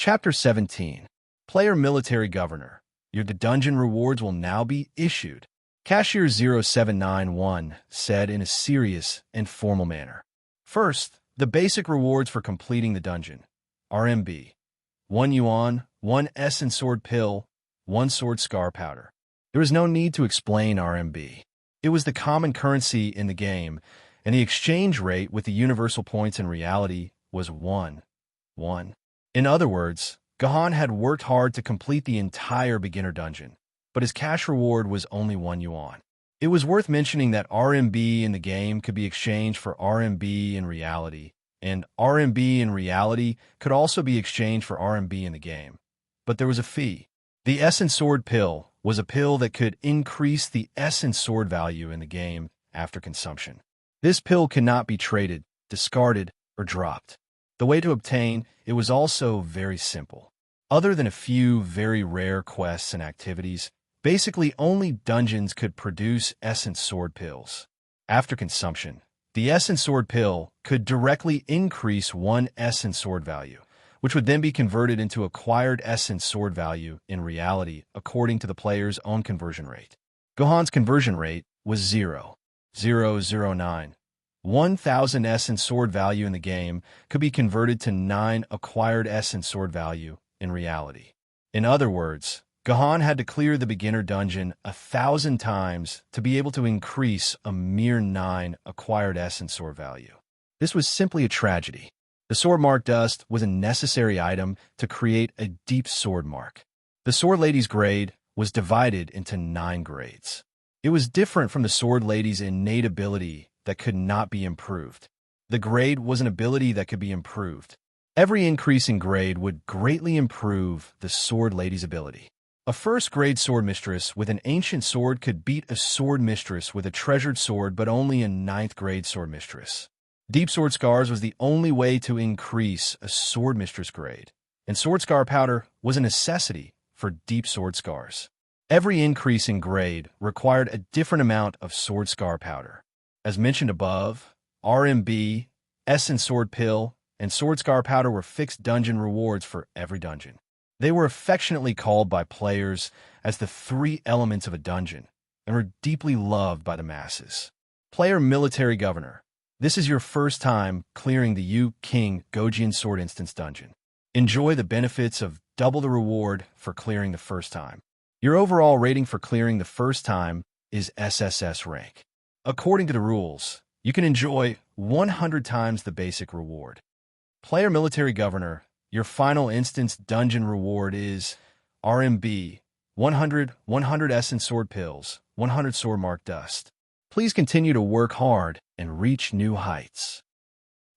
Chapter 17. Player Military Governor. Your dungeon rewards will now be issued. Cashier 0791 said in a serious and formal manner. First, the basic rewards for completing the dungeon. RMB. 1 yuan, 1 essence sword pill, 1 sword scar powder. There is no need to explain RMB. It was the common currency in the game, and the exchange rate with the universal points in reality was 1. In other words, Gahan had worked hard to complete the entire beginner dungeon, but his cash reward was only 1 yuan. It was worth mentioning that RMB in the game could be exchanged for RMB in reality, and RMB in reality could also be exchanged for RMB in the game. But there was a fee. The Essence Sword Pill was a pill that could increase the Essence Sword value in the game after consumption. This pill cannot be traded, discarded, or dropped. The way to obtain it was also very simple. Other than a few very rare quests and activities, basically only dungeons could produce Essence Sword Pills. After consumption, the Essence Sword Pill could directly increase 1 Essence Sword value, which would then be converted into acquired Essence Sword value in reality according to the player's own conversion rate. Gohan's conversion rate was 0.009. 1,000 Essence Sword value in the game could be converted to 9 acquired Essence Sword value in reality. In other words, Gahan had to clear the beginner dungeon 1,000 times to be able to increase a mere 9 acquired Essence Sword value. This was simply a tragedy. The sword mark dust was a necessary item to create a deep sword mark. The Sword Lady's grade was divided into 9 grades. It was different from the Sword Lady's innate ability that could not be improved. The grade was an ability that could be improved. Every increase in grade would greatly improve the Sword Lady's ability. A first-grade sword mistress with an ancient sword could beat a sword mistress with a treasured sword, but only a 9th-grade sword mistress. Deep sword scars was the only way to increase a sword mistress grade, and sword scar powder was a necessity for deep sword scars. Every increase in grade required a different amount of sword scar powder. As mentioned above, RMB, Essence Sword Pill, and Sword Scar Powder were fixed dungeon rewards for every dungeon. They were affectionately called by players as the 3 elements of a dungeon, and were deeply loved by the masses. Player Military Governor. This is your first time clearing the Yu King Gojian Sword Instance dungeon. Enjoy the benefits of double the reward for clearing the first time. Your overall rating for clearing the first time is SSS rank. According to the rules, you can enjoy 100 times the basic reward. Player Military Governor, your final instance dungeon reward is RMB 100 Essence Sword Pills, 100 Sword Mark Dust. Please continue to work hard and reach new heights.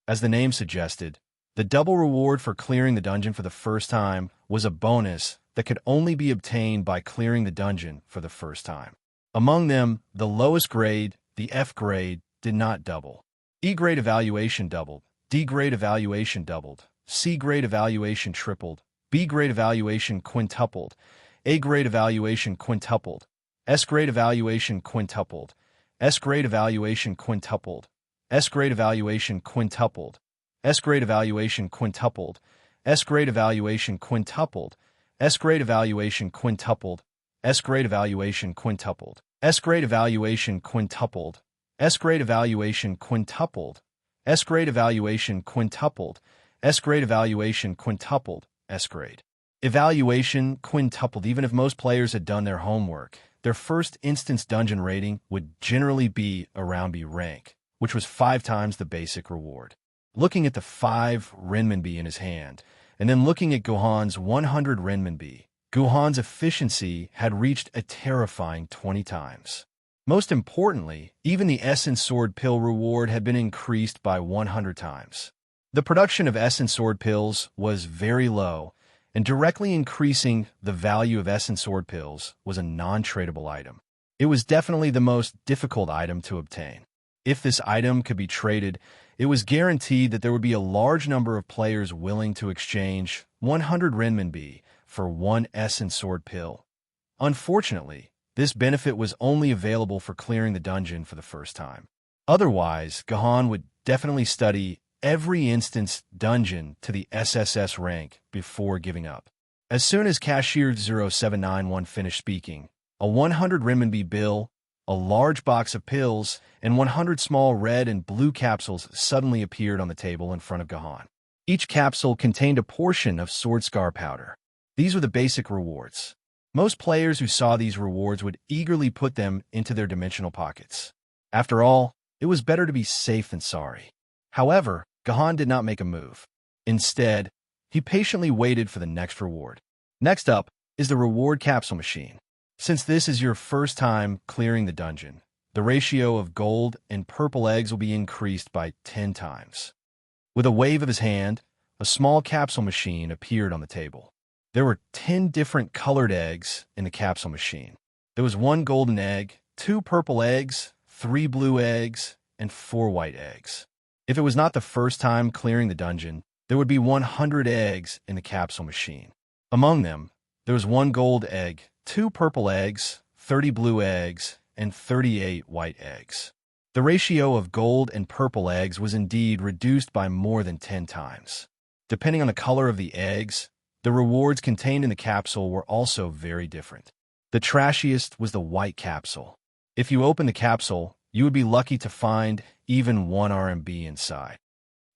As the name suggested, the double reward for clearing the dungeon for the first time was a bonus that could only be obtained by clearing the dungeon for the first time. Among them, the lowest grade, the F grade, did not double. E grade evaluation doubled, D grade evaluation doubled, C grade evaluation tripled, B grade evaluation quintupled, A grade evaluation quintupled, S grade evaluation quintupled, S grade evaluation quintupled, S grade evaluation quintupled, S grade evaluation quintupled, S grade evaluation quintupled, S grade evaluation quintupled, S grade evaluation quintupled, S grade evaluation quintupled, S grade evaluation quintupled, S grade evaluation quintupled, S grade evaluation quintupled, S grade evaluation quintupled. Even if most players had done their homework, their first instance dungeon rating would generally be around B rank, which was 5 times the basic reward. Looking at the 5 renminbi in his hand, and then looking at Gohan's 100 renminbi, Gohan's efficiency had reached a terrifying 20 times. Most importantly, even the Essence Sword Pill reward had been increased by 100 times. The production of Essence Sword Pills was very low, and directly increasing the value of Essence Sword Pills was a non-tradable item. It was definitely the most difficult item to obtain. If this item could be traded, it was guaranteed that there would be a large number of players willing to exchange 100 renminbi for 1 Essence Sword Pill. Unfortunately, this benefit was only available for clearing the dungeon for the first time. Otherwise, Gahan would definitely study every instance dungeon to the SSS rank before giving up. As soon as Cashier 0791 finished speaking, a 100 renminbi bill, a large box of pills, and 100 small red and blue capsules suddenly appeared on the table in front of Gahan. Each capsule contained a portion of sword scar powder. These were the basic rewards. Most players who saw these rewards would eagerly put them into their dimensional pockets. After all, it was better to be safe than sorry. However, Gahan did not make a move. Instead, he patiently waited for the next reward. Next up is the reward capsule machine. Since this is your first time clearing the dungeon, the ratio of gold and purple eggs will be increased by 10 times. With a wave of his hand, a small capsule machine appeared on the table. There were 10 different colored eggs in the capsule machine. There was 1 golden egg, 2 purple eggs, 3 blue eggs, and 4 white eggs. If it was not the first time clearing the dungeon, there would be 100 eggs in the capsule machine. Among them, there was 1 gold egg, 2 purple eggs, 30 blue eggs, and 38 white eggs. The ratio of gold and purple eggs was indeed reduced by more than 10 times. Depending on the color of the eggs, the rewards contained in the capsule were also very different. The trashiest was the white capsule. If you opened the capsule, you would be lucky to find even 1 RMB inside.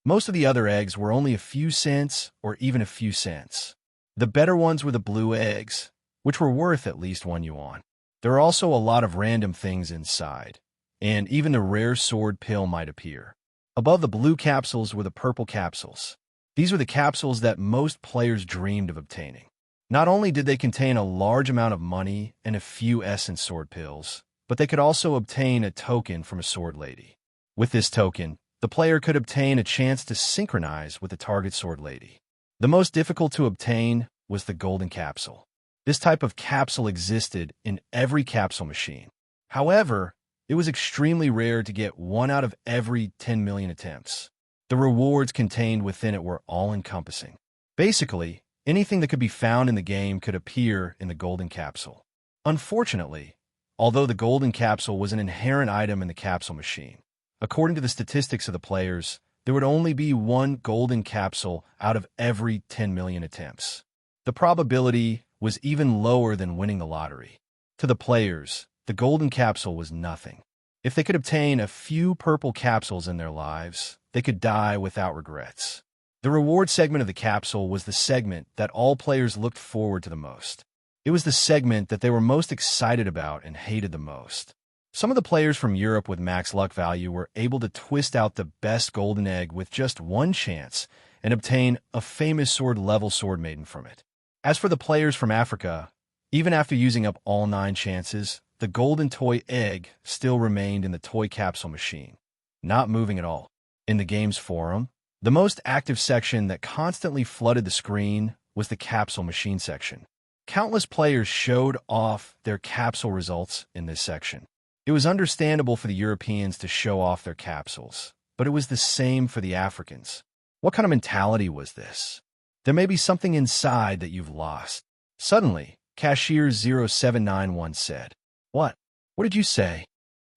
Most of the other eggs were only a few cents or even a few cents. The better ones were the blue eggs, which were worth at least 1 yuan. There are also a lot of random things inside, and even the rare sword pill might appear. Above the blue capsules were the purple capsules. These were the capsules that most players dreamed of obtaining. Not only did they contain a large amount of money and a few essence sword pills, but they could also obtain a token from a sword lady. With this token, the player could obtain a chance to synchronize with the target sword lady. The most difficult to obtain was the golden capsule. This type of capsule existed in every capsule machine. However, it was extremely rare to get 1 out of every 10 million attempts. The rewards contained within it were all-encompassing. Basically, anything that could be found in the game could appear in the golden capsule. Unfortunately, although the golden capsule was an inherent item in the capsule machine, according to the statistics of the players, there would only be 1 golden capsule out of every 10 million attempts. The probability was even lower than winning the lottery. To the players, the golden capsule was nothing. If they could obtain a few purple capsules in their lives, they could die without regrets. The reward segment of the capsule was the segment that all players looked forward to the most. It was the segment that they were most excited about and hated the most. Some of the players from Europe with max luck value were able to twist out the best golden egg with just 1 chance and obtain a famous sword-level sword maiden from it. As for the players from Africa, even after using up all 9 chances, the golden toy egg still remained in the toy capsule machine, not moving at all. In the game's forum, the most active section that constantly flooded the screen was the capsule machine section. Countless players showed off their capsule results in this section. It was understandable for the Europeans to show off their capsules, but it was the same for the Africans. What kind of mentality was this? There may be something inside that you've lost. Suddenly, Cashier 0791 said, "What? What did you say?"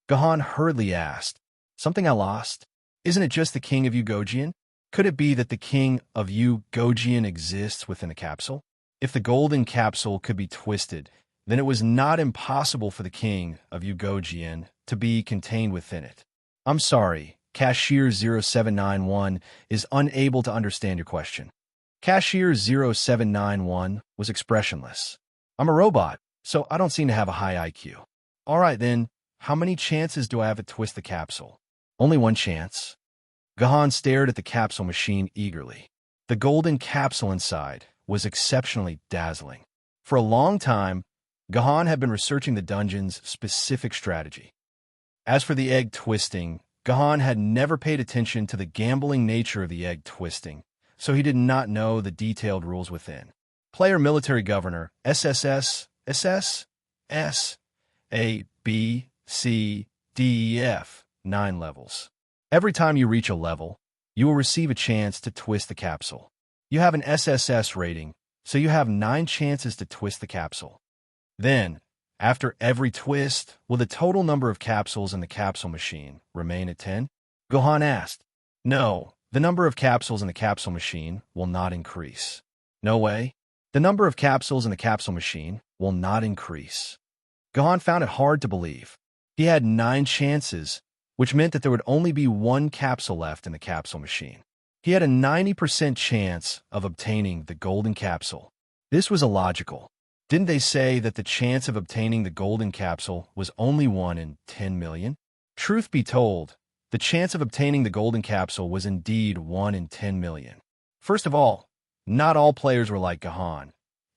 Gahan hurriedly asked, "Something I lost? Isn't it just the king of Ugogian? Could it be that the king of Ugogian exists within the capsule? If the golden capsule could be twisted, then it was not impossible for the king of Ugogian to be contained within it." "I'm sorry, Cashier 0791 is unable to understand your question." Cashier 0791 was expressionless. "I'm a robot, so I don't seem to have a high IQ. All right then, how many chances do I have to twist the capsule?" "Only 1 chance." Gahan stared at the capsule machine eagerly. The golden capsule inside was exceptionally dazzling. For a long time, Gahan had been researching the dungeon's specific strategy. As for the egg twisting, Gahan had never paid attention to the gambling nature of the egg twisting, so he did not know the detailed rules within. Player Military Governor, SSS, SS, S, A, B, C, D, E, F, 9 levels. Every time you reach a level, you will receive a chance to twist the capsule. You have an SSS rating, so you have 9 chances to twist the capsule. Then, after every twist, will the total number of capsules in the capsule machine remain at 10? Gahan asked. "No, The number of capsules in the capsule machine will not increase. No way. The number of capsules in the capsule machine will not increase. Gahan found it hard to believe. He had 9 chances, which meant that there would only be 1 capsule left in the capsule machine. He had a 90% chance of obtaining the golden capsule. This was illogical. Didn't they say that the chance of obtaining the golden capsule was only 1 in 10 million? Truth be told, the chance of obtaining the golden capsule was indeed 1 in 10 million. First of all, not all players were like Gahan,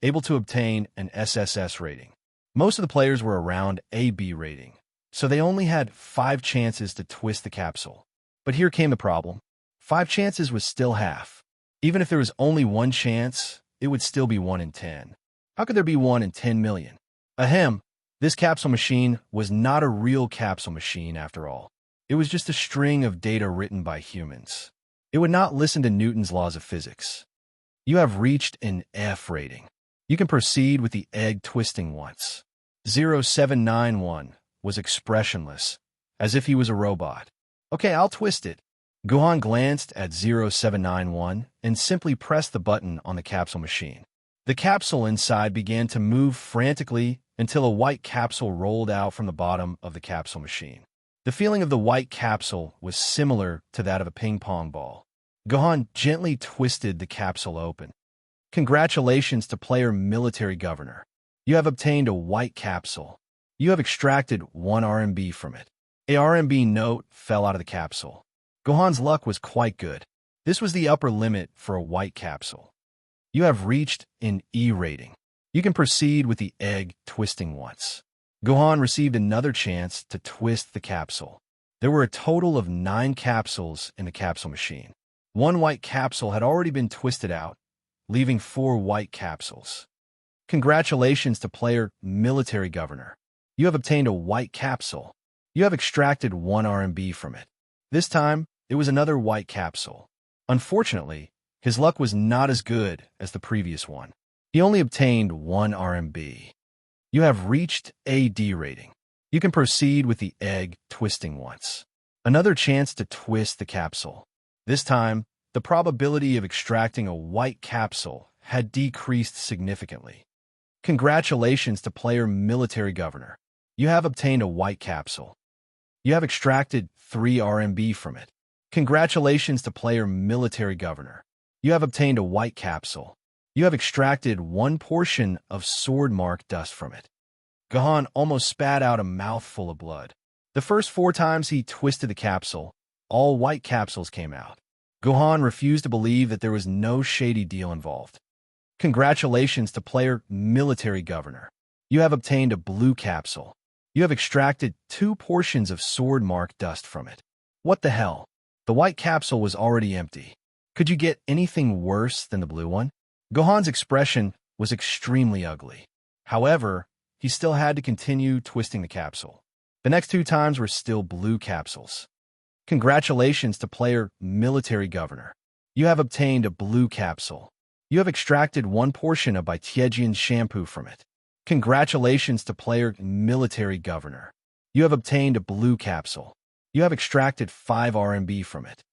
able to obtain an SSS rating. Most of the players were around AB rating, so they only had 5 chances to twist the capsule. But here came the problem. 5 chances was still half. Even if there was only 1 chance, it would still be 1 in 10. How could there be 1 in 10 million? Ahem, this capsule machine was not a real capsule machine after all. It was just a string of data written by humans. It would not listen to Newton's laws of physics. You have reached an F rating. You can proceed with the egg twisting once. 0791 was expressionless, as if he was a robot. Okay, I'll twist it. Gahan glanced at 0791 and simply pressed the button on the capsule machine. The capsule inside began to move frantically until a white capsule rolled out from the bottom of the capsule machine. The feeling of the white capsule was similar to that of a ping-pong ball. Gahan gently twisted the capsule open. Congratulations to player Military Governor. You have obtained a white capsule. You have extracted 1 RMB from it. A RMB note fell out of the capsule. Gahan's luck was quite good. This was the upper limit for a white capsule. You have reached an E rating. You can proceed with the egg twisting once. Gahan received another chance to twist the capsule. There were a total of 9 capsules in the capsule machine. 1 white capsule had already been twisted out, leaving 4 white capsules. Congratulations to player Military Governor. You have obtained a white capsule. You have extracted 1 RMB from it. This time, it was another white capsule. Unfortunately, his luck was not as good as the previous one. He only obtained 1 RMB. You have reached a D rating. You can proceed with the egg twisting once. Another chance to twist the capsule. This time, the probability of extracting a white capsule had decreased significantly. Congratulations to player Military Governor. You have obtained a white capsule. You have extracted 3 RMB from it. Congratulations to player Military Governor. You have obtained a white capsule. You have extracted 1 portion of sword mark dust from it. Gahan almost spat out a mouthful of blood. The first 4 times he twisted the capsule, all white capsules came out. Gahan refused to believe that there was no shady deal involved. Congratulations to player Military Governor. You have obtained a blue capsule. You have extracted 2 portions of sword mark dust from it. What the hell? The white capsule was already empty. Could you get anything worse than the blue one? Gahan's expression was extremely ugly. However, he still had to continue twisting the capsule. The next 2 times were still blue capsules. Congratulations to player Military Governor. You have obtained a blue capsule. You have extracted 1 portion of Baitijian shampoo from it. Congratulations to player Military Governor. You have obtained a blue capsule. You have extracted 5 RMB from it.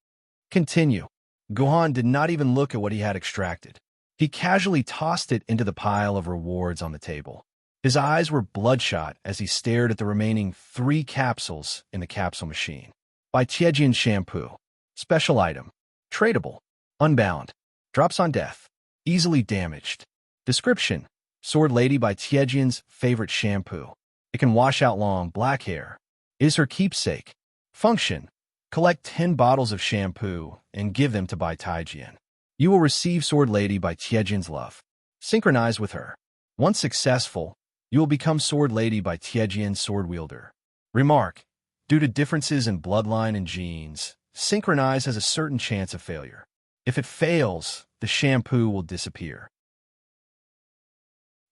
Continue. Gahan did not even look at what he had extracted. He casually tossed it into the pile of rewards on the table. His eyes were bloodshot as he stared at the remaining 3 capsules in the capsule machine. Baitijian shampoo. Special item. Tradable. Unbound. Drops on death. Easily damaged. Description. Sword Lady Baitijian's favorite shampoo. It can wash out long black hair. Is her keepsake. Function. Collect 10 bottles of shampoo and give them to Baitijian. You will receive Sword Lady Baitijian's love. Synchronize with her. Once successful, you will become Sword Lady Baitijian's sword wielder. Remark. Due to differences in bloodline and genes, Synchronize has a certain chance of failure. If it fails, the shampoo will disappear.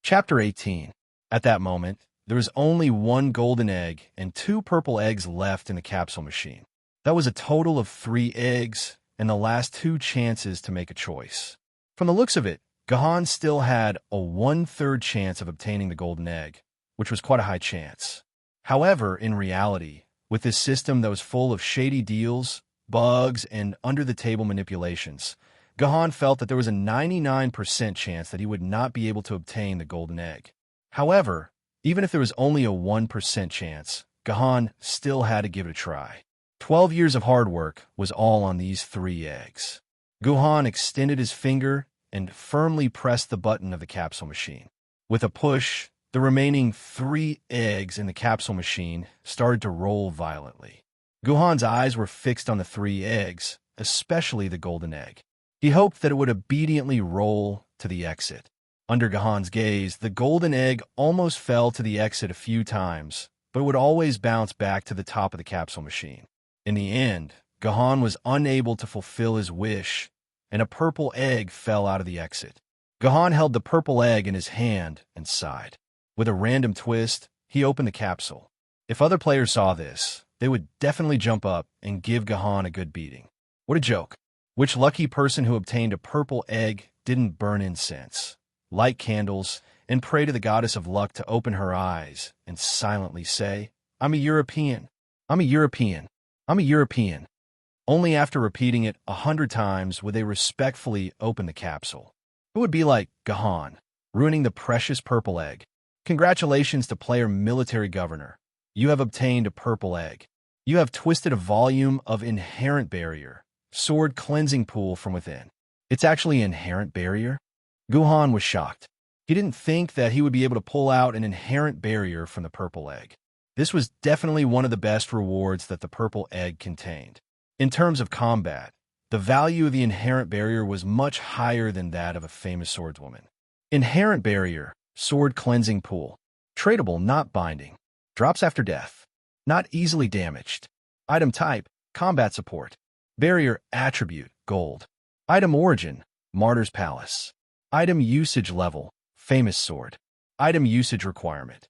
Chapter 18. At that moment, there was only 1 golden egg and 2 purple eggs left in the capsule machine. That was a total of 3 eggs and the last 2 chances to make a choice. From the looks of it, Gahan still had a 1/3 chance of obtaining the golden egg, which was quite a high chance. However, in reality, with this system that was full of shady deals, bugs, and under-the-table manipulations, Gahan felt that there was a 99% chance that he would not be able to obtain the golden egg. However, even if there was only a 1% chance, Gahan still had to give it a try. 12 years of hard work was all on these 3 eggs. Gahan extended his finger and firmly pressed the button of the capsule machine. With a push, the remaining 3 eggs in the capsule machine started to roll violently. Gahan's eyes were fixed on the 3 eggs, especially the golden egg. He hoped that it would obediently roll to the exit. Under Gahan's gaze, the golden egg almost fell to the exit a few times, but it would always bounce back to the top of the capsule machine. In the end, Gahan was unable to fulfill his wish, and a purple egg fell out of the exit. Gahan held the purple egg in his hand and sighed. With a random twist, he opened the capsule. If other players saw this, they would definitely jump up and give Gahan a good beating. What a joke. Which lucky person who obtained a purple egg didn't burn incense, light candles, and pray to the goddess of luck to open her eyes and silently say, "I'm a European. I'm a European. I'm a European." Only after repeating it 100 times would they respectfully open the capsule. It would be like Gahan, ruining the precious purple egg. Congratulations to player Military Governor. You have obtained a purple egg. You have twisted a volume of inherent barrier, sword cleansing pool from within. It's actually an inherent barrier? Gahan was shocked. He didn't think that he would be able to pull out an inherent barrier from the purple egg. This was definitely one of the best rewards that the purple egg contained. In terms of combat, the value of the inherent barrier was much higher than that of a famous swordswoman. Inherent barrier, sword cleansing pool. Tradable, not binding. Drops after death. Not easily damaged. Item type, combat support. Barrier attribute, gold. Item origin, Martyr's Palace. Item usage level, famous sword. Item usage requirement.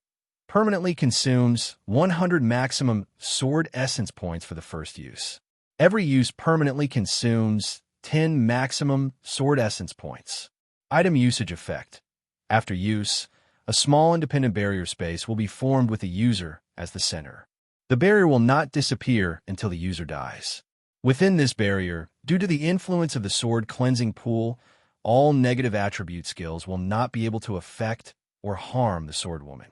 Permanently consumes 100 maximum sword essence points for the first use. Every use permanently consumes 10 maximum sword essence points. Item usage effect. After use, a small independent barrier space will be formed with the user as the center. The barrier will not disappear until the user dies. Within this barrier, due to the influence of the sword cleansing pool, all negative attribute skills will not be able to affect or harm the swordwoman.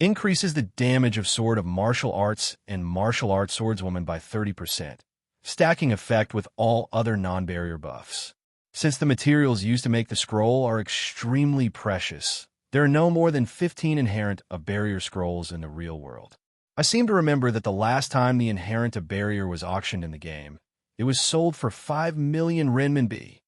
Increases the damage of Sword of Martial Arts and Martial Arts Swordswoman by 30%, stacking effect with all other non-barrier buffs. Since the materials used to make the scroll are extremely precious, there are no more than 15 inherent of barrier scrolls in the real world. I seem to remember that the last time the inherent of barrier was auctioned in the game, it was sold for 5 million renminbi.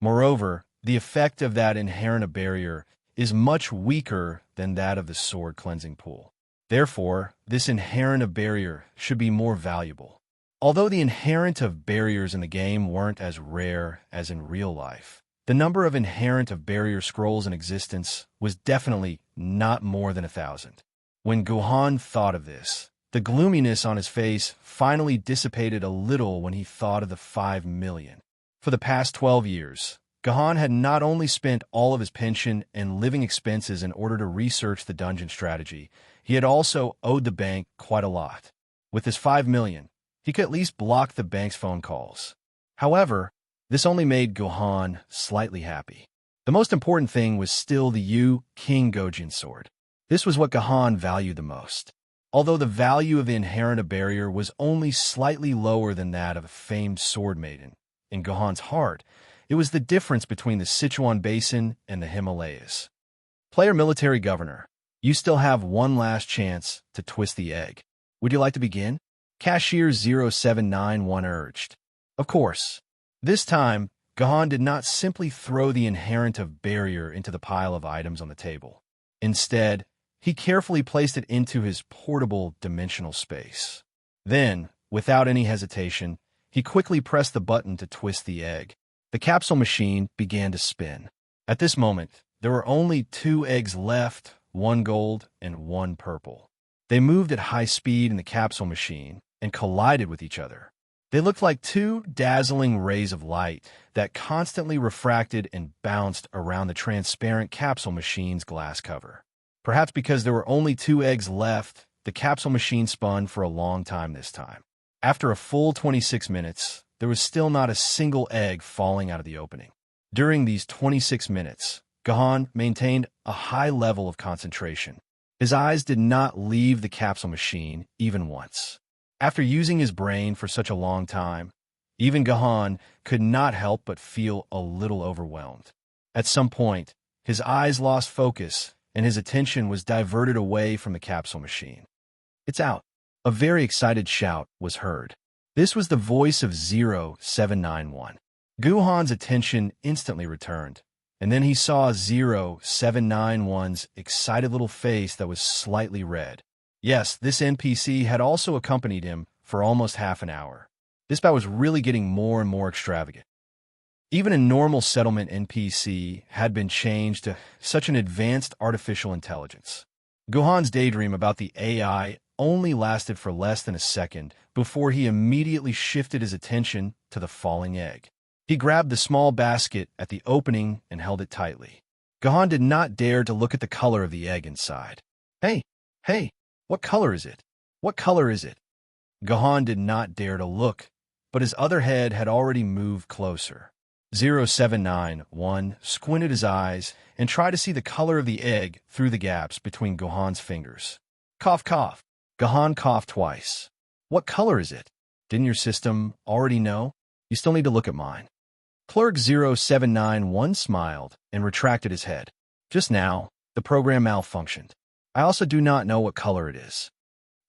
Moreover, the effect of that inherent of barrier is much weaker than that of the sword cleansing pool. Therefore, this inherent of barrier should be more valuable. Although the inherent of barriers in the game weren't as rare as in real life, the number of inherent of barrier scrolls in existence was definitely not more than 1,000. When Gahan thought of this, the gloominess on his face finally dissipated a little when he thought of the 5 million. For the past 12 years, Gahan had not only spent all of his pension and living expenses in order to research the dungeon strategy, he had also owed the bank quite a lot. With his 5 million, he could at least block the bank's phone calls. However, this only made Gahan slightly happy. The most important thing was still the King Gojin sword. This was what Gahan valued the most. Although the value of the inherent of barrier was only slightly lower than that of a famed sword maiden, in Gahan's heart, it was the difference between the Sichuan Basin and the Himalayas. Player Military Governor, you still have one last chance to twist the egg. Would you like to begin? Cashier 0791 urged. Of course. This time, Gahan did not simply throw the inherent of barrier into the pile of items on the table. Instead, he carefully placed it into his portable dimensional space. Then, without any hesitation, he quickly pressed the button to twist the egg. The capsule machine began to spin. At this moment, there were only 2 eggs left, 1 gold and 1 purple. They moved at high speed in the capsule machine and collided with each other. They looked like 2 dazzling rays of light that constantly refracted and bounced around the transparent capsule machine's glass cover. Perhaps because there were only 2 eggs left, the capsule machine spun for a long time this time. After a full 26 minutes, there was still not a single egg falling out of the opening. During these 26 minutes, Gahan maintained a high level of concentration. His eyes did not leave the capsule machine even once. After using his brain for such a long time, even Gahan could not help but feel a little overwhelmed. At some point, his eyes lost focus and his attention was diverted away from the capsule machine. "It's out." A very excited shout was heard. This was the voice of 0791. Gahan's attention instantly returned, and then he saw 0791's excited little face that was slightly red. Yes, this NPC had also accompanied him for almost half an hour. This bout was really getting more and more extravagant. Even a normal settlement NPC had been changed to such an advanced artificial intelligence. Gahan's daydream about the AI only lasted for less than a second before he immediately shifted his attention to the falling egg. He grabbed the small basket at the opening and held it tightly. Gahan did not dare to look at the color of the egg inside. Hey, what color is it? What color is it? Gahan did not dare to look, but his other head had already moved closer. 0791 squinted his eyes and tried to see the color of the egg through the gaps between Gahan's fingers. Cough, cough. Gahan coughed twice. "What color is it? Didn't your system already know? You still need to look at mine." Clerk 0791 smiled and retracted his head. "Just now, the program malfunctioned. I also do not know what color it is."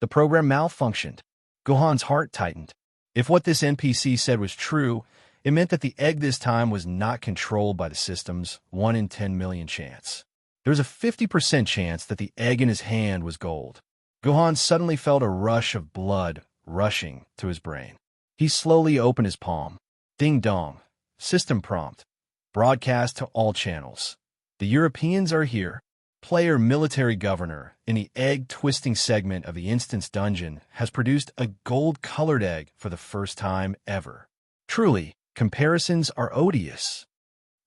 The program malfunctioned. Gahan's heart tightened. If what this NPC said was true, it meant that the egg this time was not controlled by the system's 1 in 10 million chance. There was a 50% chance that the egg in his hand was gold. Gahan suddenly felt a rush of blood rushing to his brain. He slowly opened his palm. Ding dong. System prompt. Broadcast to all channels. The Europeans are here. Player military governor in the egg-twisting segment of the instance dungeon has produced a gold-colored egg for the first time ever. Truly, comparisons are odious.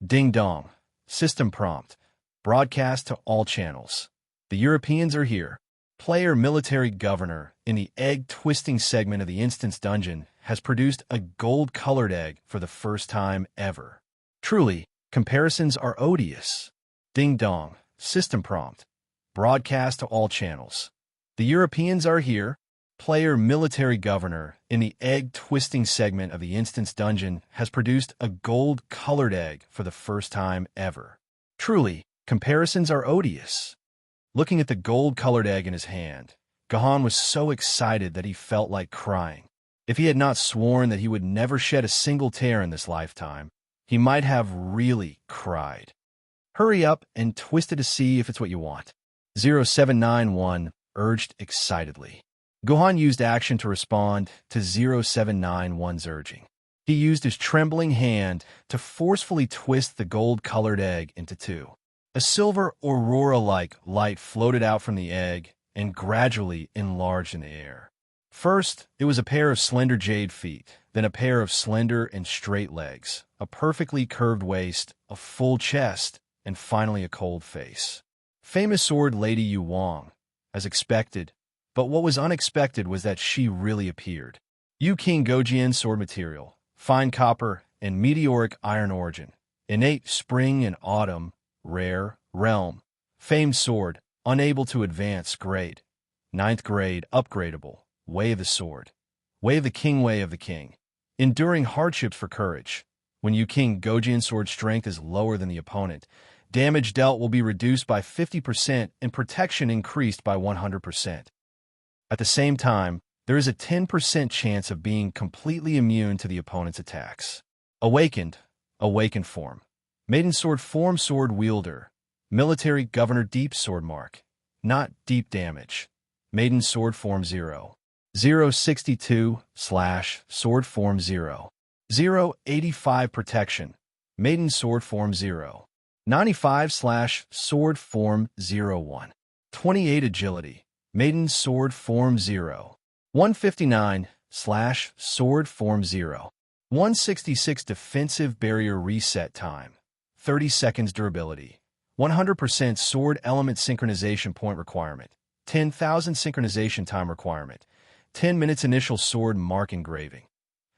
Ding dong. System prompt. Broadcast to all channels. The Europeans are here. Player military governor in the egg-twisting segment of the instance dungeon has produced a gold-colored egg for the first time ever. Truly, comparisons are odious. Ding dong. System prompt. Broadcast to all channels. The Europeans are here. Player military governor in the egg-twisting segment of the instance dungeon has produced a gold-colored egg for the first time ever. Truly, comparisons are odious. Looking at the gold-colored egg in his hand, Gahan was so excited that he felt like crying. If he had not sworn that he would never shed a single tear in this lifetime, he might have really cried. "Hurry up and twist it to see if it's what you want," 0791 urged excitedly. Gahan used action to respond to 0791's urging. He used his trembling hand to forcefully twist the gold-colored egg into two. A silver aurora-like light floated out from the egg and gradually enlarged in the air. First, it was a pair of slender jade feet, then a pair of slender and straight legs, a perfectly curved waist, a full chest, and finally a cold face. Famous sword Lady Yu Wang, as expected, but what was unexpected was that she really appeared. Yu King Gojian sword material, fine copper and meteoric iron origin, innate spring and autumn, rare, realm, famed sword, unable to advance grade, 9th grade, upgradable, way of the sword, way of the king, way of the king, enduring hardships for courage. When Yu King Gojian sword strength is lower than the opponent, damage dealt will be reduced by 50% and protection increased by 100%. At the same time, there is a 10% chance of being completely immune to the opponent's attacks. Awakened form. Maiden sword form sword wielder. Military governor deep sword mark. Not deep damage. Maiden sword form 0. 062 / sword form 0. 085 protection. Maiden sword form 0. 95 / sword form 01. 28 agility. Maiden sword form 0. 159 / sword form 0. 166 defensive barrier reset time. 30 seconds durability. 100% sword element synchronization point requirement. 10,000 synchronization time requirement. 10 minutes initial sword mark engraving.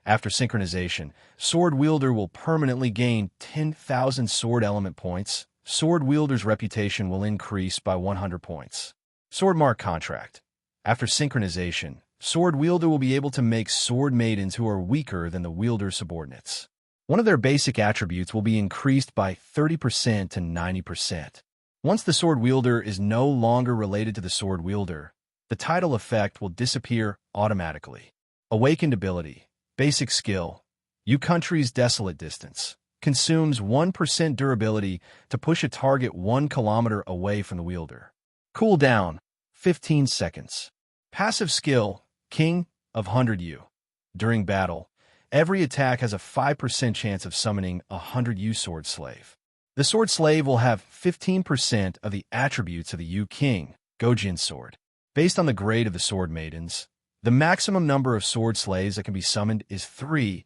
After synchronization, sword wielder will permanently gain 10,000 sword element points. Sword wielder's reputation will increase by 100 points. Sword mark contract. After synchronization, sword wielder will be able to make sword maidens who are weaker than the wielder's subordinates. One of their basic attributes will be increased by 30% to 90%. Once the sword wielder is no longer related to the sword wielder, the title effect will disappear automatically. Awakened ability. Basic skill. You country's desolate distance. Consumes 1% durability to push a target 1 kilometer away from the wielder. Cooldown, 15 seconds. Passive skill, King of 100U. During battle, every attack has a 5% chance of summoning a 100U sword slave. The sword slave will have 15% of the attributes of the U King, Gojin sword. Based on the grade of the sword maidens, the maximum number of sword slaves that can be summoned is 3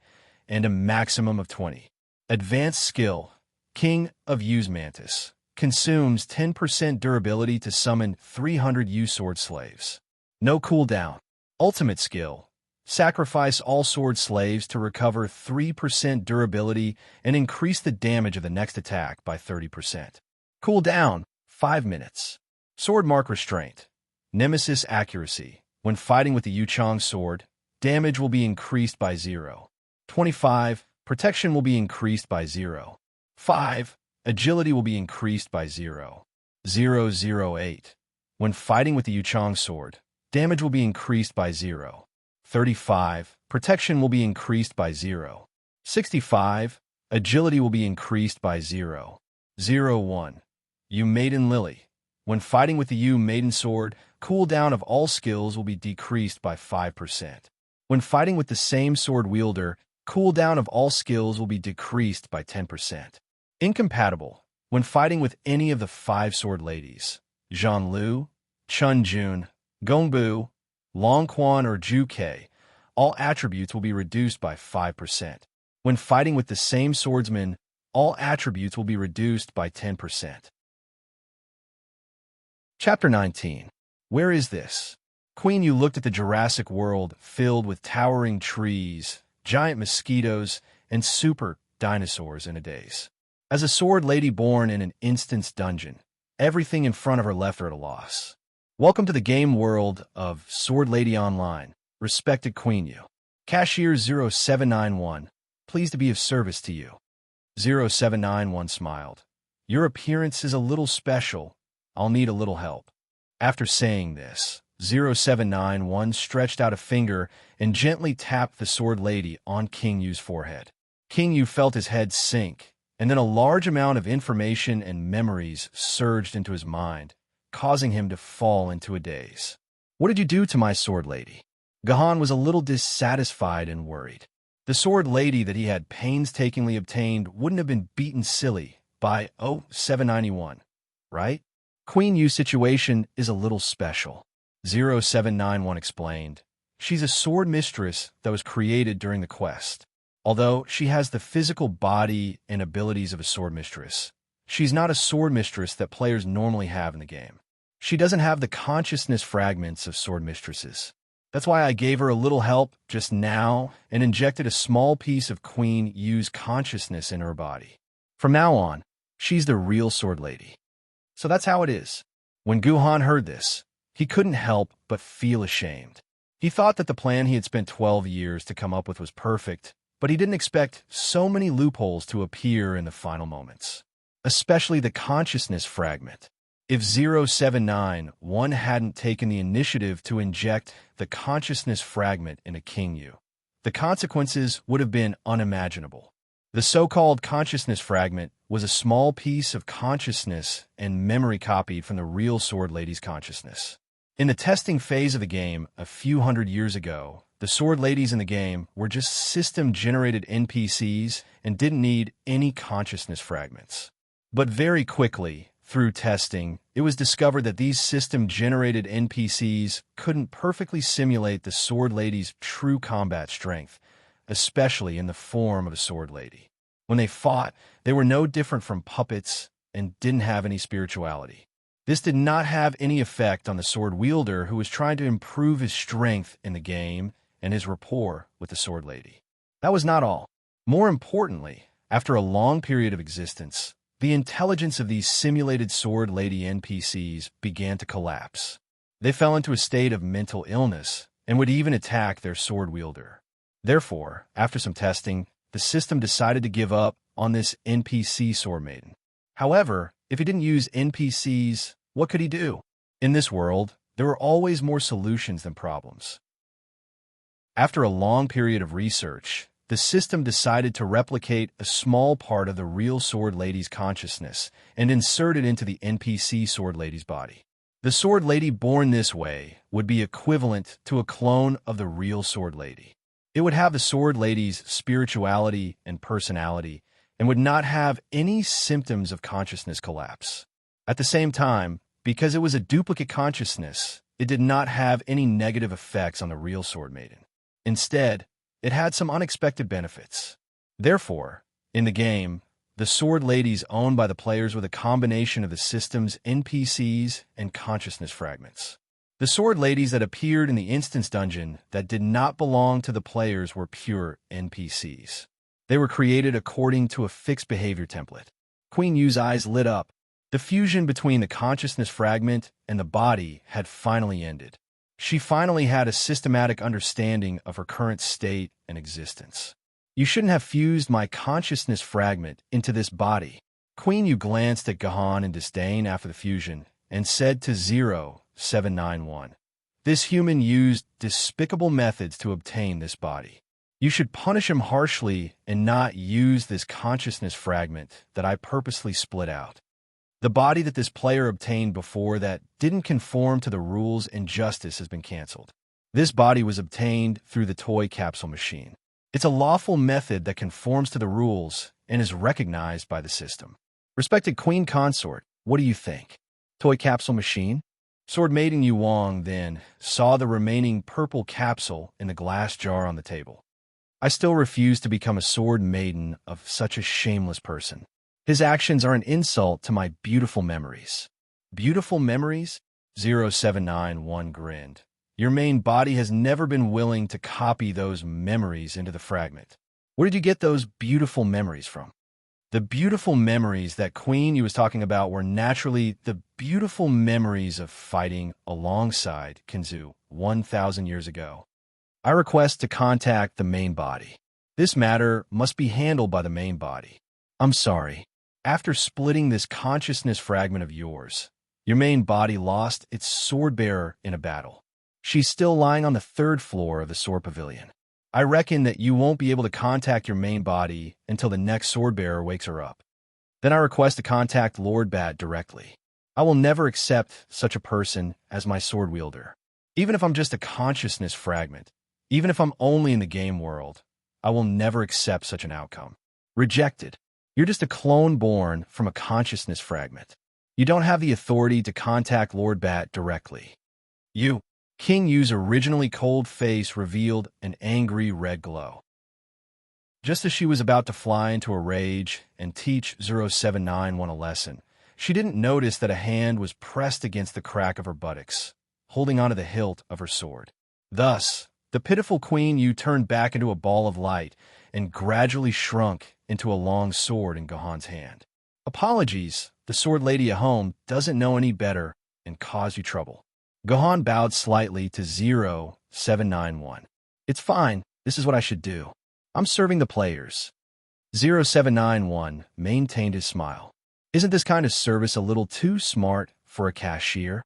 and a maximum of 20. Advanced skill, King of U's Mantis. Consumes 10% durability to summon 300 U sword slaves. No cooldown. Ultimate skill, sacrifice all sword slaves to recover 3% durability and increase the damage of the next attack by 30%. Cooldown, 5 minutes. Sword mark restraint. Nemesis accuracy. When fighting with the Yuchang sword, damage will be increased by 0. 25. Protection will be increased by 0. 5. Agility will be increased by 0. 008. When fighting with the Yuchang sword, damage will be increased by 0. 35. Protection will be increased by 0. 65. Agility will be increased by 0. 01. U Maiden Lily. When fighting with the U Maiden sword, cooldown of all skills will be decreased by 5%. When fighting with the same sword wielder, cooldown of all skills will be decreased by 10%. Incompatible. When fighting with any of the 5 sword ladies, Zhang Lu, Chun Jun, Gongbu, Long Quan, or Ju Kei, all attributes will be reduced by 5%. When fighting with the same swordsman, all attributes will be reduced by 10%. Chapter 19. Where is this? Queen Yu looked at the Jurassic world filled with towering trees, giant mosquitoes, and super dinosaurs in a daze. As a sword lady born in an instant's dungeon, everything in front of her left her at a loss. Welcome to the game world of Sword Lady Online, respected Queen Yu. Cashier 0791, pleased to be of service to you. 0791 smiled. Your appearance is a little special. I'll need a little help. After saying this, 0791 stretched out a finger and gently tapped the sword lady on King Yu's forehead. King Yu felt his head sink, and then a large amount of information and memories surged into his mind, causing him to fall into a daze. What did you do to my sword lady? Gahan was a little dissatisfied and worried. The sword lady that he had painstakingly obtained wouldn't have been beaten silly by 0791, right? Queen Yu's situation is a little special. 0791 explained. She's a sword mistress that was created during the quest. Although she has the physical body and abilities of a sword mistress, she's not a sword mistress that players normally have in the game. She doesn't have the consciousness fragments of sword mistresses. That's why I gave her a little help just now and injected a small piece of Queen Yu's consciousness in her body. From now on, she's the real sword lady. So that's how it is. When Guhan heard this, he couldn't help but feel ashamed. He thought that the plan he had spent 12 years to come up with was perfect, but he didn't expect so many loopholes to appear in the final moments, especially the consciousness fragment. If 0791 hadn't taken the initiative to inject the consciousness fragment into King Yu, the consequences would have been unimaginable. The so-called consciousness fragment was a small piece of consciousness and memory copied from the real sword lady's consciousness. In the testing phase of the game a few hundred years ago, the sword ladies in the game were just system-generated NPCs and didn't need any consciousness fragments. But very quickly, through testing, it was discovered that these system-generated NPCs couldn't perfectly simulate the sword lady's true combat strength, especially in the form of a sword lady. When they fought, they were no different from puppets and didn't have any spirituality. This did not have any effect on the sword wielder who was trying to improve his strength in the game and his rapport with the sword lady. That was not all. More importantly, after a long period of existence, the intelligence of these simulated sword lady NPCs began to collapse. They fell into a state of mental illness and would even attack their sword wielder. Therefore, after some testing, the system decided to give up on this NPC sword maiden. However, if he didn't use NPCs, what could he do? In this world, there were always more solutions than problems. After a long period of research, the system decided to replicate a small part of the real sword lady's consciousness and insert it into the NPC sword lady's body. The sword lady born this way would be equivalent to a clone of the real sword lady. It would have the sword lady's spirituality and personality and would not have any symptoms of consciousness collapse. At the same time, because it was a duplicate consciousness, it did not have any negative effects on the real sword maiden. Instead, it had some unexpected benefits. Therefore, in the game, the sword ladies owned by the players with a combination of the system's NPCs and consciousness fragments. The sword ladies that appeared in the instance dungeon that did not belong to the players were pure NPCs. They were created according to a fixed behavior template. Queen Yu's eyes lit up. The fusion between the consciousness fragment and the body had finally ended. She finally had a systematic understanding of her current state and existence. You shouldn't have fused my consciousness fragment into this body. Queen Yu glanced at Gahan in disdain after the fusion and said to 0791, "This human used despicable methods to obtain this body. You should punish him harshly and not use this consciousness fragment that I purposely split out. The body that this player obtained before that didn't conform to the rules and justice has been canceled. This body was obtained through the toy capsule machine. It's a lawful method that conforms to the rules and is recognized by the system. Respected Queen Consort, what do you think? Toy capsule machine?" Sword Maiden Yu Wang then saw the remaining purple capsule in the glass jar on the table. "I still refuse to become a sword maiden of such a shameless person. His actions are an insult to my beautiful memories." "Beautiful memories?" 0791 grinned. "Your main body has never been willing to copy those memories into the fragment. Where did you get those beautiful memories from?" The beautiful memories that Queen Yu was talking about were naturally the beautiful memories of fighting alongside Kinzu 1,000 years ago. "I request to contact the main body. This matter must be handled by the main body. I'm sorry. After splitting this consciousness fragment of yours, your main body lost its sword bearer in a battle. She's still lying on the 3rd floor of the sword pavilion. I reckon that you won't be able to contact your main body until the next sword bearer wakes her up. Then I request to contact Lord Bat directly. I will never accept such a person as my sword wielder. Even if I'm just a consciousness fragment, even if I'm only in the game world, I will never accept such an outcome. Rejected. You're just a clone born from a consciousness fragment. You don't have the authority to contact Lord Bat directly." "You." King Yu's originally cold face revealed an angry red glow. Just as she was about to fly into a rage and teach 0791 a lesson, she didn't notice that a hand was pressed against the crack of her buttocks, holding onto the hilt of her sword. Thus, the pitiful Queen Yu turned back into a ball of light and gradually shrunk into a long sword in Gahan's hand. "Apologies, the sword lady at home doesn't know any better and caused you trouble." Gahan bowed slightly to 0791. "It's fine, this is what I should do. I'm serving the players." 0791 maintained his smile. "Isn't this kind of service a little too smart for a cashier?"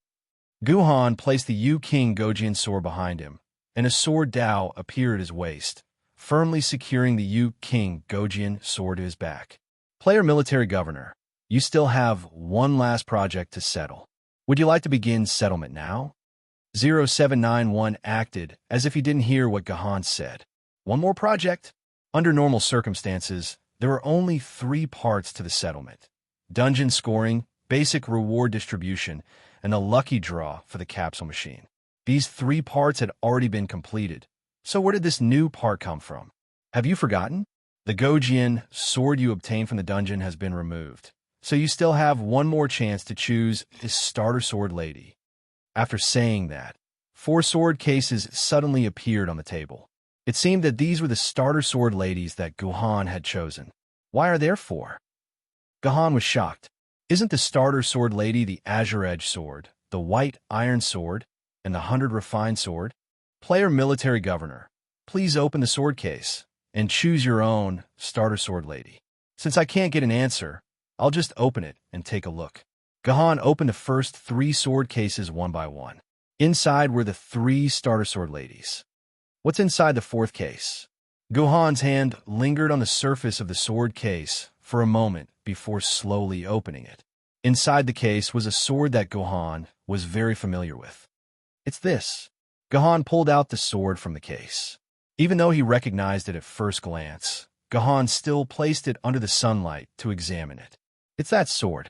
Guhan placed the Yu King Gojian sword behind him, and a sword dao appeared at his waist, firmly securing the Yu King Gojian sword to his back. "Player Military Governor, you still have one last project to settle. Would you like to begin settlement now?" 0791 acted as if he didn't hear what Gahan said. "One more project?" Under normal circumstances, there are only 3 parts to the settlement: dungeon scoring, basic reward distribution, and a lucky draw for the capsule machine. These 3 parts had already been completed, so where did this new part come from? Have you forgotten? The Gojian sword you obtained from the dungeon has been removed. so you still have one more chance to choose his starter sword lady. After saying that, 4 sword cases suddenly appeared on the table. It seemed that these were the starter sword ladies that Guhan had chosen. Why are there 4? Guhan was shocked. Isn't the starter sword lady the azure edge sword, the white iron sword, and the 100 refined sword? Player military governor, please open the sword case and choose your own starter sword lady. Since I can't get an answer, I'll just open it and take a look. Guhan opened the first 3 sword cases one by one. Inside were the 3 starter sword ladies. What's inside the 4th case? Guhan's hand lingered on the surface of the sword case for a moment before slowly opening it. Inside the case was a sword that Guhan was very familiar with. It's this. Guhan pulled out the sword from the case. Even though he recognized it at first glance, Guhan still placed it under the sunlight to examine it. It's that sword.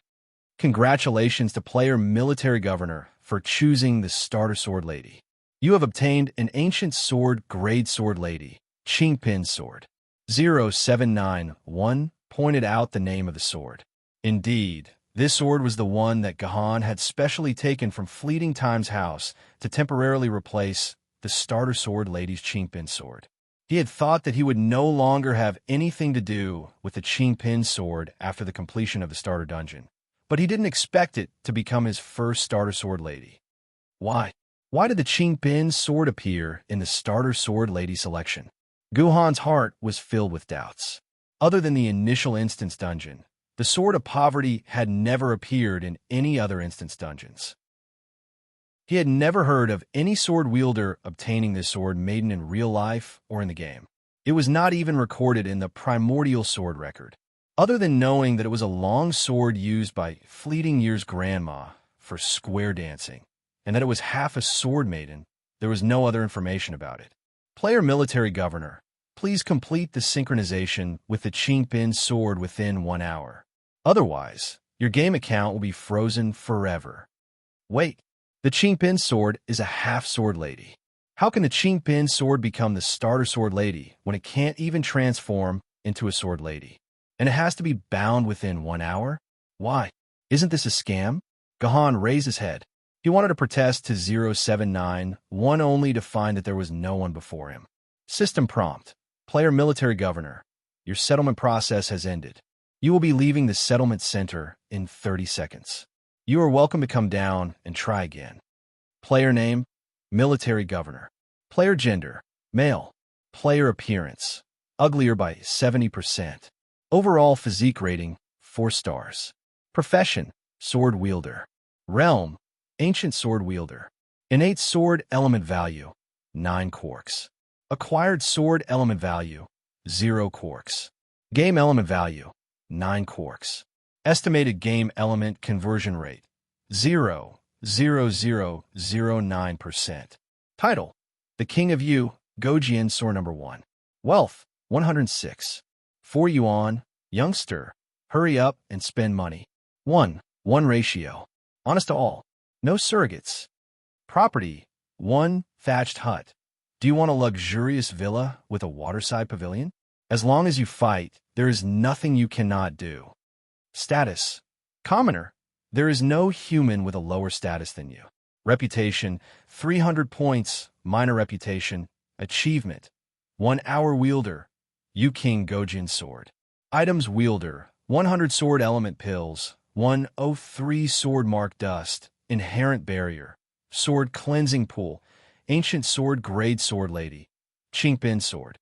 Congratulations to player military governor for choosing the starter sword lady. You have obtained an ancient sword grade sword lady, Qingpin sword. 0791 pointed out the name of the sword. Indeed, this sword was the one that Guhan had specially taken from Fleeting Time's house to temporarily replace the starter sword lady's Qingpin sword. He had thought that he would no longer have anything to do with the Qingpin sword after the completion of the starter dungeon, but he didn't expect it to become his first starter sword lady. Why? Why did the Qingpin sword appear in the starter sword lady selection? Guhan's heart was filled with doubts. Other than the initial instance dungeon, the Sword of Poverty had never appeared in any other instance dungeons. He had never heard of any sword wielder obtaining this sword Maiden in real life or in the game. It was not even recorded in the primordial sword record. Other than knowing that it was a long sword used by Fleeting Year's grandma for square dancing, and that it was half a sword maiden, there was no other information about it. Player military governor, please complete the synchronization with the Qingpin sword within 1 hour. Otherwise, your game account will be frozen forever. Wait, the Qingpin sword is a half-sword lady. How can the Qingpin sword become the starter sword lady when it can't even transform into a sword lady? And it has to be bound within 1 hour? Why? Isn't this a scam? Guhan raised his head. He wanted to protest to 0791 only to find that there was no one before him. System prompt. Player military governor, your settlement process has ended. You will be leaving the settlement center in 30 seconds. You are welcome to come down and try again. Player name, military governor. Player gender, male. Player appearance, uglier by 70%. Overall physique rating, 4 stars. Profession, sword wielder. Realm, ancient sword wielder. Innate sword element value, 9 quarks. Acquired sword element value, 0 quarks. Game element value, 9 quarks. Estimated game element conversion rate, 0.0009%. Title, The King of Yu, Gojian Sword Number 1. Wealth, 106. 4 yuan, youngster. Hurry up and spend money. 1:1 ratio. Honest to all. No surrogates. Property, 1 thatched hut. Do you want a luxurious villa with a waterside pavilion? As long as you fight, there is nothing you cannot do. Status, commoner. There is no human with a lower status than you. Reputation, 300 points, minor reputation. Achievement, 1 hour wielder. Yu King Gojian sword. Items wielder, 100 sword element pills, 103 sword mark dust, inherent barrier, sword cleansing pool, ancient sword grade sword lady, Qingpin sword.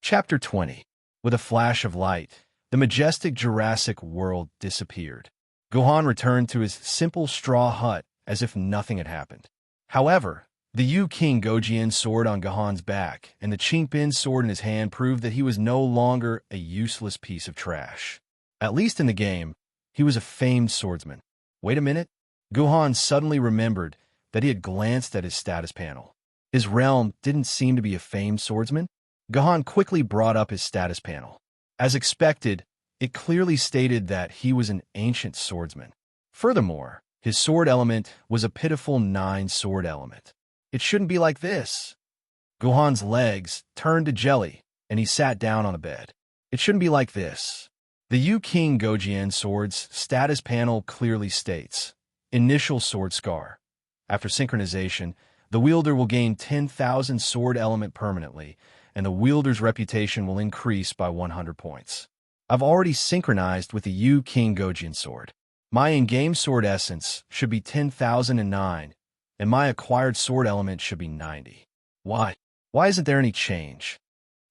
Chapter 20. With a flash of light, the majestic Jurassic world disappeared. Guhan returned to his simple straw hut as if nothing had happened. However, the Yu King Gojian sword on Guhan's back and the Qingpin sword in his hand proved that he was no longer a useless piece of trash. At least in the game, he was a famed swordsman. Wait a minute. Guhan suddenly remembered that he had glanced at his status panel. His realm didn't seem to be a famed swordsman. Guhan quickly brought up his status panel. As expected, it clearly stated that he was an ancient swordsman. Furthermore, his sword element was a pitiful 9 sword element. It shouldn't be like this. Guhan's legs turned to jelly, and he sat down on the bed. It shouldn't be like this. The Yu King Gojian sword's status panel clearly states, Initial sword scar. After synchronization, the wielder will gain 10,000 sword element permanently, and the wielder's reputation will increase by 100 points. I've already synchronized with the Yu King Gojian sword. My in-game sword essence should be 10,009, and my acquired sword element should be 90. Why? Why isn't there any change?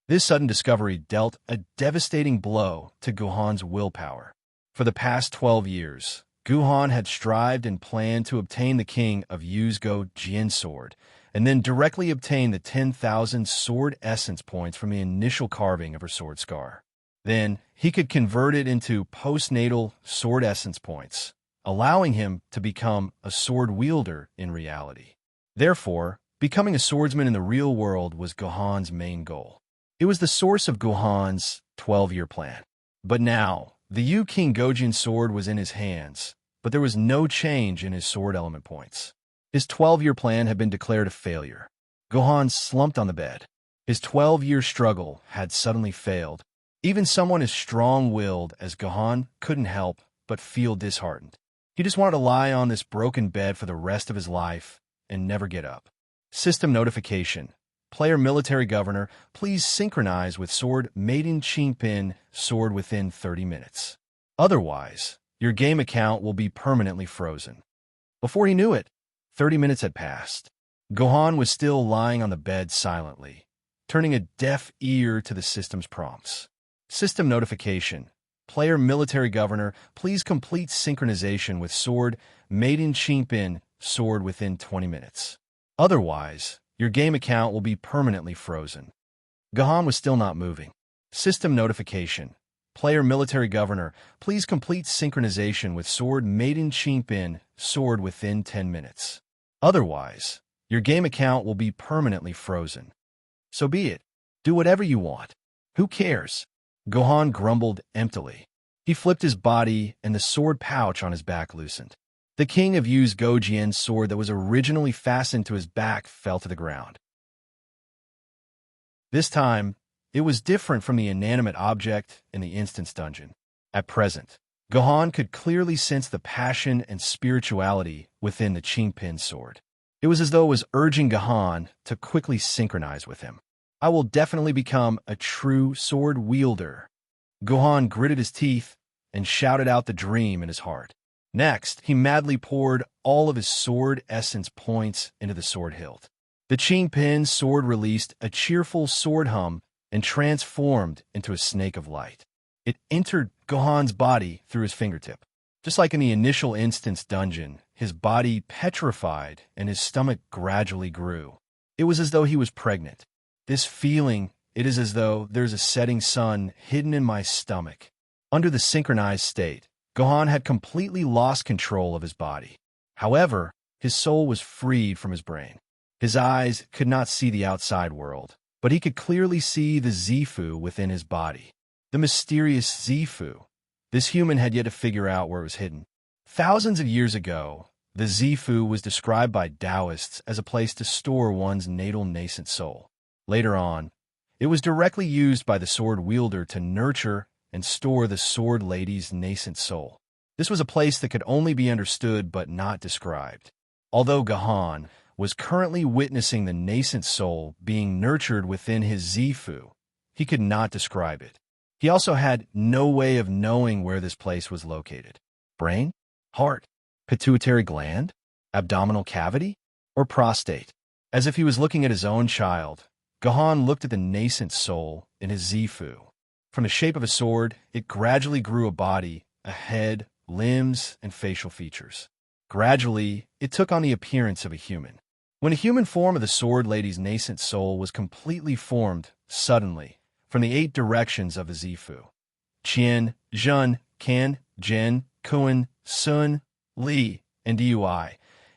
This sudden discovery dealt a devastating blow to Guhan's willpower. For the past 12 years, Guhan had strived and planned to obtain the King of Yu's Gojian sword, and then directly obtain the 10,000 sword essence points from the initial carving of her sword scar. Then, he could convert it into postnatal sword essence points, allowing him to become a sword wielder in reality. Therefore, becoming a swordsman in the real world was Guhan's main goal. It was the source of Guhan's 12-year plan. But now, the Yu King Gojian sword was in his hands, but there was no change in his sword element points. His 12-year plan had been declared a failure. Guhan slumped on the bed. His 12-year struggle had suddenly failed. Even someone as strong-willed as Guhan couldn't help but feel disheartened. He just wanted to lie on this broken bed for the rest of his life and never get up. System notification. Player military governor, please synchronize with sword Maiden Pin sword within 30 minutes. Otherwise, your game account will be permanently frozen. Before he knew it, 30 minutes had passed. Guhan was still lying on the bed silently, turning a deaf ear to the system's prompts. System notification. Player military governor, please complete synchronization with sword Maiden Pin sword within 20 minutes. Otherwise, your game account will be permanently frozen. Guhan was still not moving. System notification. Player military governor, please complete synchronization with sword Maiden Pin sword within 10 minutes. Otherwise, your game account will be permanently frozen. So be it. Do whatever you want. Who cares? Guhan grumbled emptily. He flipped his body, and the sword pouch on his back loosened. The King of Yu's Gojian sword that was originally fastened to his back fell to the ground. This time, it was different from the inanimate object in the instance dungeon. At present, Guhan could clearly sense the passion and spirituality within the Qingpin sword. It was as though it was urging Guhan to quickly synchronize with him. I will definitely become a true sword wielder. Guhan gritted his teeth and shouted out the dream in his heart. Next, he madly poured all of his sword essence points into the sword hilt. The Qingpin sword released a cheerful sword hum and transformed into a snake of light. It entered Guhan's body through his fingertip. Just like in the initial instance dungeon, his body petrified and his stomach gradually grew. It was as though he was pregnant. This feeling, it is as though there's a setting sun hidden in my stomach. Under the synchronized state, Guhan had completely lost control of his body. However, his soul was freed from his brain. His eyes could not see the outside world, but he could clearly see the Zifu within his body. The mysterious Zifu. This human had yet to figure out where it was hidden. Thousands of years ago, the Zifu was described by Taoists as a place to store one's natal nascent soul. Later on, it was directly used by the sword wielder to nurture and store the sword lady's nascent soul. This was a place that could only be understood but not described. Although Guhan was currently witnessing the nascent soul being nurtured within his Zifu, he could not describe it. He also had no way of knowing where this place was located. Brain? Heart? Pituitary gland? Abdominal cavity? Or prostate? As if he was looking at his own child, Guhan looked at the nascent soul in his Zifu. From the shape of a sword, it gradually grew a body, a head, limbs, and facial features. Gradually, it took on the appearance of a human. When a human form of the sword lady's nascent soul was completely formed, suddenly, from the 8 directions of the Zifu, Qian, Zhen, Kan, Zhen, Kun, Sun, Li, and Dui,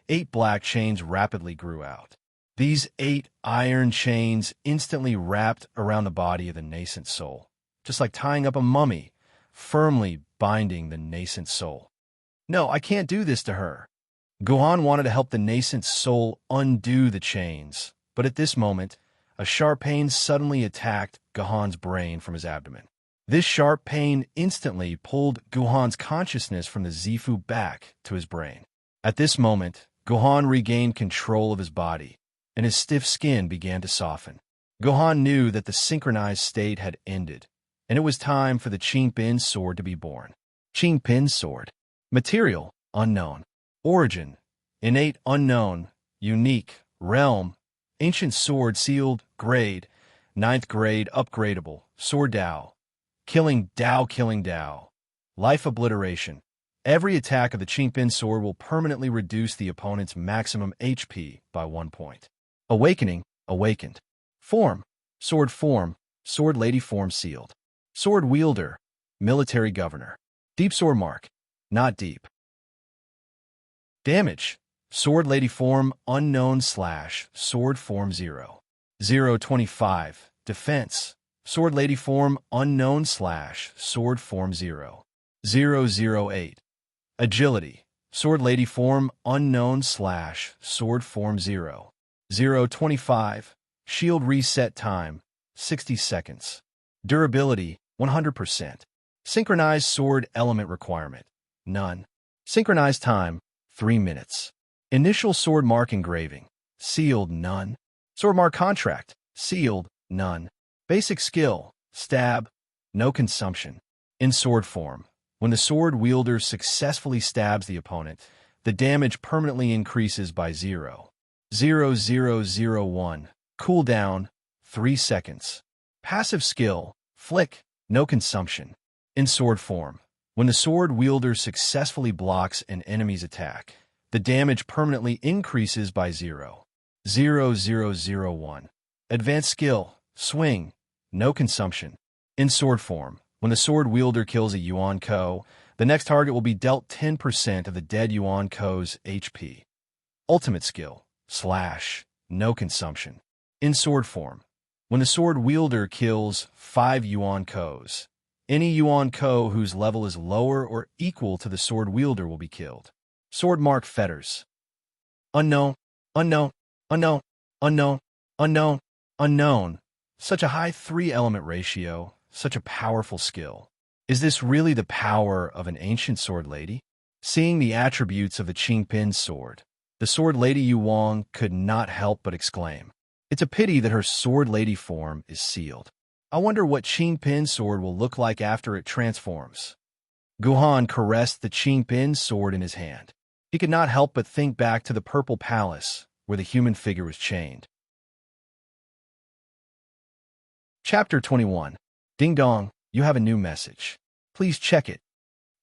8 black chains rapidly grew out. These 8 iron chains instantly wrapped around the body of the nascent soul, just like tying up a mummy, firmly binding the nascent soul. No, I can't do this to her. Guhan wanted to help the nascent soul undo the chains, but at this moment, a sharp pain suddenly attacked Guhan's brain from his abdomen. This sharp pain instantly pulled Guhan's consciousness from the Zifu back to his brain. At this moment, Guhan regained control of his body, and his stiff skin began to soften. Guhan knew that the synchronized state had ended, and it was time for the Qingpin sword to be born. Qingpin sword. Material, unknown. Origin, innate unknown. Unique, realm, ancient sword sealed, grade, 9th grade upgradable, sword Dao. Killing Dao. Life obliteration. Every attack of the Qingpin sword will permanently reduce the opponent's maximum HP by 1 point. Awakening, awakened. Form, sword lady form sealed. Sword wielder, military governor. Deep sword mark, not deep. Damage, sword lady form unknown / sword form 0. 025. Defense, sword lady form unknown / sword form 0. 008. Agility, sword lady form unknown / sword form 0. 025. Shield reset time, 60 seconds. Durability, 100%. Synchronized sword element requirement, none. Synchronized time, 3 minutes. Initial sword mark engraving, sealed, none. Sword mark contract, sealed, none. Basic skill, stab, no consumption. In sword form, when the sword wielder successfully stabs the opponent, the damage permanently increases by 0. 0001. Cooldown, 3 seconds. Passive skill, flick, no consumption. In sword form, when the sword wielder successfully blocks an enemy's attack, the damage permanently increases by 0. 0001. Advanced skill, swing, no consumption. In sword form, when the sword wielder kills a Yuan Ko, the next target will be dealt 10% of the dead Yuan Ko's HP. Ultimate skill, slash, no consumption. In sword form, when the sword wielder kills 5 Yuan Ko's, any Yuan Ko whose level is lower or equal to the sword wielder will be killed. Sword mark fetters. Unknown, unknown, unknown, unknown, unknown, unknown. Such a high 3-element ratio, such a powerful skill. Is this really the power of an ancient sword lady? Seeing the attributes of the Qingpin sword, the sword lady Yuang could not help but exclaim, "It's a pity that her sword lady form is sealed. I wonder what Qingpin sword will look like after it transforms." Guhan caressed the Qingpin sword in his hand. He could not help but think back to the Purple Palace, where the human figure was chained. Chapter 21. Ding dong, you have a new message. Please check it.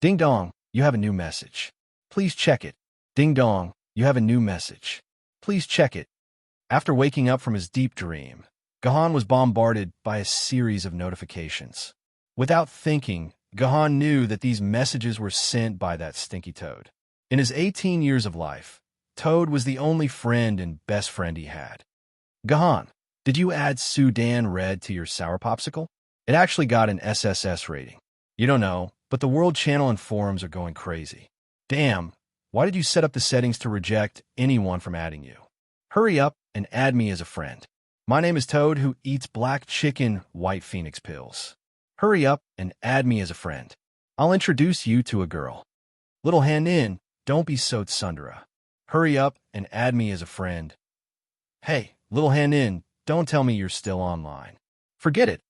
Ding dong, you have a new message. Please check it. Ding dong, you have a new message. Please check it. After waking up from his deep dream, Guhan was bombarded by a series of notifications. Without thinking, Guhan knew that these messages were sent by that stinky Toad. In his 18 years of life, Toad was the only friend and best friend he had. "Guhan, did you add Sudan Red to your sour popsicle? It actually got an SSS rating. You don't know, but the World Channel and forums are going crazy. Damn, why did you set up the settings to reject anyone from adding you? Hurry up and add me as a friend. My name is Toad who eats black chicken white phoenix pills. Hurry up and add me as a friend. I'll introduce you to a girl. Little hand in, don't be so tsundere. Hurry up and add me as a friend. Hey, little hand in, don't tell me you're still online. Forget it.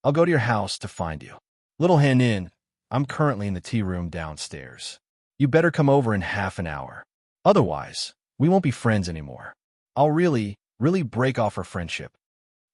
I'll go to your house to find you. Little hand in, I'm currently in the tea room downstairs. You better come over in half an hour. Otherwise, we won't be friends anymore. I'll really break off our friendship."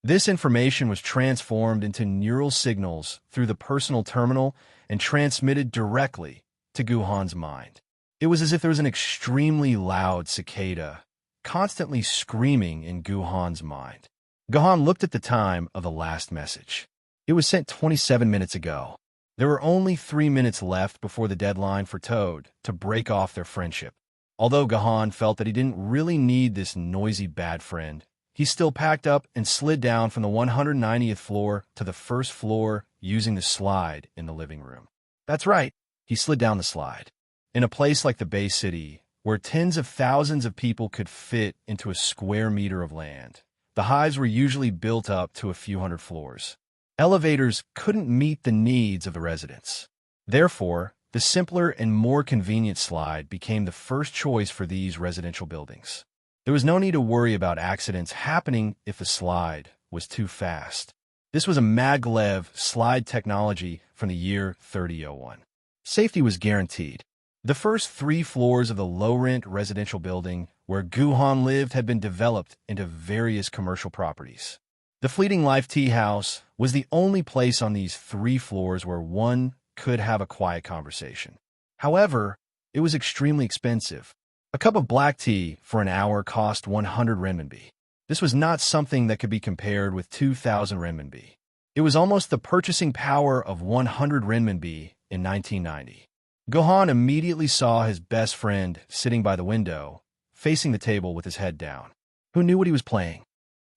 This information was transformed into neural signals through the personal terminal and transmitted directly to Guhan's mind. It was as if there was an extremely loud cicada constantly screaming in Guhan's mind. Guhan looked at the time of the last message. It was sent 27 minutes ago. There were only 3 minutes left before the deadline for Toad to break off their friendship. Although Guhan felt that he didn't really need this noisy bad friend, he still packed up and slid down from the 190th floor to the first floor using the slide in the living room. That's right, he slid down the slide. In a place like the Bay City, where tens of thousands of people could fit into a square meter of land, the hives were usually built up to a few hundred floors. Elevators couldn't meet the needs of the residents. Therefore, the simpler and more convenient slide became the first choice for these residential buildings. There was no need to worry about accidents happening if the slide was too fast. This was a maglev slide technology from the year 3001. Safety was guaranteed. The first 3 floors of the low-rent residential building where Guhan lived had been developed into various commercial properties. The Fleeting Life Tea House was the only place on these 3 floors where one could have a quiet conversation. However, it was extremely expensive. A cup of black tea for an hour cost 100 renminbi. This was not something that could be compared with 2,000 renminbi. It was almost the purchasing power of 100 renminbi in 1990. Gohan immediately saw his best friend sitting by the window, facing the table with his head down. Who knew what he was playing?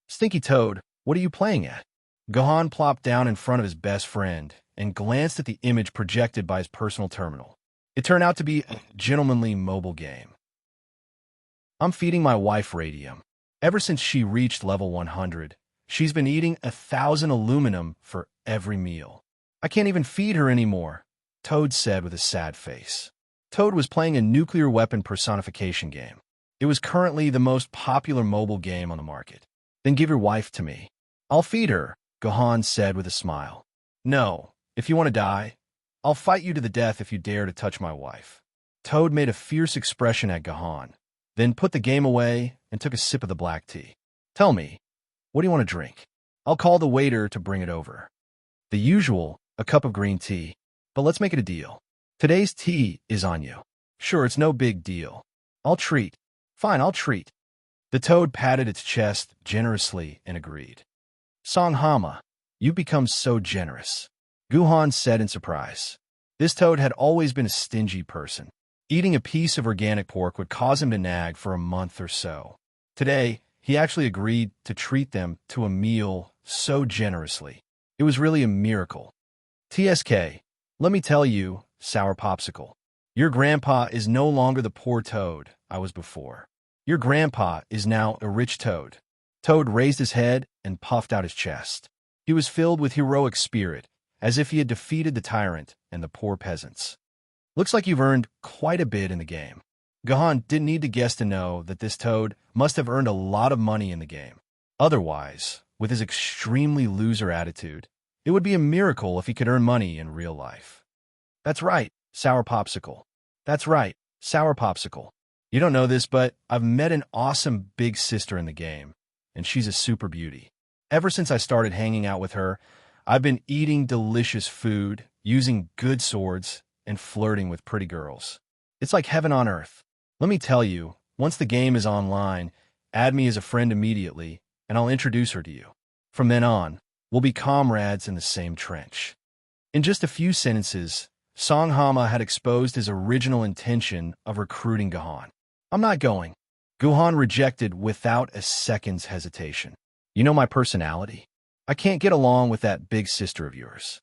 Stinky Toad, what are you playing at? Gohan plopped down in front of his best friend and glanced at the image projected by his personal terminal. It turned out to be a gentlemanly mobile game. I'm feeding my wife radium. Ever since she reached level 100, she's been eating 1,000 aluminum for every meal. I can't even feed her anymore, Toad said with a sad face. Toad was playing a nuclear weapon personification game. It was currently the most popular mobile game on the market. Then give your wife to me. I'll feed her, Gohan said with a smile. No, if you want to die, I'll fight you to the death if you dare to touch my wife. Toad made a fierce expression at Gohan, then put the game away and took a sip of the black tea. Tell me, what do you want to drink? I'll call the waiter to bring it over. The usual, a cup of green tea, but let's make it a deal. Today's tea is on you. Sure, it's no big deal. I'll treat. Fine, I'll treat. The toad patted its chest generously and agreed. Songhama, you've become so generous, Guhan said in surprise. This toad had always been a stingy person. Eating a piece of organic pork would cause him to nag for a month or so. Today, he actually agreed to treat them to a meal so generously. It was really a miracle. TSK, let me tell you, Sour Popsicle, your grandpa is no longer the poor toad I was before. Your grandpa is now a rich toad. Toad raised his head and puffed out his chest. He was filled with heroic spirit, as if he had defeated the tyrant and the poor peasants. Looks like you've earned quite a bit in the game. Gohan didn't need to guess to know that this toad must have earned a lot of money in the game. Otherwise, with his extremely loser attitude, it would be a miracle if he could earn money in real life. That's right, Sour Popsicle. That's right, Sour Popsicle. You don't know this, but I've met an awesome big sister in the game, and she's a super beauty. Ever since I started hanging out with her, I've been eating delicious food, using good swords, and flirting with pretty girls. It's like heaven on earth. Let me tell you, once the game is online, add me as a friend immediately, and I'll introduce her to you. From then on, we'll be comrades in the same trench. In just a few sentences, Songhama had exposed his original intention of recruiting Gohan. I'm not going. Gohan rejected without a second's hesitation. You know my personality. I can't get along with that big sister of yours.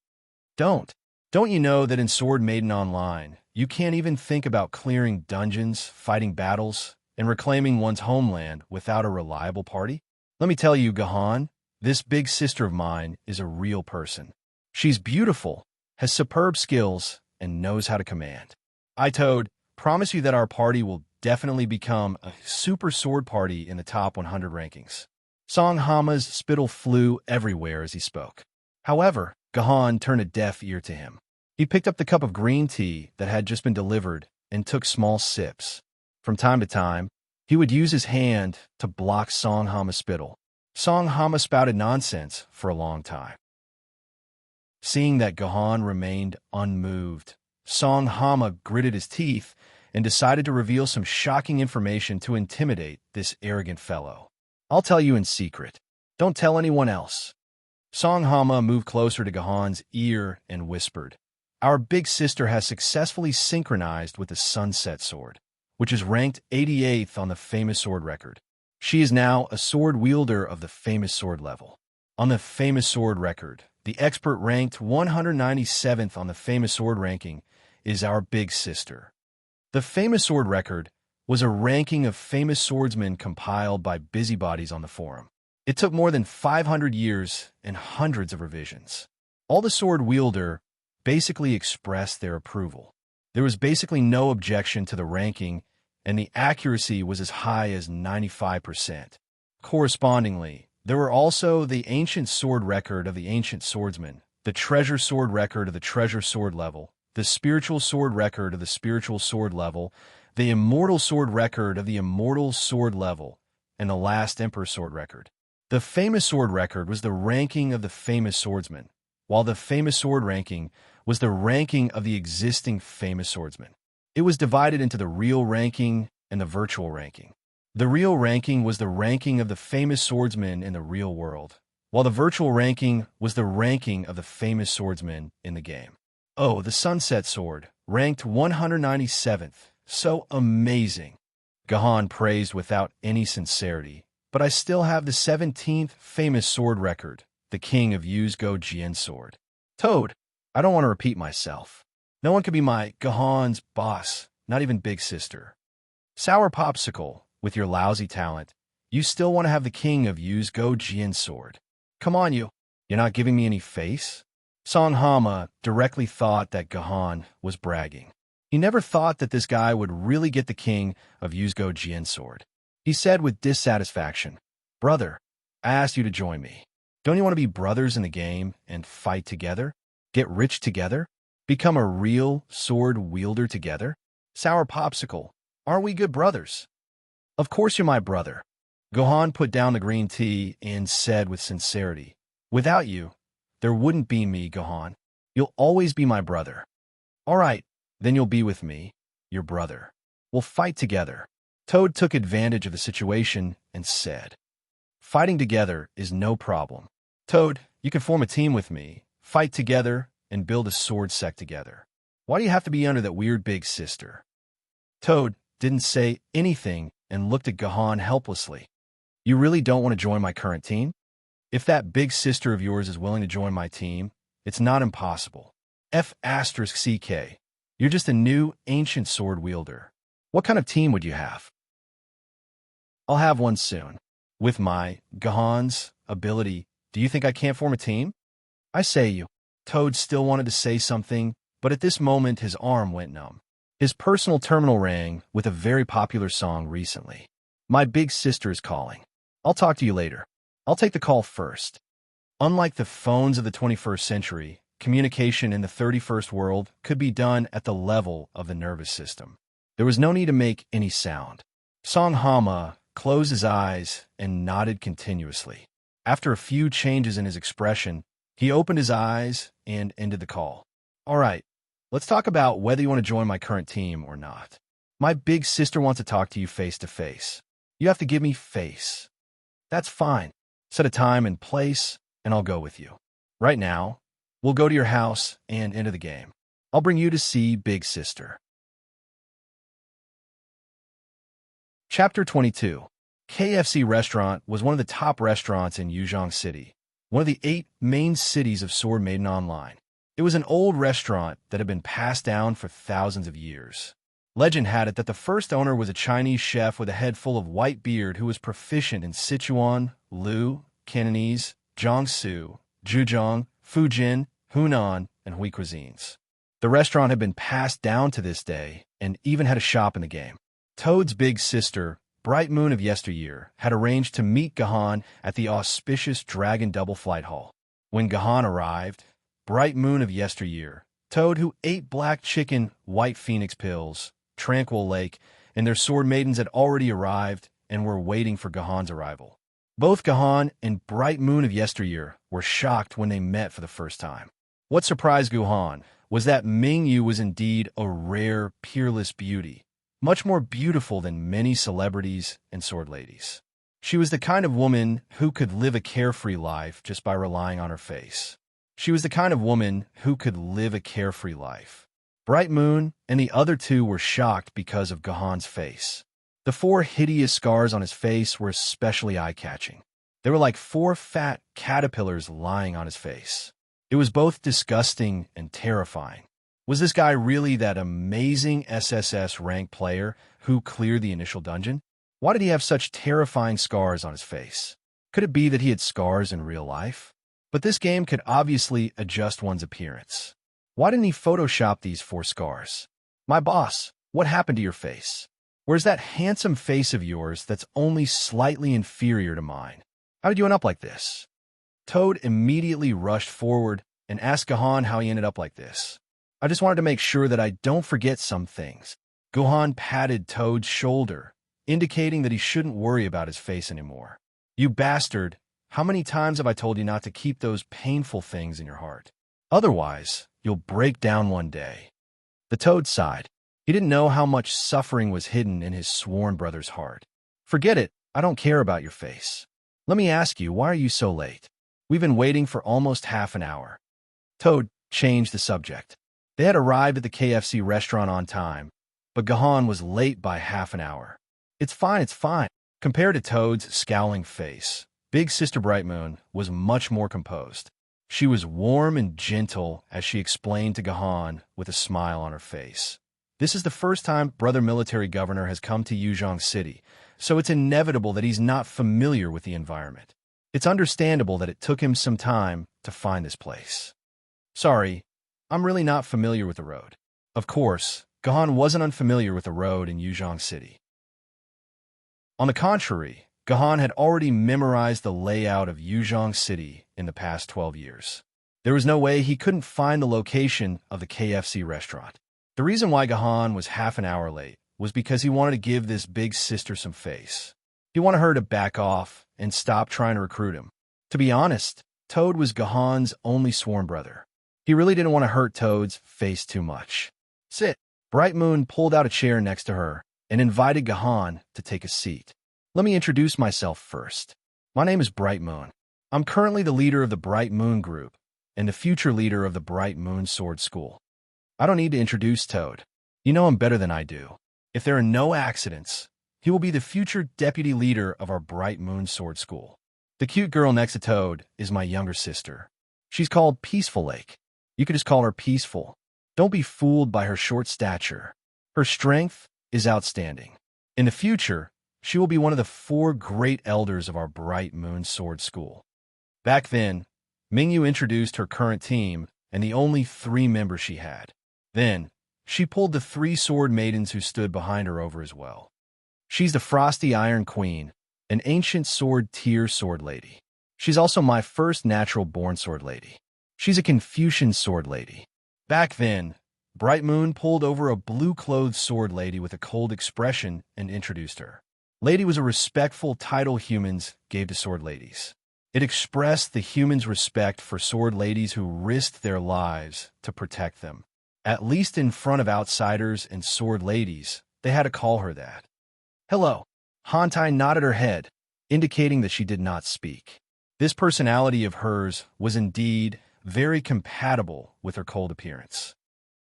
Don't you know that in Sword Maiden Online, you can't even think about clearing dungeons, fighting battles, and reclaiming one's homeland without a reliable party? Let me tell you, Gohan, this big sister of mine is a real person. She's beautiful, has superb skills, and knows how to command. I, Toad, promise you that our party will definitely become a super sword party in the top 100 rankings. Songhama's spittle flew everywhere as he spoke. However, Gohan turned a deaf ear to him. He picked up the cup of green tea that had just been delivered and took small sips. From time to time, he would use his hand to block Songhama's spittle. Songhama spouted nonsense for a long time. Seeing that Gohan remained unmoved, Songhama gritted his teeth and decided to reveal some shocking information to intimidate this arrogant fellow. I'll tell you in secret. Don't tell anyone else. Songhama moved closer to Gohan's ear and whispered, Our big sister has successfully synchronized with the Sunset Sword, which is ranked 88th on the famous sword record. She is now a sword wielder of the famous sword level. On the famous sword record, the expert ranked 197th on the famous sword ranking is our big sister. The famous sword record was a ranking of famous swordsmen compiled by busybodies on the forum. It took more than 500 years and hundreds of revisions. All the sword wielder basically expressed their approval. There was basically no objection to the ranking, and the accuracy was as high as 95%. Correspondingly, there were also the ancient sword record of the ancient swordsman, the treasure sword record of the treasure sword level, the spiritual sword record of the spiritual sword level, the immortal sword record of the immortal sword level, and the last emperor sword record. The famous sword record was the ranking of the famous swordsman, while the famous sword ranking was the ranking of the existing famous swordsman. It was divided into the real ranking and the virtual ranking. The real ranking was the ranking of the famous swordsman in the real world, while the virtual ranking was the ranking of the famous swordsman in the game. Oh, the Sunset Sword, ranked 197th. So amazing. Gahan praised without any sincerity. But I still have the 17th famous sword record, the king of Yuzgo Jian sword. Toad, I don't want to repeat myself. No one can be my Gahan's boss, not even Big Sister. Sour Popsicle, with your lousy talent, you still want to have the king of Yuzgo Jian sword. Come on, you're not giving me any face? Song Hama directly thought that Gahan was bragging. He never thought that this guy would really get the king of Yuzgo Jian sword. He said with dissatisfaction, "Brother, I asked you to join me. Don't you want to be brothers in the game and fight together? Get rich together? Become a real sword wielder together? Sour Popsicle, aren't we good brothers?" "Of course you're my brother." Gohan put down the green tea and said with sincerity, "Without you, there wouldn't be me, Gohan. You'll always be my brother." "All right, then you'll be with me, your brother. We'll fight together." Toad took advantage of the situation and said, "Fighting together is no problem. Toad, you can form a team with me, fight together, and build a sword sect together. Why do you have to be under that weird big sister?" Toad didn't say anything and looked at Gahan helplessly. "You really don't want to join my current team? If that big sister of yours is willing to join my team, it's not impossible. F*CK. You're just a new ancient sword wielder. What kind of team would you have?" "I'll have one soon. With my, Gahan's, ability, do you think I can't form a team?" "I say you." Toad still wanted to say something, but at this moment his arm went numb. His personal terminal rang with a very popular song recently. "My big sister is calling. I'll talk to you later. I'll take the call first." Unlike the phones of the 21st century, communication in the 31st world could be done at the level of the nervous system. There was no need to make any sound. Song Hama closed his eyes and nodded continuously. After a few changes in his expression, he opened his eyes and ended the call. "All right, let's talk about whether you want to join my current team or not. My big sister wants to talk to you face to face. You have to give me face." "That's fine. Set a time and place, and I'll go with you. Right now, we'll go to your house and into the game. I'll bring you to see Big Sister." Chapter 22. KFC Restaurant was one of the top restaurants in Yuzhong City, one of the 8 main cities of Sword Maiden Online. It was an old restaurant that had been passed down for thousands of years. Legend had it that the first owner was a Chinese chef with a head full of white beard who was proficient in Sichuan, Lu, Cantonese, Jiangsu, Zhejiang, Fujian, Hunan, and Hui cuisines. The restaurant had been passed down to this day and even had a shop in the game. Toad's big sister, Bright Moon of Yesteryear, had arranged to meet Gahan at the auspicious Dragon Double Flight Hall. When Gahan arrived, Bright Moon of Yesteryear, Toad, who ate black chicken, white phoenix pills, Tranquil Lake, and their sword maidens had already arrived and were waiting for Gahan's arrival. Both Gahan and Bright Moon of Yesteryear were shocked when they met for the first time. What surprised Gahan was that Mingyu was indeed a rare, peerless beauty, much more beautiful than many celebrities and sword ladies. She was the kind of woman who could live a carefree life just by relying on her face. She was the kind of woman who could live a carefree life. Bright Moon and the other two were shocked because of Gahan's face. The 4 hideous scars on his face were especially eye-catching. They were like 4 fat caterpillars lying on his face. It was both disgusting and terrifying. Was this guy really that amazing SSS rank player who cleared the initial dungeon? Why did he have such terrifying scars on his face? Could it be that he had scars in real life? But this game could obviously adjust one's appearance. Why didn't he Photoshop these 4 scars? My boss, what happened to your face? Where's that handsome face of yours that's only slightly inferior to mine? How did you end up like this? Toad immediately rushed forward and asked Gahan how he ended up like this. I just wanted to make sure that I don't forget some things. Gahan patted Toad's shoulder, indicating that he shouldn't worry about his face anymore. You bastard, how many times have I told you not to keep those painful things in your heart? Otherwise, you'll break down one day. The Toad sighed. He didn't know how much suffering was hidden in his sworn brother's heart. Forget it, I don't care about your face. Let me ask you, why are you so late? We've been waiting for almost half an hour. Toad changed the subject. They had arrived at the KFC restaurant on time, but Gahan was late by half an hour. It's fine, it's fine. Compared to Toad's scowling face, Big Sister Bright Moon was much more composed. She was warm and gentle as she explained to Gahan with a smile on her face. This is the first time Brother Military Governor has come to Yuzhong City, so it's inevitable that he's not familiar with the environment. It's understandable that it took him some time to find this place. Sorry, I'm really not familiar with the road. Of course, Gahan wasn't unfamiliar with the road in Yuzhong City. On the contrary, Gahan had already memorized the layout of Yuzhong City in the past 12 years. There was no way he couldn't find the location of the KFC restaurant. The reason why Gahan was half an hour late was because he wanted to give this big sister some face. He wanted her to back off and stop trying to recruit him. To be honest, Toad was Gahan's only sworn brother. He really didn't want to hurt Toad's face too much. Sit. Bright Moon pulled out a chair next to her and invited Gahan to take a seat. Let me introduce myself first. My name is Bright Moon. I'm currently the leader of the Bright Moon Group and the future leader of the Bright Moon Sword School. I don't need to introduce Toad. You know him better than I do. If there are no accidents, he will be the future deputy leader of our Bright Moon Sword School. The cute girl next to Toad is my younger sister. She's called Peaceful Lake. You could just call her Peaceful. Don't be fooled by her short stature. Her strength is outstanding. In the future, she will be one of the 4 great elders of our Bright Moon Sword School. Back then, Mingyu introduced her current team and the only 3 members she had. Then, she pulled the 3 sword maidens who stood behind her over as well. She's the Frosty Iron Queen, an ancient sword tier sword lady. She's also my first natural-born sword lady. She's a Confucian sword lady. Back then, Bright Moon pulled over a blue-clothed sword lady with a cold expression and introduced her. Lady was a respectful title humans gave to sword ladies. It expressed the humans' respect for sword ladies who risked their lives to protect them. At least in front of outsiders and sword ladies, they had to call her that. Hello. Hantai nodded her head, indicating that she did not speak. This personality of hers was indeed very compatible with her cold appearance.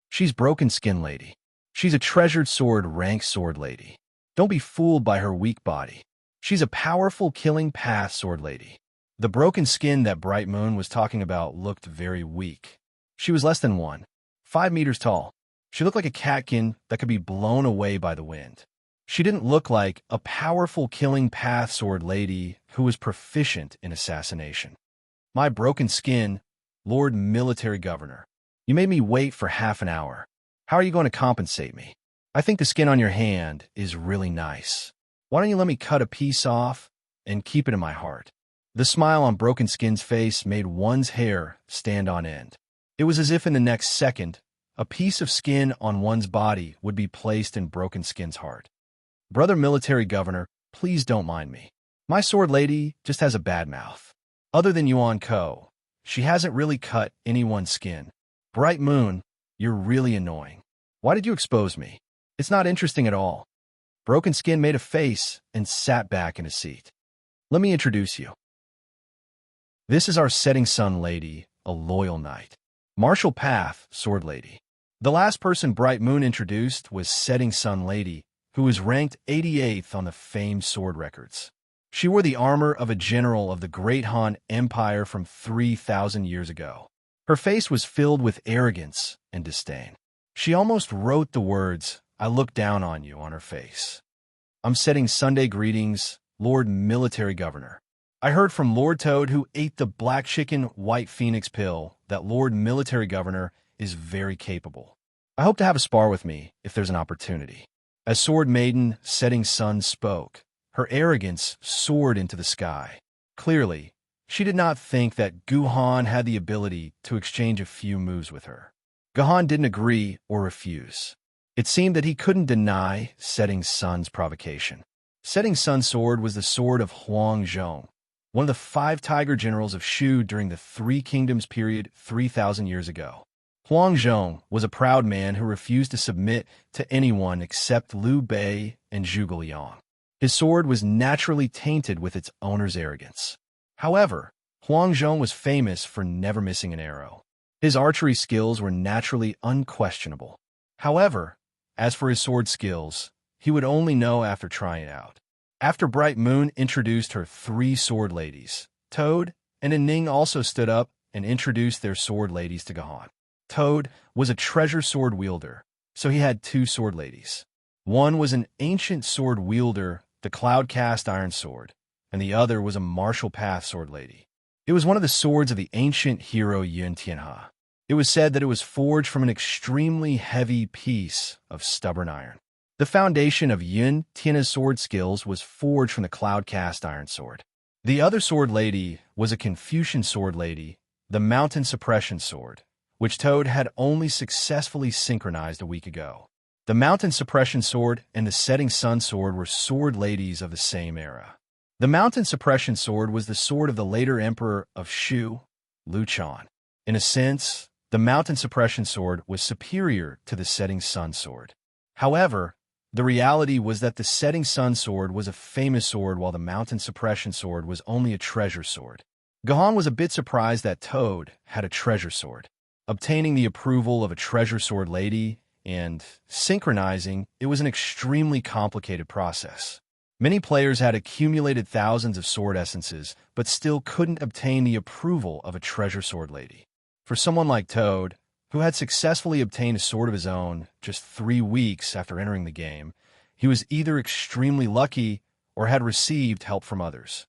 She's Broken Skin Lady. She's a treasured sword rank sword lady. Don't be fooled by her weak body. She's a powerful killing path sword lady. The broken skin that Bright Moon was talking about looked very weak. She was less than 5 meters tall. She looked like a catkin that could be blown away by the wind. She didn't look like a powerful killing path sword lady who was proficient in assassination. My broken skin, Lord Military Governor. You made me wait for half an hour. How are you going to compensate me? I think the skin on your hand is really nice. Why don't you let me cut a piece off and keep it in my heart? The smile on Broken Skin's face made one's hair stand on end. It was as if in the next second, a piece of skin on one's body would be placed in Broken Skin's heart. Brother Military Governor, please don't mind me. My sword lady just has a bad mouth. Other than Yuan Ko, she hasn't really cut anyone's skin. Bright Moon, you're really annoying. Why did you expose me? It's not interesting at all. Broken Skin made a face and sat back in his seat. Let me introduce you. This is our Setting Sun Lady, a loyal knight. Martial Path, Sword Lady. The last person Bright Moon introduced was Setting Sun Lady, who was ranked 88th on the famed sword records. She wore the armor of a general of the Great Han Empire from 3,000 years ago. Her face was filled with arrogance and disdain. She almost wrote the words, "I look down on you," on her face. I'm setting Sunday greetings, Lord Military Governor. I heard from Lord Toad, who ate the black chicken white phoenix pill, that Lord Military Governor is very capable. I hope to have a spar with me if there's an opportunity." As Sword Maiden, Setting Sun, spoke, her arrogance soared into the sky. Clearly, she did not think that Guhan had the ability to exchange a few moves with her. Guhan didn't agree or refuse. It seemed that he couldn't deny Setting Sun's provocation. Setting Sun's sword was the sword of Huang Zhong, one of the 5 tiger generals of Shu during the Three Kingdoms period 3,000 years ago. Huang Zhong was a proud man who refused to submit to anyone except Liu Bei and Zhuge Liang. His sword was naturally tainted with its owner's arrogance. However, Huang Zhong was famous for never missing an arrow. His archery skills were naturally unquestionable. However, as for his sword skills, he would only know after trying it out. After Bright Moon introduced her 3 sword ladies, Toad and Ning also stood up and introduced their sword ladies to Guhan. Toad was a treasure sword wielder, so he had 2 sword ladies. One was an ancient sword wielder, the Cloud-Cast Iron Sword, and the other was a martial path sword lady. It was one of the swords of the ancient hero Yun Tianhe. It was said that it was forged from an extremely heavy piece of stubborn iron. The foundation of Yun Tianhe's sword skills was forged from the Cloud-Cast Iron Sword. The other sword lady was a Confucian sword lady, the Mountain Suppression Sword, which Toad had only successfully synchronized a week ago. The Mountain Suppression Sword and the Setting Sun Sword were sword ladies of the same era. The Mountain Suppression Sword was the sword of the later emperor of Shu, Liu Chan. In a sense, the Mountain Suppression Sword was superior to the Setting Sun Sword. However, the reality was that the Setting Sun Sword was a famous sword while the Mountain Suppression Sword was only a treasure sword. Guhan was a bit surprised that Toad had a treasure sword. Obtaining the approval of a treasure sword lady and synchronizing it was an extremely complicated process. Many players had accumulated thousands of sword essences, but still couldn't obtain the approval of a treasure sword lady. For someone like Toad, who had successfully obtained a sword of his own just 3 weeks after entering the game, he was either extremely lucky or had received help from others.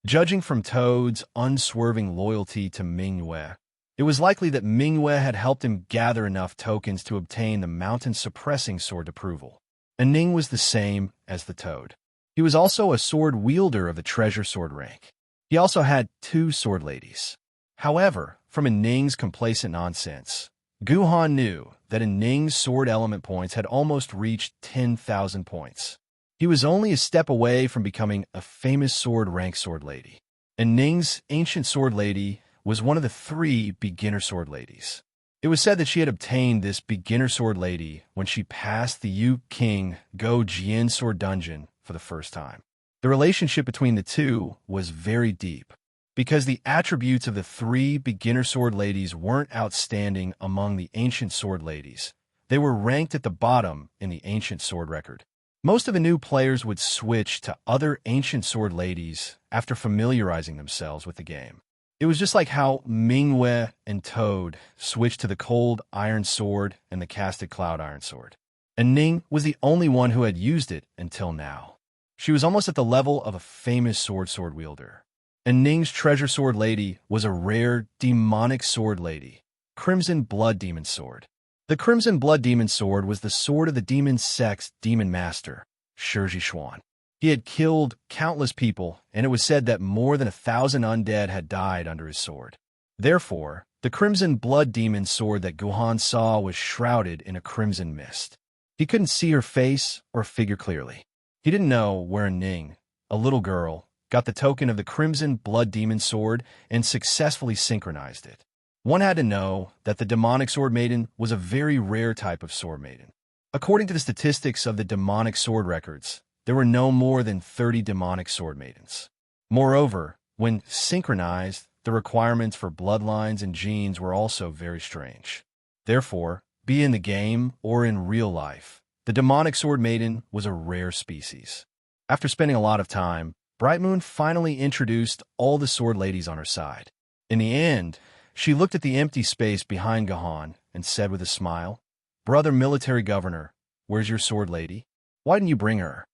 Judging from Toad's unswerving loyalty to Mingyue, it was likely that Mingyue had helped him gather enough tokens to obtain the mountain-suppressing sword approval. Ning was the same as the Toad. He was also a sword wielder of the treasure sword rank. He also had 2 sword ladies. However, from Ning's complacent nonsense, Guhan knew that Ning's sword element points had almost reached 10,000 points. He was only a step away from becoming a famous sword rank sword lady. Ning's ancient sword lady was one of the 3 beginner sword ladies. It was said that she had obtained this beginner sword lady when she passed the Yu King Go Jian sword dungeon for the first time. The relationship between the 2 was very deep, because the attributes of the 3 beginner sword ladies weren't outstanding among the ancient sword ladies. They were ranked at the bottom in the ancient sword record. Most of the new players would switch to other ancient sword ladies after familiarizing themselves with the game. It was just like how Mingyue and Toad switched to the Cold Iron Sword and the Casted Cloud Iron Sword. And Ning was the only one who had used it until now. She was almost at the level of a famous sword wielder. And Ning's treasure sword lady was a rare demonic sword lady, Crimson Blood Demon Sword. The Crimson Blood Demon Sword was the sword of the demon sect's demon master, Shiji Xuan. He had killed countless people, and it was said that more than 1,000 undead had died under his sword. Therefore, the Crimson Blood Demon Sword that Guhan saw was shrouded in a crimson mist. He couldn't see her face or figure clearly. He didn't know where Ning, a little girl, got the token of the Crimson Blood Demon Sword and successfully synchronized it. One had to know that the Demonic Sword Maiden was a very rare type of sword maiden. According to the statistics of the Demonic Sword records, there were no more than 30 demonic sword maidens. Moreover, when synchronized, the requirements for bloodlines and genes were also very strange. Therefore, be it in the game or in real life, the demonic sword maiden was a rare species. After spending a lot of time, Bright Moon finally introduced all the sword ladies on her side. In the end, she looked at the empty space behind Guhan and said with a smile, "Brother Military Governor, where's your sword lady? Why didn't you bring her?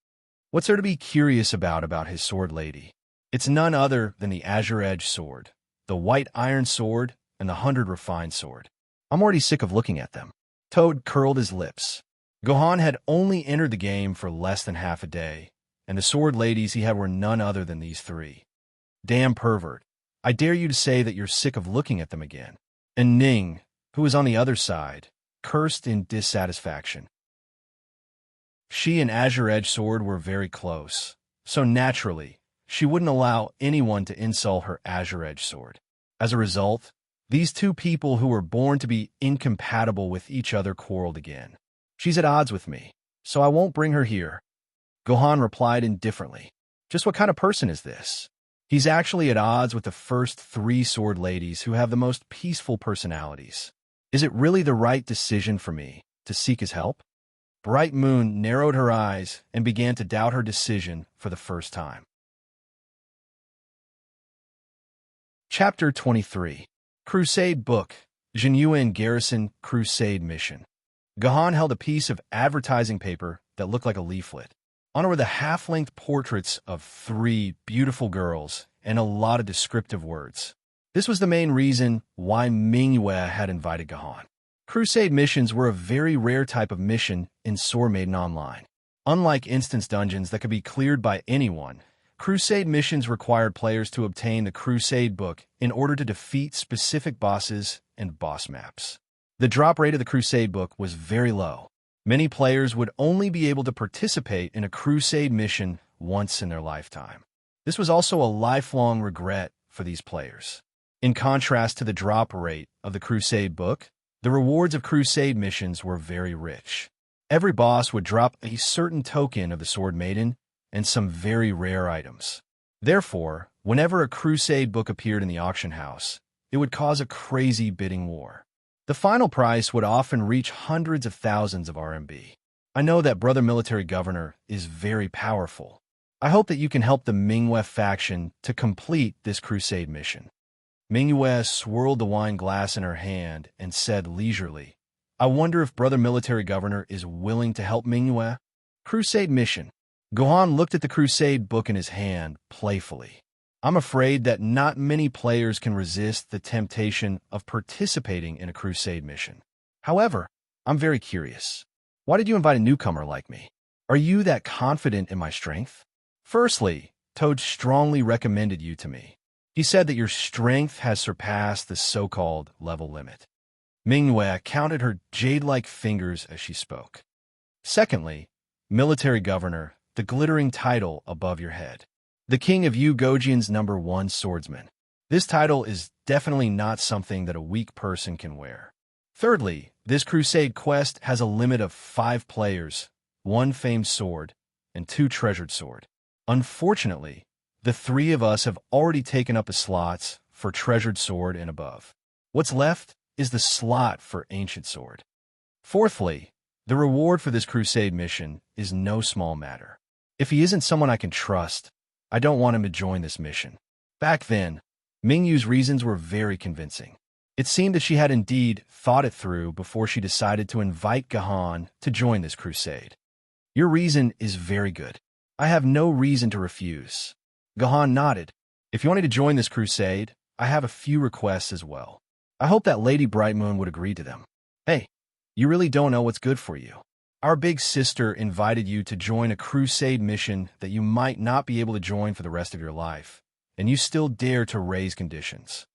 What's there to be curious about his sword lady?" It's none other than the azure-edged sword, the white iron sword, and the 100 refined sword. I'm already sick of looking at them. Toad curled his lips. Gohan had only entered the game for less than half a day, and the sword ladies he had were none other than these three. Damn pervert. I dare you to say that you're sick of looking at them again. And Ning, who was on the other side, cursed in dissatisfaction. She and Azure Edge Sword were very close, so naturally, she wouldn't allow anyone to insult her Azure Edge Sword. As a result, these two people who were born to be incompatible with each other quarreled again. She's at odds with me, so I won't bring her here. Gohan replied indifferently. Just what kind of person is this? He's actually at odds with the first three sword ladies who have the most peaceful personalities. Is it really the right decision for me to seek his help? Bright Moon narrowed her eyes and began to doubt her decision for the first time. Chapter 23. Crusade Book, Jinyuan Garrison Crusade Mission. Gohan held a piece of advertising paper that looked like a leaflet. On it were the half-length portraits of three beautiful girls and a lot of descriptive words. This was the main reason why Mingyue had invited Gohan. Crusade missions were a very rare type of mission in Sword Maiden Online. Unlike instance dungeons that could be cleared by anyone, Crusade missions required players to obtain the Crusade Book in order to defeat specific bosses and boss maps. The drop rate of the Crusade Book was very low. Many players would only be able to participate in a Crusade mission once in their lifetime. This was also a lifelong regret for these players. In contrast to the drop rate of the Crusade Book, the rewards of Crusade missions were very rich. Every boss would drop a certain token of the Sword Maiden and some very rare items. Therefore, whenever a Crusade Book appeared in the auction house, it would cause a crazy bidding war. The final price would often reach hundreds of thousands of RMB. I know that Brother Military Governor is very powerful. I hope that you can help the Mingyue faction to complete this Crusade mission. Mingyue swirled the wine glass in her hand and said leisurely, I wonder if Brother Military Governor is willing to help Mingyue? Crusade mission. Gohan looked at the Crusade Book in his hand playfully. I'm afraid that not many players can resist the temptation of participating in a Crusade mission. However, I'm very curious. Why did you invite a newcomer like me? Are you that confident in my strength? Firstly, Toad strongly recommended you to me. He said that your strength has surpassed the so-called level limit. Mingyue counted her jade-like fingers as she spoke. Secondly, Military Governor, the glittering title above your head. The King of Yu Gojian's #1 swordsman. This title is definitely not something that a weak person can wear. Thirdly, this Crusade quest has a limit of 5 players, 1 famed sword, and 2 treasured sword. Unfortunately, the 3 of us have already taken up the slots for treasured sword and above. What's left is the slot for ancient sword. Fourthly, the reward for this Crusade mission is no small matter. If he isn't someone I can trust, I don't want him to join this mission. Back then, Mingyu's reasons were very convincing. It seemed that she had indeed thought it through before she decided to invite Gohan to join this crusade. Your reason is very good. I have no reason to refuse. Gohan nodded. If you want me to join this crusade, I have a few requests as well. I hope that Lady Brightmoon would agree to them. Hey, you really don't know what's good for you. Our big sister invited you to join a crusade mission that you might not be able to join for the rest of your life, and you still dare to raise conditions.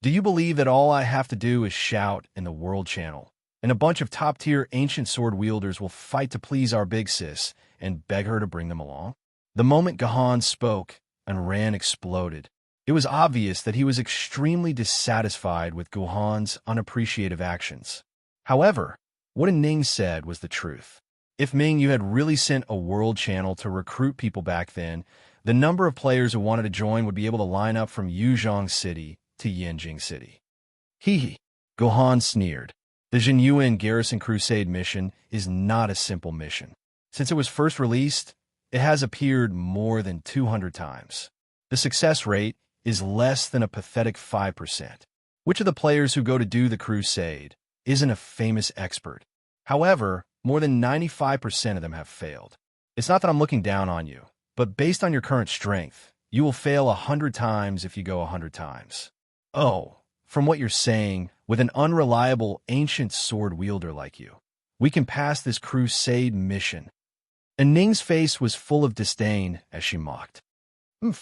Do you believe that all I have to do is shout in the World Channel, and a bunch of top-tier ancient sword wielders will fight to please our big sis and beg her to bring them along? The moment Gohan spoke, and Ran exploded. It was obvious that he was extremely dissatisfied with Gohan's unappreciative actions. However, what Ning said was the truth. If Mingyu had really sent a world channel to recruit people back then, the number of players who wanted to join would be able to line up from Yuzhong City to Yanjing City. Hee. Gohan sneered. The Jinyuan Garrison Crusade mission is not a simple mission. Since it was first released, it has appeared more than 200 times. The success rate is less than a pathetic 5%. Which of the players who go to do the crusade isn't a famous expert? However, more than 95% of them have failed. It's not that I'm looking down on you, but based on your current strength, you will fail 100 times if you go 100 times. Oh, from what you're saying, with an unreliable ancient sword wielder like you, we can pass this crusade mission. And Ning's face was full of disdain as she mocked.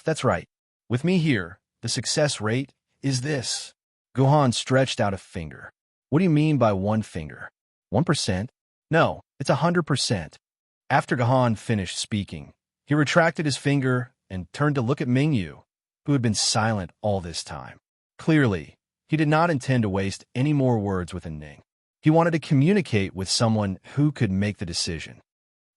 That's right. With me here, the success rate is this. Guhan stretched out a finger. What do you mean by one finger? 1%? No, it's 100%. After Gahan finished speaking, he retracted his finger and turned to look at Mingyu, who had been silent all this time. Clearly, he did not intend to waste any more words with Ning. He wanted to communicate with someone who could make the decision.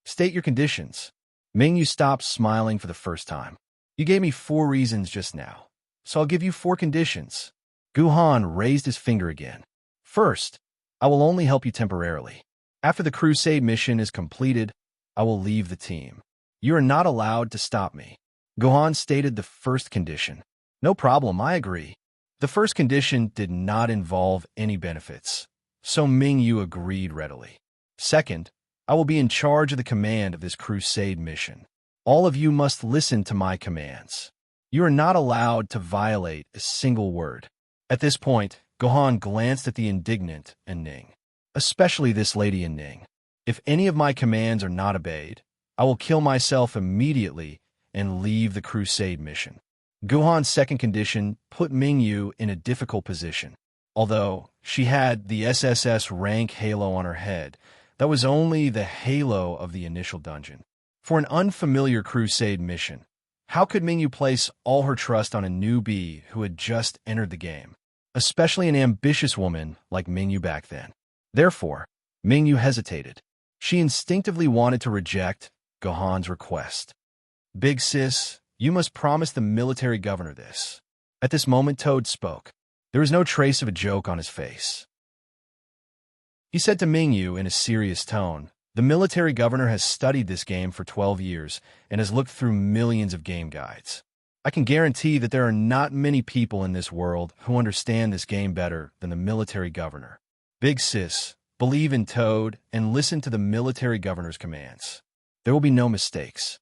State your conditions. Mingyu stopped smiling for the first time. You gave me 4 reasons just now, so I'll give you 4 conditions. Guhan raised his finger again. First, I will only help you temporarily. After the crusade mission is completed, I will leave the team. You are not allowed to stop me. Guhan stated the first condition. No problem, I agree. The first condition did not involve any benefits, so Mingyu agreed readily. Second, I will be in charge of the command of this crusade mission. All of you must listen to my commands. You are not allowed to violate a single word. At this point, Guhan glanced at the indignant Ning, especially this lady Ning. If any of my commands are not obeyed, I will kill myself immediately and leave the crusade mission. Guhan's second condition put Mingyu in a difficult position. Although she had the SSS rank halo on her head, that was only the halo of the initial dungeon. For an unfamiliar crusade mission, how could Mingyu place all her trust on a newbie who had just entered the game, especially an ambitious woman like Mingyu back then? Therefore, Mingyu hesitated. She instinctively wanted to reject Guhan's request. Big sis, you must promise the military governor this. At this moment, Toad spoke. There was no trace of a joke on his face. He said to Mingyu in a serious tone, the military governor has studied this game for 12 years and has looked through millions of game guides. I can guarantee that there are not many people in this world who understand this game better than the military governor. Big sis, believe in Toad and listen to the military governor's commands. There will be no mistakes.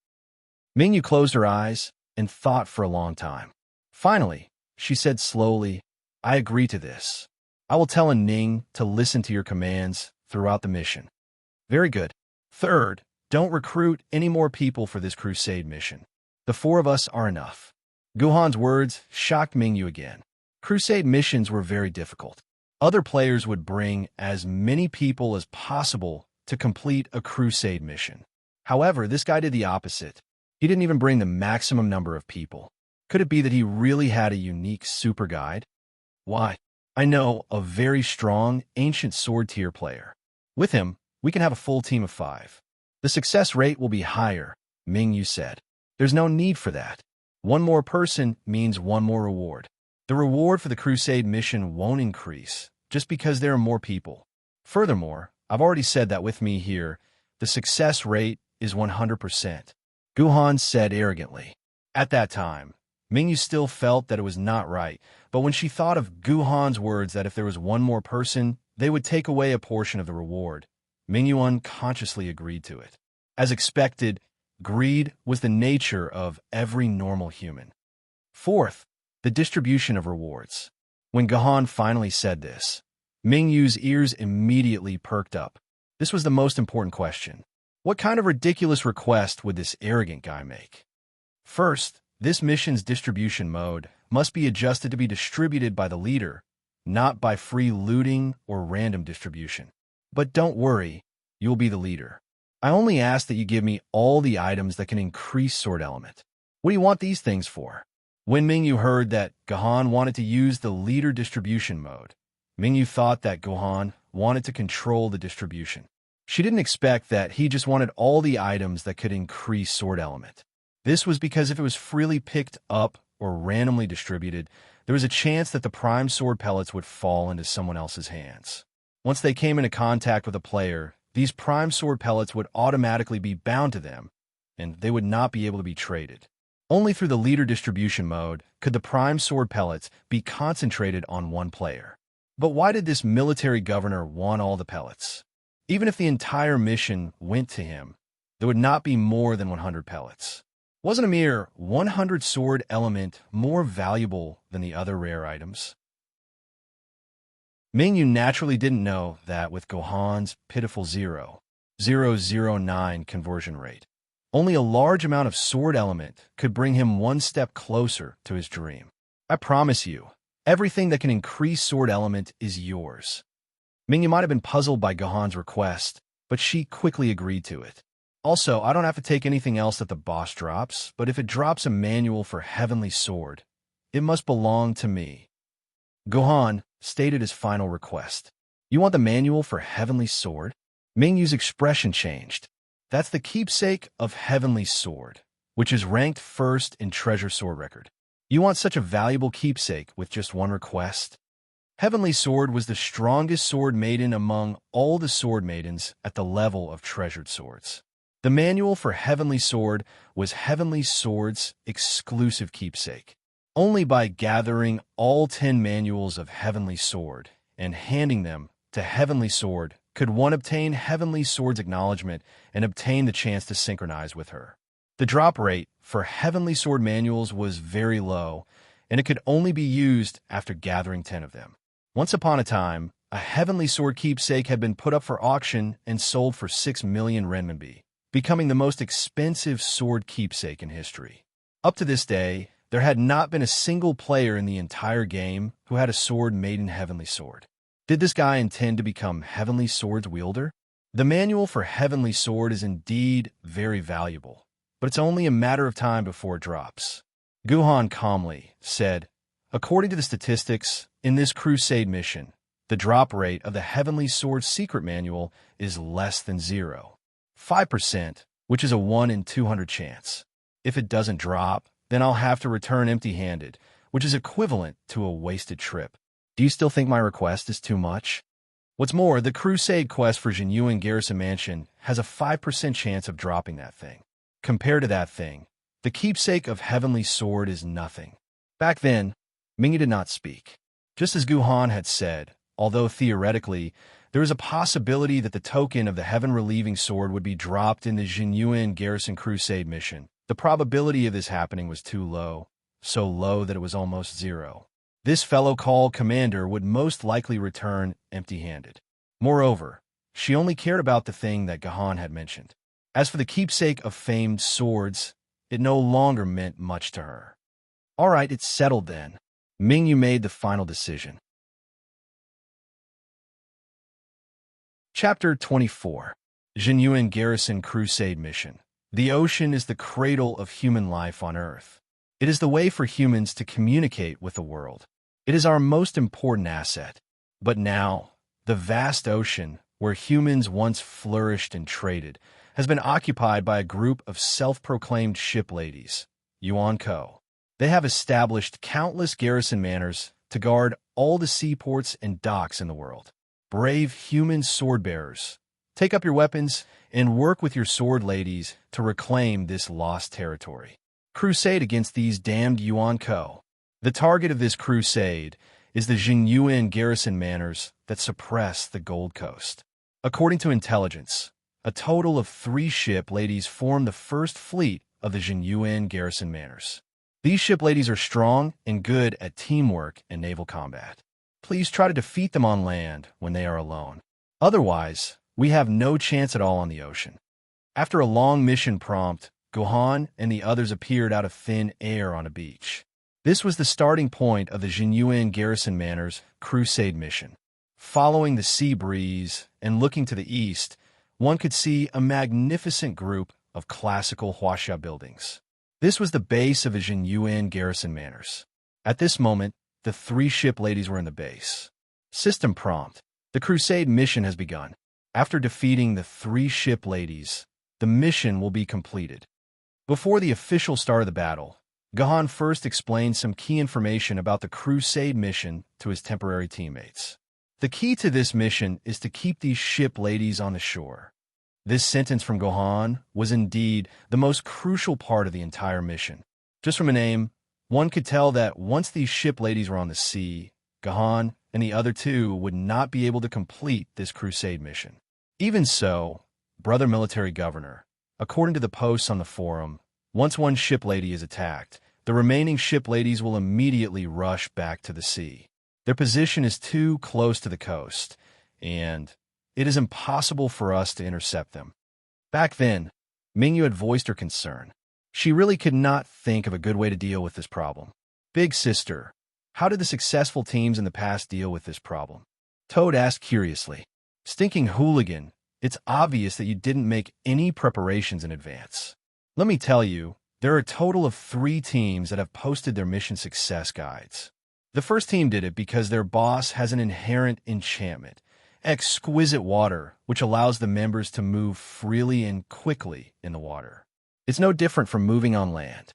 Mingyu closed her eyes and thought for a long time. Finally, she said slowly, I agree to this. I will tell Ning to listen to your commands throughout the mission. Very good. Third, don't recruit any more people for this crusade mission. The 4 of us are enough. Guhan's words shocked Mingyu again. Crusade missions were very difficult. Other players would bring as many people as possible to complete a crusade mission. However, this guy did the opposite. He didn't even bring the maximum number of people. Could it be that he really had a unique super guide? Why? I know a very strong ancient sword tier player. With him, we can have a full team of 5. The success rate will be higher, Mingyu said. There's no need for that. 1 more person means 1 more reward. The reward for the crusade mission won't increase just because there are more people. Furthermore, I've already said that with me here, the success rate is 100%. Guhan said arrogantly. At that time, Mingyu still felt that it was not right, but when she thought of Guhan's words that if there was 1 more person, they would take away a portion of the reward, Mingyu unconsciously agreed to it. As expected, greed was the nature of every normal human. Fourth, the distribution of rewards. When Guhan finally said this, Mingyu's ears immediately perked up. This was the most important question. What kind of ridiculous request would this arrogant guy make? First, this mission's distribution mode must be adjusted to be distributed by the leader, not by free looting or random distribution. But don't worry, you'll be the leader. I only ask that you give me all the items that can increase sword element. What do you want these things for? When Mingyu heard that Guhan wanted to use the leader distribution mode, Mingyu thought that Guhan wanted to control the distribution. She didn't expect that he just wanted all the items that could increase sword element. This was because if it was freely picked up or randomly distributed, there was a chance that the prime sword pellets would fall into someone else's hands. Once they came into contact with a player, these prime sword pellets would automatically be bound to them, and they would not be able to be traded. Only through the leader distribution mode could the prime sword pellets be concentrated on 1 player. But why did this military governor want all the pellets? Even if the entire mission went to him, there would not be more than 100 pellets. Wasn't a mere 100 sword element more valuable than the other rare items? Mingyu naturally didn't know that with Gohan's pitiful 0.009 conversion rate, only a large amount of sword element could bring him one step closer to his dream. I promise you, everything that can increase sword element is yours. Mingyu might have been puzzled by Gohan's request, but she quickly agreed to it. Also, I don't have to take anything else that the boss drops, but if it drops a manual for Heavenly Sword, it must belong to me. Gohan stated his final request. You want the manual for Heavenly Sword? Mingyu's expression changed. That's the keepsake of Heavenly Sword, which is ranked first in Treasure Sword Record. You want such a valuable keepsake with just one request? Heavenly Sword was the strongest sword maiden among all the sword maidens at the level of treasured swords. The manual for Heavenly Sword was Heavenly Sword's exclusive keepsake. Only by gathering all 10 manuals of Heavenly Sword and handing them to Heavenly Sword could one obtain Heavenly Sword's acknowledgement and obtain the chance to synchronize with her. The drop rate for Heavenly Sword manuals was very low, and it could only be used after gathering 10 of them. Once upon a time, a Heavenly Sword keepsake had been put up for auction and sold for 6 million renminbi, becoming the most expensive sword keepsake in history. Up to this day, there had not been a single player in the entire game who had a sword made in Heavenly Sword. Did this guy intend to become Heavenly Sword's wielder? The manual for Heavenly Sword is indeed very valuable, but it's only a matter of time before it drops. Gohan calmly said, according to the statistics, in this crusade mission, the drop rate of the Heavenly Sword secret manual is less than 0.5%, which is a 1 in 200 chance. If it doesn't drop, then I'll have to return empty-handed, which is equivalent to a wasted trip. Do you still think my request is too much? What's more, the Crusade quest for Jinyuan Garrison Mansion has a 5% chance of dropping that thing. Compared to that thing, the keepsake of Heavenly Sword is nothing. Back then, Mingyu did not speak. Just as Gohan had said, although theoretically, there is a possibility that the token of the Heaven-relieving sword would be dropped in the Jinyuan Garrison Crusade mission, the probability of this happening was too low, so low that it was almost zero. This fellow called Commander would most likely return empty-handed. Moreover, she only cared about the thing that Gohan had mentioned. As for the keepsake of famed swords, it no longer meant much to her. All right, it's settled then. Mingyu made the final decision. Chapter 24. Jinyuan Garrison Crusade Mission. The ocean is the cradle of human life on Earth. It is the way for humans to communicate with the world. It is our most important asset. But now, the vast ocean, where humans once flourished and traded, has been occupied by a group of self-proclaimed ship ladies, Yuan-ko. They have established countless garrison manors to guard all the seaports and docks in the world. Brave human sword-bearers, take up your weapons and work with your sword ladies to reclaim this lost territory. Crusade against these damned Yuan-ko. The target of this crusade is the Jinyuan Garrison Manors that suppress the Gold Coast. According to intelligence, a total of 3 ship ladies form the first fleet of the Jinyuan Garrison Manors. These ship ladies are strong and good at teamwork and naval combat. Please try to defeat them on land when they are alone. Otherwise, we have no chance at all on the ocean. After a long mission prompt, Gohan and the others appeared out of thin air on a beach. This was the starting point of the Jinyuan Garrison Manor's crusade mission. Following the sea breeze and looking to the east, one could see a magnificent group of classical huaxia buildings. This was the base of the Jinyuan Garrison Manors. At this moment, the 3 ship ladies were in the base. System prompt. The crusade mission has begun. After defeating the 3 ship ladies, the mission will be completed. Before the official start of the battle, Gohan first explained some key information about the crusade mission to his temporary teammates. The key to this mission is to keep these ship ladies on the shore. This sentence from Gohan was indeed the most crucial part of the entire mission. Just from a name, one could tell that once these ship ladies were on the sea, Gohan and the other 2 would not be able to complete this crusade mission. Even so, Brother Military Governor, according to the posts on the forum, Once one ship lady is attacked, the remaining ship ladies will immediately rush back to the sea. Their position is too close to the coast, and it is impossible for us to intercept them. Back then, Mingyu had voiced her concern. She really could not think of a good way to deal with this problem. Big sister, how did the successful teams in the past deal with this problem? Toad asked curiously. Stinking hooligan, it's obvious that you didn't make any preparations in advance. Let me tell you, there are a total of 3 teams that have posted their mission success guides. The first team did it because their boss has an inherent enchantment, exquisite water, which allows the members to move freely and quickly in the water. It's no different from moving on land.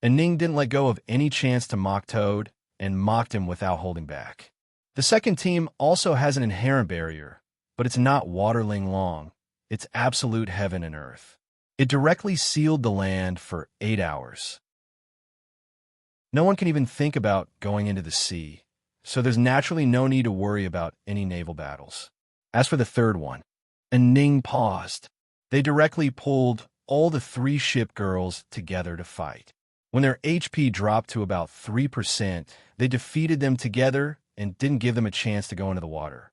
And Ning didn't let go of any chance to mock Toad, and mocked him without holding back. The second team also has an inherent barrier, but it's not waterling long. It's absolute heaven and earth. It directly sealed the land for 8 hours. No one can even think about going into the sea, so there's naturally no need to worry about any naval battles. As for the third one, and Ning paused. They directly pulled all the 3 ship girls together to fight. When their HP dropped to about 3%, they defeated them together and didn't give them a chance to go into the water.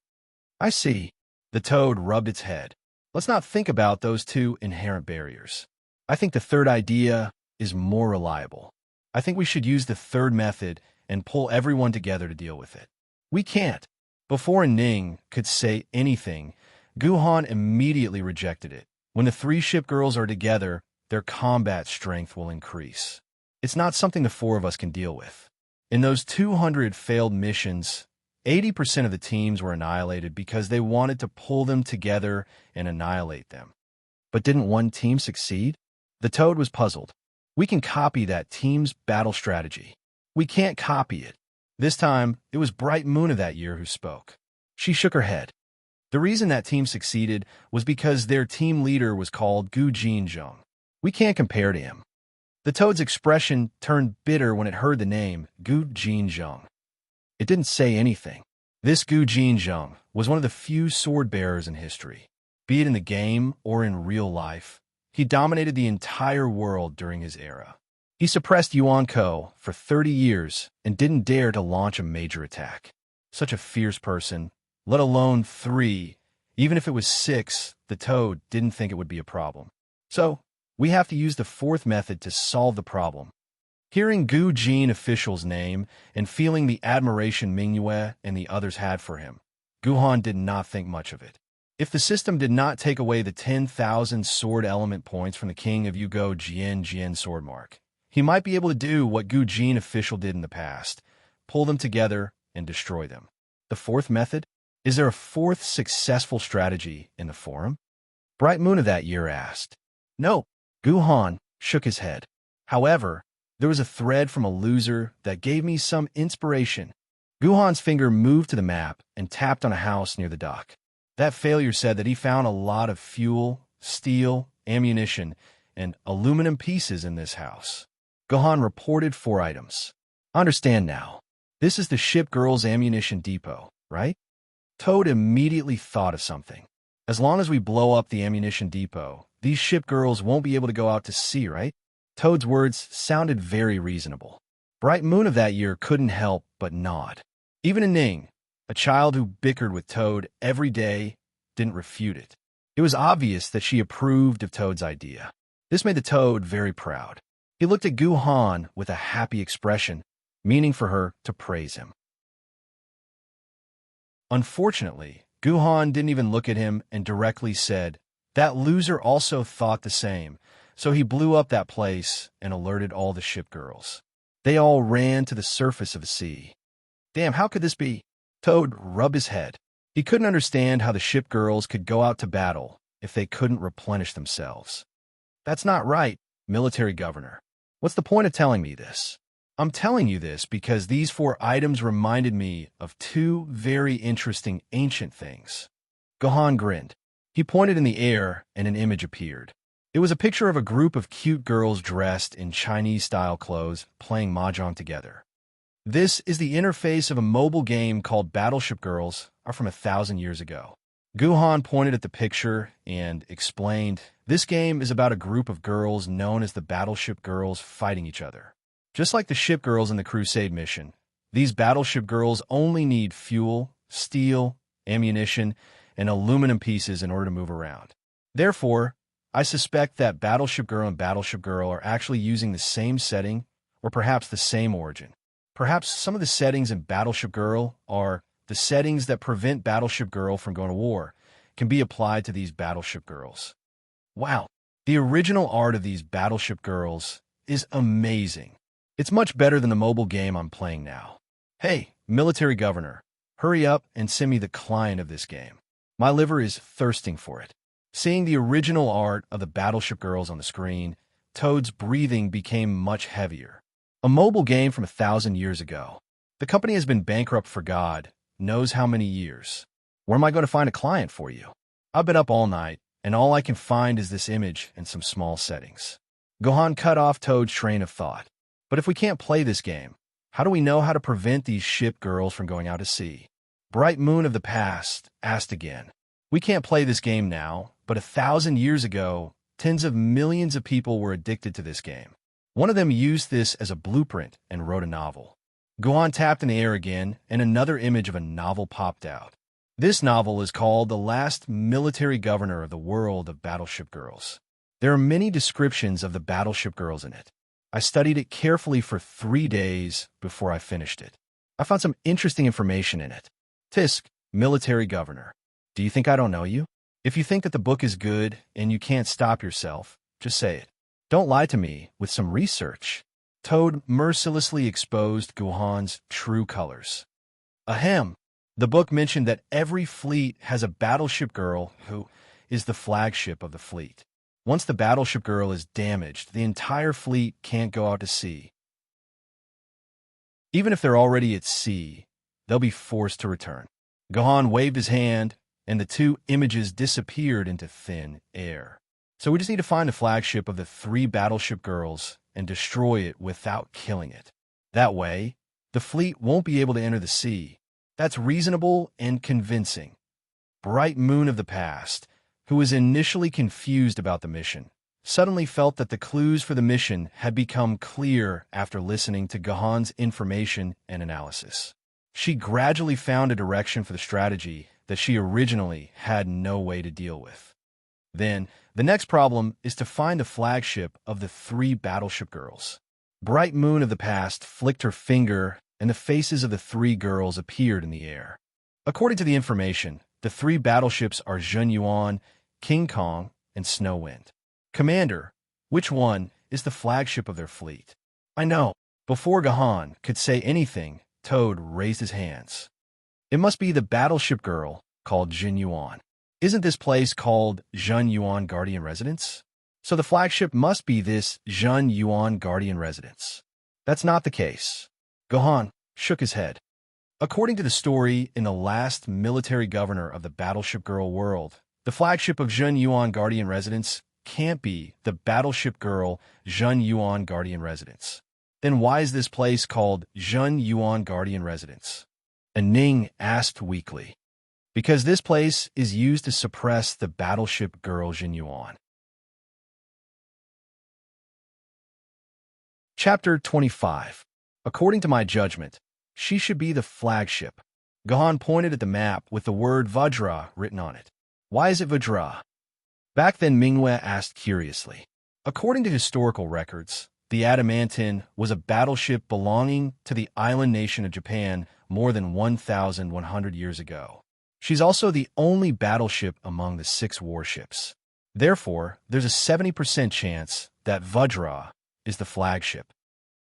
I see. The Toad rubbed its head. Let's not think about those 2 inherent barriers. I think the third idea is more reliable. I think we should use the third method and pull everyone together to deal with it. We can't. Before Ning could say anything, Guhan immediately rejected it. When the 3 ship girls are together, their combat strength will increase. It's not something the 4 of us can deal with. In those 200 failed missions, 80% of the teams were annihilated because they wanted to pull them together and annihilate them. But didn't one team succeed? The Toad was puzzled. We can copy that team's battle strategy. We can't copy it. This time, it was Bright Moon of that year who spoke. She shook her head. The reason that team succeeded was because their team leader was called Gu Jinzheng. We can't compare to him. The Toad's expression turned bitter when it heard the name Gu Jinzheng. It didn't say anything. This Gu Jinzheng was one of the few sword bearers in history. Be it in the game or in real life, he dominated the entire world during his era. He suppressed Yuan Ko for 30 years and didn't dare to launch a major attack. Such a fierce person, let alone 3, even if it was 6, the Toad didn't think it would be a problem. So, we have to use the 4th method to solve the problem. Hearing Gu Jin official's name and feeling the admiration Mingyue and the others had for him, Guhan did not think much of it. If the system did not take away the 10,000 sword element points from the king of Yugo Jian sword mark, he might be able to do what Gu Jin official did in the past, pull them together and destroy them. The 4th method? Is there a 4th successful strategy in the forum? Bright Moon of that year asked. No. Guhan shook his head. However, there was a thread from a loser that gave me some inspiration. Guhan's finger moved to the map and tapped on a house near the dock. That failure said that he found a lot of fuel, steel, ammunition, and aluminum pieces in this house. Guhan reported 4 items. Understand now. This is the ship girls' ammunition depot, right? Toad immediately thought of something. As long as we blow up the ammunition depot, these ship girls won't be able to go out to sea, right? Toad's words sounded very reasonable. Bright Moon of that year couldn't help but nod. Even Ning, a child who bickered with Toad every day, didn't refute it. It was obvious that she approved of Toad's idea. This made the Toad very proud. He looked at Guhan with a happy expression, meaning for her to praise him. Unfortunately, Guhan didn't even look at him and directly said, that loser also thought the same, so he blew up that place and alerted all the ship girls. They all ran to the surface of the sea. Damn, how could this be? Toad rubbed his head. He couldn't understand how the ship girls could go out to battle if they couldn't replenish themselves. That's not right, military governor. What's the point of telling me this? I'm telling you this because these 4 items reminded me of 2 very interesting ancient things. Guhan grinned. He pointed in the air and an image appeared. It was a picture of a group of cute girls dressed in Chinese-style clothes playing mahjong together. This is the interface of a mobile game called Battleship Girls, are from 1,000 years ago. Guhan pointed at the picture and explained, "This game is about a group of girls known as the Battleship Girls fighting each other. Just like the ship girls in the Crusade mission, these Battleship Girls only need fuel, steel, ammunition, and aluminum pieces in order to move around. Therefore, I suspect that Battleship Girl and Battleship Girl are actually using the same setting or perhaps the same origin. Perhaps some of the settings in Battleship Girl are the settings that prevent Battleship Girl from going to war can be applied to these Battleship Girls." Wow, the original art of these Battleship Girls is amazing. It's much better than the mobile game I'm playing now. Hey, military governor, hurry up and send me the client of this game. My liver is thirsting for it. Seeing the original art of the Battleship Girls on the screen, Toad's breathing became much heavier. A mobile game from 1,000 years ago. The company has been bankrupt for God knows how many years. Where am I going to find a client for you? I've been up all night, and all I can find is this image and some small settings. Gohan cut off Toad's train of thought. But if we can't play this game, how do we know how to prevent these ship girls from going out to sea? Bright Moon of the Past asked again. We can't play this game now, but 1,000 years ago, tens of millions of people were addicted to this game. One of them used this as a blueprint and wrote a novel. Gohan tapped in the air again, and another image of a novel popped out. This novel is called The Last Military Governor of the World of Battleship Girls. There are many descriptions of the Battleship Girls in it. I studied it carefully for 3 days before I finished it. I found some interesting information in it. Tisk, Military Governor. Do you think I don't know you? If you think that the book is good and you can't stop yourself, just say it. Don't lie to me with some research. Toad mercilessly exposed Gohan's true colors. Ahem. The book mentioned that every fleet has a Battleship Girl who is the flagship of the fleet. Once the Battleship Girl is damaged, the entire fleet can't go out to sea. Even if they're already at sea, they'll be forced to return. Gohan waved his hand, and the two images disappeared into thin air. So we just need to find the flagship of the 3 Battleship Girls and destroy it without killing it. That way, the fleet won't be able to enter the sea. That's reasonable and convincing. Bright Moon of the Past, who was initially confused about the mission, suddenly felt that the clues for the mission had become clear after listening to Gohan's information and analysis. She gradually found a direction for the strategy that she originally had no way to deal with. Then, the next problem is to find the flagship of the 3 Battleship Girls. Bright Moon of the Past flicked her finger, and the faces of the 3 girls appeared in the air. According to the information, the 3 battleships are Zhen Yuan, King Kong, and Snow Wind. Commander, which one is the flagship of their fleet? I know. Before Gohan could say anything, Toad raised his hands. It must be the Battleship Girl called Zhen Yuan. Isn't this place called Zhen Yuan Guardian Residence? So the flagship must be this Zhen Yuan Guardian Residence. That's not the case. Gohan shook his head. According to the story in The Last Military Governor of the Battleship Girl World, the flagship of Zhen Yuan Guardian Residence can't be the Battleship Girl Zhen Yuan Guardian Residence. Then why is this place called Zhen Yuan Guardian Residence? Ning asked weakly. Because this place is used to suppress the Battleship Girl Zhen Yuan. Chapter 25. According to my judgment, she should be the flagship. Gohan pointed at the map with the word Vajra written on it. Why is it Vajra? Back then, Mingwe asked curiously. According to historical records, the Adamantine was a battleship belonging to the island nation of Japan more than 1,100 years ago. She's also the only battleship among the 6 warships. Therefore, there's a 70% chance that Vajra is the flagship.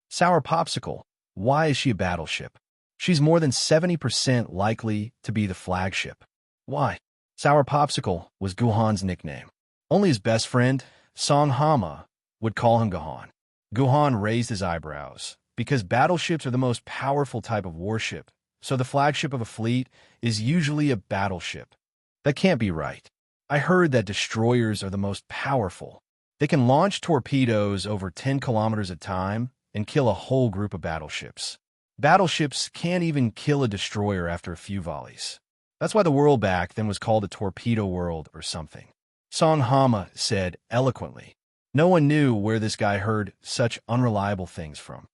Sour Popsicle, why is she a battleship? She's more than 70% likely to be the flagship. Why? Sour Popsicle was Gohan's nickname. Only his best friend, Song Hama, would call him Gohan. Gohan raised his eyebrows. Because battleships are the most powerful type of warship, so the flagship of a fleet is usually a battleship. That can't be right. I heard that destroyers are the most powerful. They can launch torpedoes over 10 kilometers at a time and kill a whole group of battleships. Battleships can't even kill a destroyer after a few volleys. That's why the world back then was called a torpedo world or something. Song Hama said eloquently. No one knew where this guy heard such unreliable things from.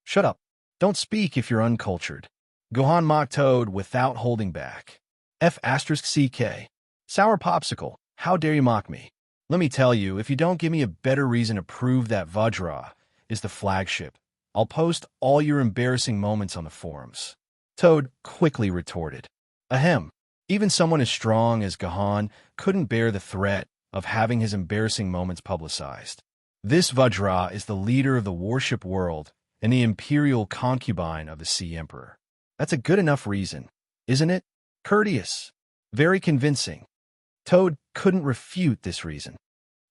Shut up. Don't speak if you're uncultured. Gohan mocked Toad without holding back. F***CK. Sour popsicle, how dare you mock me? Let me tell you, if you don't give me a better reason to prove that Vajra is the flagship, I'll post all your embarrassing moments on the forums. Toad quickly retorted. Ahem. Even someone as strong as Gohan couldn't bear the threat of having his embarrassing moments publicized. This Vajra is the leader of the warship world and the imperial concubine of the Sea Emperor. That's a good enough reason, isn't it? Courteous. Very convincing. Toad couldn't refute this reason.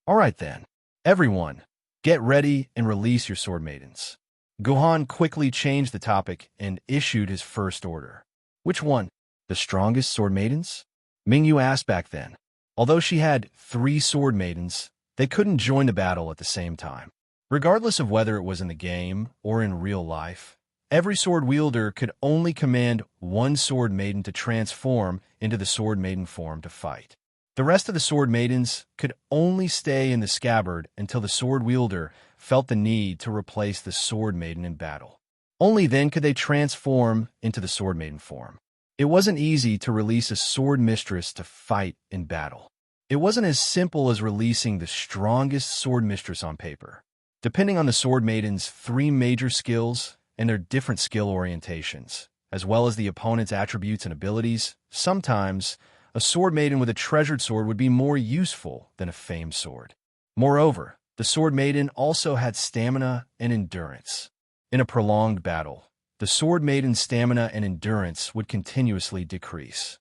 All right then. Everyone, get ready and release your sword maidens. Gohan quickly changed the topic and issued his first order. Which one? The strongest sword maidens? Mingyu asked back then. Although she had 3 sword maidens, they couldn't join the battle at the same time. Regardless of whether it was in the game or in real life, every sword wielder could only command 1 sword maiden to transform into the sword maiden form to fight. The rest of the sword maidens could only stay in the scabbard until the sword wielder felt the need to replace the sword maiden in battle. Only then could they transform into the sword maiden form. It wasn't easy to release a sword mistress to fight in battle. It wasn't as simple as releasing the strongest sword mistress on paper. Depending on the sword maiden's 3 major skills and their different skill orientations, as well as the opponent's attributes and abilities, sometimes a sword maiden with a treasured sword would be more useful than a famed sword. Moreover, the sword maiden also had stamina and endurance. In a prolonged battle, the sword maiden's stamina and endurance would continuously decrease.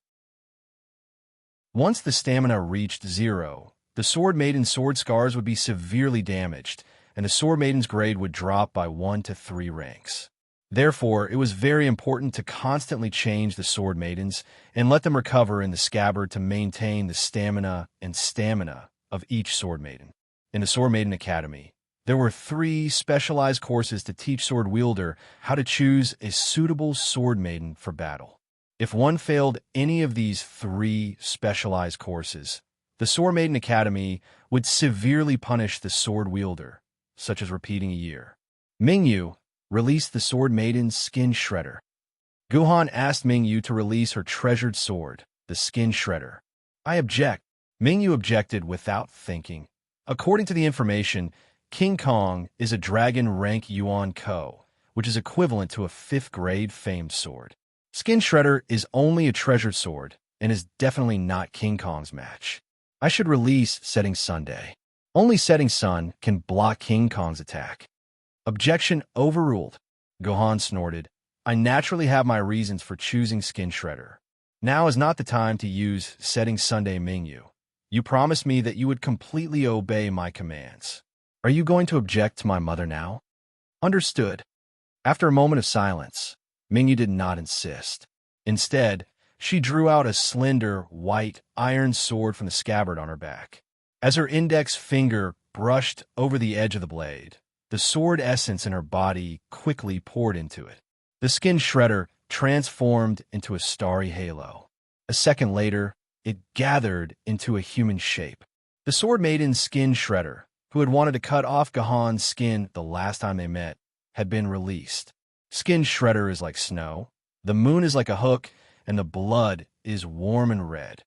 Once the stamina reached 0, the sword maiden's sword scars would be severely damaged, and the sword maiden's grade would drop by 1 to 3 ranks. Therefore, it was very important to constantly change the sword maidens and let them recover in the scabbard to maintain the stamina of each sword maiden. In the Sword Maiden Academy, there were 3 specialized courses to teach sword wielder how to choose a suitable sword maiden for battle. If one failed any of these 3 specialized courses, the Sword Maiden Academy would severely punish the sword wielder, such as repeating a year. Mingyu released the sword maiden's skin shredder. Gohan asked Mingyu to release her treasured sword, the skin shredder. I object. Mingyu objected without thinking. According to the information, King Kong is a dragon rank Yuan Ko, which is equivalent to a 5th grade famed sword. Skin Shredder is only a treasured sword and is definitely not King Kong's match. I should release Setting Sunday. Only Setting Sun can block King Kong's attack. Objection overruled. Gohan snorted. I naturally have my reasons for choosing Skin Shredder. Now is not the time to use Setting Sunday Mingyu. You promised me that you would completely obey my commands. Are you going to object to my mother now? Understood. After a moment of silence, Mingyu did not insist. Instead, she drew out a slender, white, iron sword from the scabbard on her back. As her index finger brushed over the edge of the blade, the sword essence in her body quickly poured into it. The skin shredder transformed into a starry halo. A second later, it gathered into a human shape. The sword maiden's skin shredder, who had wanted to cut off Gohan's skin the last time they met, had been released. Skin shredder is like snow, the moon is like a hook, and the blood is warm and red.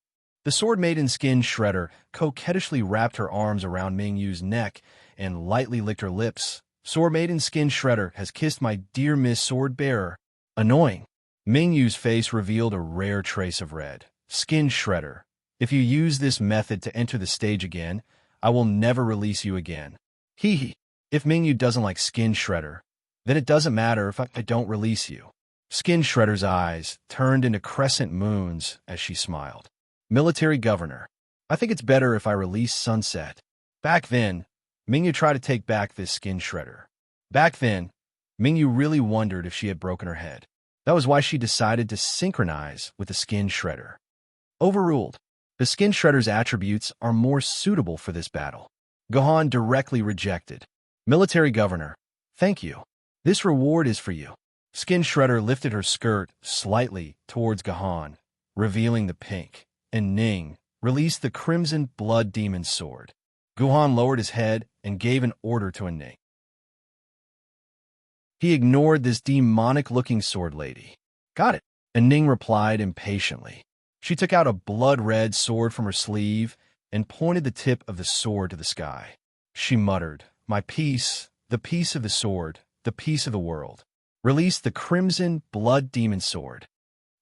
The sword maiden's skin shredder coquettishly wrapped her arms around Mingyu's neck and lightly licked her lips. Sword maiden's skin shredder has kissed my dear Miss Sword Bearer. Annoying. Mingyu's face revealed a rare trace of red. Skin shredder. If you use this method to enter the stage again, I will never release you again. Hee hee. If Mingyu doesn't like Skin Shredder, then it doesn't matter if I don't release you. Skin Shredder's eyes turned into crescent moons as she smiled. Military Governor. I think it's better if I release Sunset. Back then, Mingyu tried to take back this Skin Shredder. Back then, Mingyu really wondered if she had broken her head. That was why she decided to synchronize with the Skin Shredder. Overruled. The Skin Shredder's attributes are more suitable for this battle. Gohan directly rejected. Military Governor. Thank you. This reward is for you. Skin Shredder lifted her skirt slightly towards Gohan, revealing the pink, and Ning released the crimson blood demon sword. Guhan lowered his head and gave an order to Ning. He ignored this demonic-looking sword lady. Got it, Ning replied impatiently. She took out a blood-red sword from her sleeve and pointed the tip of the sword to the sky. She muttered, "My piece, the piece of the sword, the piece of the world. Release the crimson blood demon sword."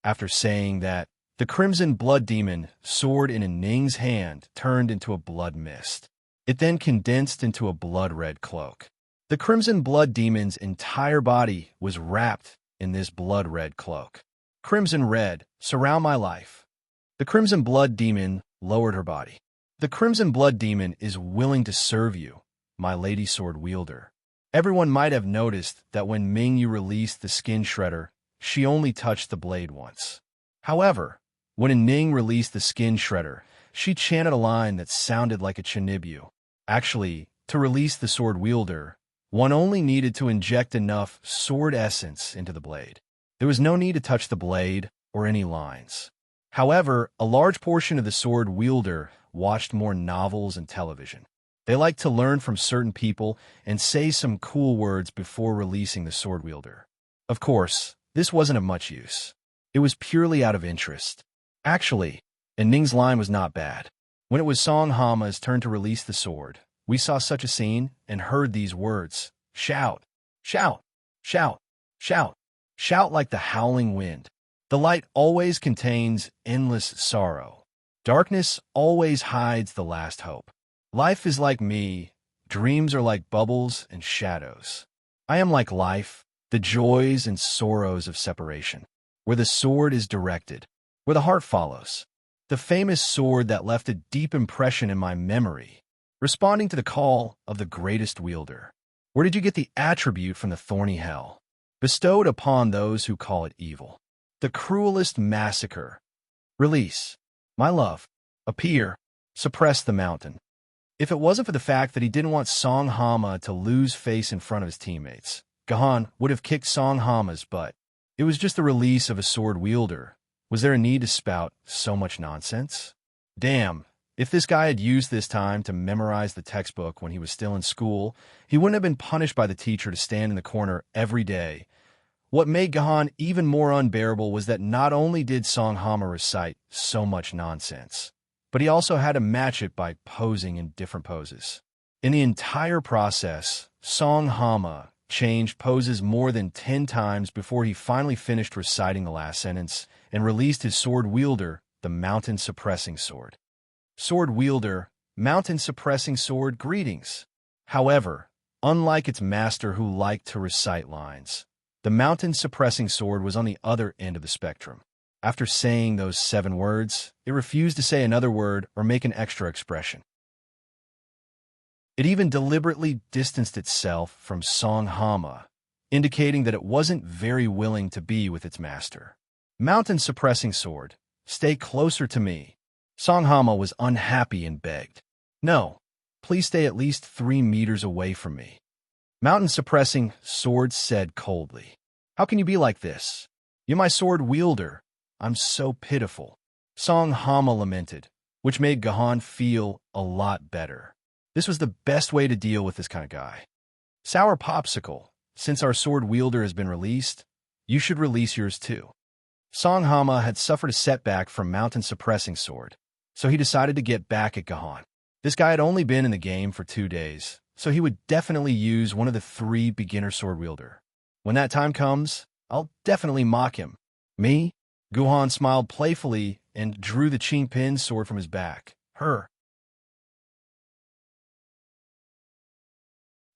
After saying that, the crimson blood demon sword in Ning's hand turned into a blood mist. It then condensed into a blood-red cloak. The crimson blood demon's entire body was wrapped in this blood-red cloak. Crimson red, surround my life. The crimson blood demon lowered her body. The crimson blood demon is willing to serve you, my lady sword wielder. Everyone might have noticed that when Mingyu released the skin shredder, she only touched the blade once. However, when Ning released the skin shredder, she chanted a line that sounded like a chinibyu. Actually, to release the sword wielder, one only needed to inject enough sword essence into the blade. There was no need to touch the blade or any lines. However, a large portion of the sword wielder watched more novels and television. They liked to learn from certain people and say some cool words before releasing the sword wielder. Of course, this wasn't of much use. It was purely out of interest. Actually, Ning's line was not bad. When it was Song Hama's turn to release the sword, we saw such a scene and heard these words: shout, shout, shout, shout, shout like the howling wind. The light always contains endless sorrow. Darkness always hides the last hope. Life is like me. Dreams are like bubbles and shadows. I am like life, the joys and sorrows of separation, where the sword is directed, where the heart follows. The famous sword that left a deep impression in my memory, responding to the call of the greatest wielder. Where did you get the attribute from the thorny hell, bestowed upon those who call it evil? The cruelest massacre. Release, my love. Appear, suppress the mountain. If it wasn't for the fact that he didn't want Song Hama to lose face in front of his teammates, Gahan would have kicked Song Hama's butt. It was just the release of a sword wielder. Was there a need to spout so much nonsense? Damn, if this guy had used this time to memorize the textbook when he was still in school, he wouldn't have been punished by the teacher to stand in the corner every day. What made Gahan even more unbearable was that not only did Song Hama recite so much nonsense, but he also had to match it by posing in different poses. In the entire process, Song Hama changed poses more than 10 times before he finally finished reciting the last sentence and released his sword wielder, the mountain-suppressing sword. Sword wielder, mountain-suppressing sword, greetings. However, unlike its master who liked to recite lines, the mountain-suppressing sword was on the other end of the spectrum. After saying those 7 words, it refused to say another word or make an extra expression. It even deliberately distanced itself from Song Hama, indicating that it wasn't very willing to be with its master. Mountain-suppressing sword, stay closer to me. Song Hama was unhappy and begged. No, please stay at least 3 meters away from me. Mountain-suppressing sword said coldly, how can you be like this? You're my sword wielder. I'm so pitiful. Song Hama lamented, which made Gahan feel a lot better. This was the best way to deal with this kind of guy. Sour Popsicle, since our sword wielder has been released, you should release yours too. Song Hama had suffered a setback from mountain-suppressing sword, so he decided to get back at Gahan. This guy had only been in the game for 2 days, so he would definitely use one of the 3 beginner sword wielder. When that time comes, I'll definitely mock him. Me? Guhan smiled playfully and drew the Qingpin sword from his back. Her.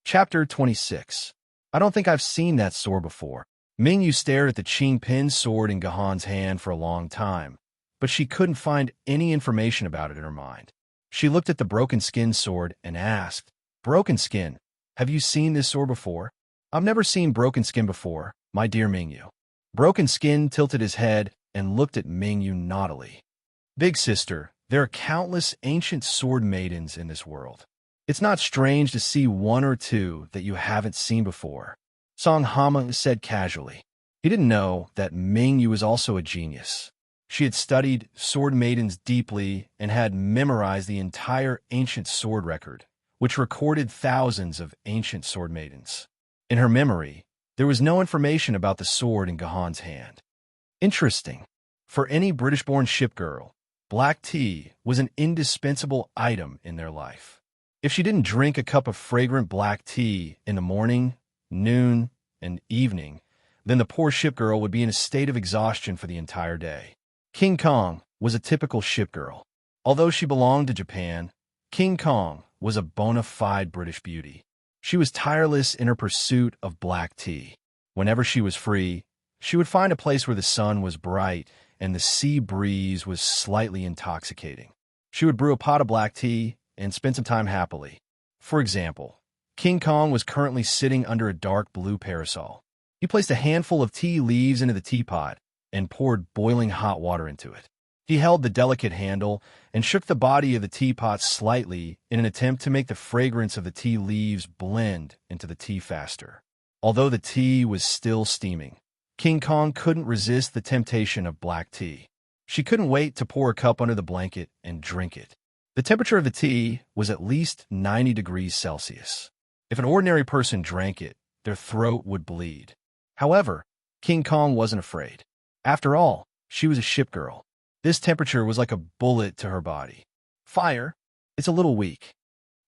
Chapter 26. I don't think I've seen that sword before. Mingyu stared at the Qingpin sword in Gahan's hand for a long time, but she couldn't find any information about it in her mind. She looked at the Broken Skin sword and asked, Broken Skin, have you seen this sword before? I've never seen Broken Skin before, my dear Mingyu. Broken Skin tilted his head and looked at Mingyu naughtily. Big sister, there are countless ancient sword maidens in this world. It's not strange to see 1 or 2 that you haven't seen before, Song Hama said casually. He didn't know that Mingyu was also a genius. She had studied sword maidens deeply and had memorized the entire ancient sword record, which recorded thousands of ancient sword maidens. In her memory, there was no information about the sword in Gahan's hand. Interesting. For any British-born shipgirl, black tea was an indispensable item in their life. If she didn't drink a cup of fragrant black tea in the morning, noon, and evening, then the poor shipgirl would be in a state of exhaustion for the entire day. King Kong was a typical shipgirl. Although she belonged to Japan, King Kong was a bona fide British beauty. She was tireless in her pursuit of black tea. Whenever she was free, she would find a place where the sun was bright and the sea breeze was slightly intoxicating. She would brew a pot of black tea and spend some time happily. For example, King Kong was currently sitting under a dark blue parasol. He placed a handful of tea leaves into the teapot and poured boiling hot water into it. He held the delicate handle and shook the body of the teapot slightly in an attempt to make the fragrance of the tea leaves blend into the tea faster. Although the tea was still steaming, King Kong couldn't resist the temptation of black tea. She couldn't wait to pour a cup under the blanket and drink it. The temperature of the tea was at least 90 degrees Celsius. If an ordinary person drank it, their throat would bleed. However, King Kong wasn't afraid. After all, she was a shipgirl. This temperature was like a bullet to her body. Fire? It's a little weak.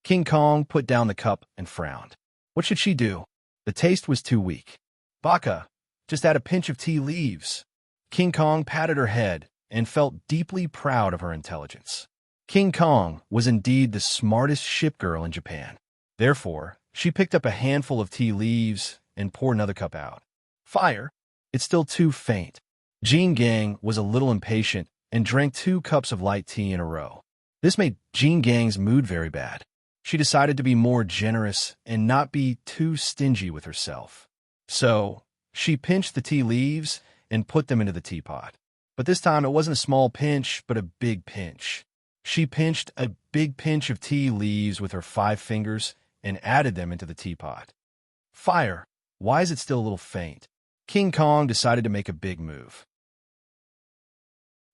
King Kong put down the cup and frowned. What should she do? The taste was too weak. Baka, just add a pinch of tea leaves. King Kong patted her head and felt deeply proud of her intelligence. King Kong was indeed the smartest shipgirl in Japan. Therefore, she picked up a handful of tea leaves and poured another cup out. Fire? It's still too faint. Jean Gang was a little impatient and drank 2 cups of light tea in a row. This made Jean Gang's mood very bad. She decided to be more generous and not be too stingy with herself. So, she pinched the tea leaves and put them into the teapot. But this time it wasn't a small pinch, but a big pinch. She pinched a big pinch of tea leaves with her 5 fingers and added them into the teapot. Fire! Why is it still a little faint? King Kong decided to make a big move.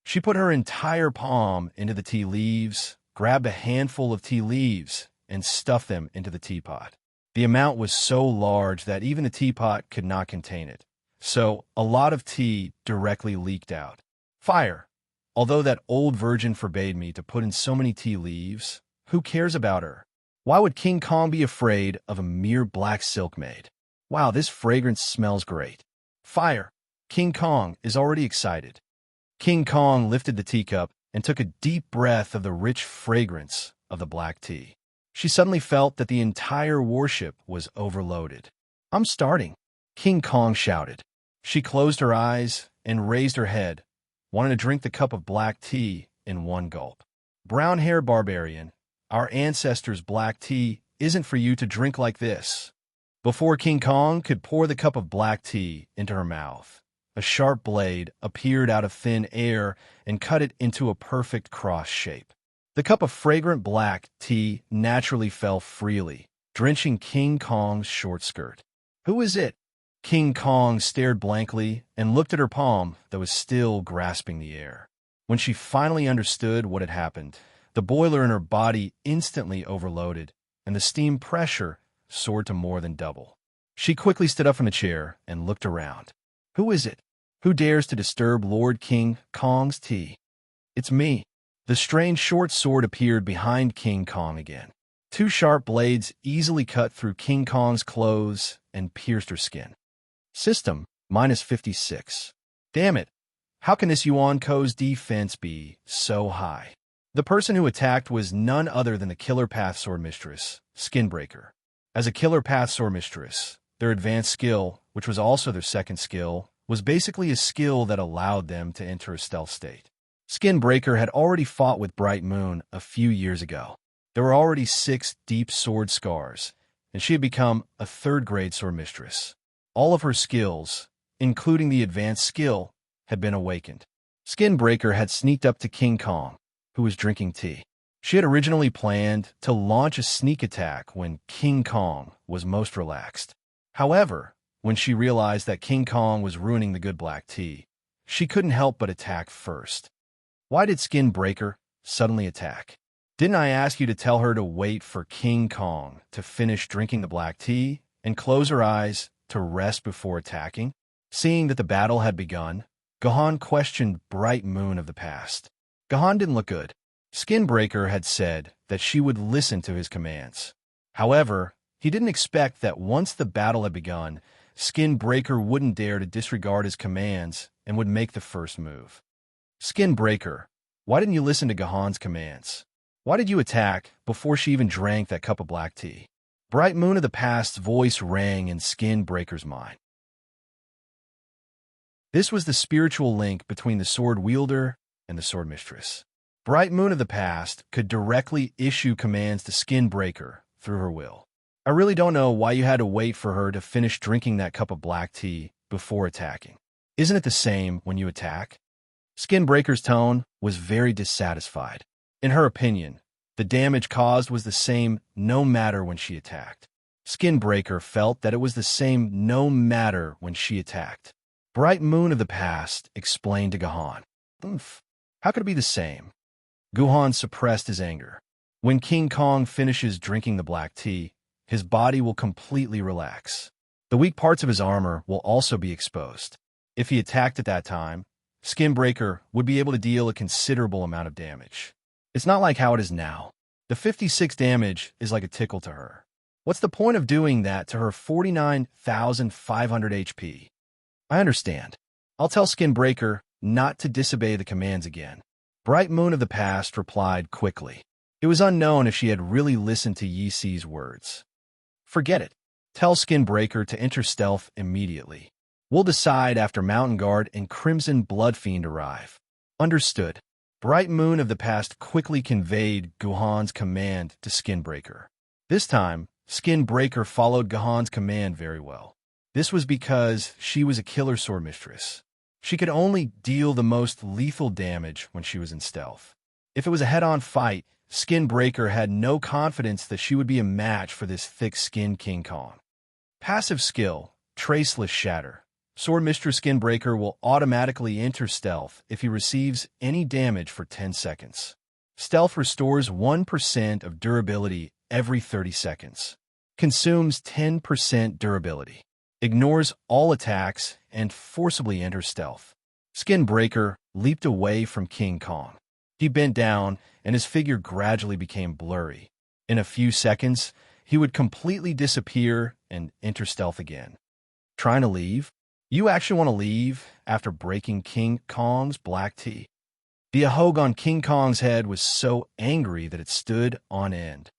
She put her entire palm into the tea leaves, grabbed a handful of tea leaves, and stuffed them into the teapot. The amount was so large that even the teapot could not contain it. So, a lot of tea directly leaked out. Fire! Although that old virgin forbade me to put in so many tea leaves, who cares about her? Why would King Kong be afraid of a mere black silk maid? Wow, this fragrance smells great. Fire! King Kong is already excited. King Kong lifted the teacup and took a deep breath of the rich fragrance of the black tea. She suddenly felt that the entire warship was overloaded. I'm starting, King Kong shouted. She closed her eyes and raised her head, wanting to drink the cup of black tea in one gulp. Brown-haired barbarian, our ancestors' black tea isn't for you to drink like this. Before King Kong could pour the cup of black tea into her mouth, a sharp blade appeared out of thin air and cut it into a perfect cross shape. The cup of fragrant black tea naturally fell freely, drenching King Kong's short skirt. Who is it? King Kong stared blankly and looked at her palm that was still grasping the air. When she finally understood what had happened, the boiler in her body instantly overloaded, and the steam pressure soared to more than double. She quickly stood up from the chair and looked around. Who is it? Who dares to disturb Lord King Kong's tea? It's me. The strange short sword appeared behind King Kong again. 2 sharp blades easily cut through King Kong's clothes and pierced her skin. System, -56. Damn it. How can this Yuan-Ko's defense be so high? The person who attacked was none other than the Killer Path Sword Mistress, Skinbreaker. As a Killer Path Sword Mistress, their advanced skill, which was also their second skill, was basically a skill that allowed them to enter a stealth state. Skinbreaker had already fought with Bright Moon a few years ago. There were already 6 deep sword scars, and she had become a 3rd-grade sword mistress. All of her skills, including the advanced skill, had been awakened. Skinbreaker had sneaked up to King Kong, who was drinking tea. She had originally planned to launch a sneak attack when King Kong was most relaxed. However, when she realized that King Kong was ruining the good black tea, she couldn't help but attack first. Why did Skin Breaker suddenly attack? Didn't I ask you to tell her to wait for King Kong to finish drinking the black tea and close her eyes to rest before attacking? Seeing that the battle had begun, Gohan questioned Bright Moon of the past. Gohan didn't look good. Skin Breaker had said that she would listen to his commands. However, he didn't expect that once the battle had begun, Skin Breaker wouldn't dare to disregard his commands and would make the first move. Skin Breaker, why didn't you listen to Gohan's commands? Why did you attack before she even drank that cup of black tea? Bright Moon of the past's voice rang in Skin Breaker's mind. This was the spiritual link between the sword wielder and the sword mistress. Bright Moon of the past could directly issue commands to Skin Breaker through her will. I really don't know why you had to wait for her to finish drinking that cup of black tea before attacking. Isn't it the same when you attack? Skin Breaker's tone was very dissatisfied. In her opinion, the damage caused was the same no matter when she attacked. Skin Breaker felt that it was the same no matter when she attacked. Bright Moon of the past explained to Gohan. How could it be the same? Gohan suppressed his anger. When King Kong finishes drinking the black tea, his body will completely relax. The weak parts of his armor will also be exposed. If he attacked at that time, Skin Breaker would be able to deal a considerable amount of damage. It's not like how it is now. The 56 damage is like a tickle to her. What's the point of doing that to her 49,500 HP? I understand. I'll tell Skin Breaker not to disobey the commands again. Bright Moon of the past replied quickly. It was unknown if she had really listened to Yi Si's words. Forget it. Tell Skin Breaker to enter stealth immediately. We'll decide after Mountain Guard and Crimson Blood Fiend arrive. Understood. Bright Moon of the past quickly conveyed Gohan's command to Skin Breaker. This time, Skin Breaker followed Gohan's command very well. This was because she was a killer sword mistress. She could only deal the most lethal damage when she was in stealth. If it was a head-on fight, Skin Breaker had no confidence that she would be a match for this thick-skinned King Kong. Passive skill, Traceless Shatter. Sword Mistress Skin Breaker will automatically enter stealth if he receives any damage for 10 seconds. Stealth restores 1% of durability every 30 seconds. Consumes 10% durability. Ignores all attacks and forcibly enters stealth. Skin Breaker leaped away from King Kong. He bent down and his figure gradually became blurry. In a few seconds, he would completely disappear and enter stealth again. Trying to leave? You actually want to leave after breaking King Kong's black tea? The Ahog on King Kong's head was so angry that it stood on end.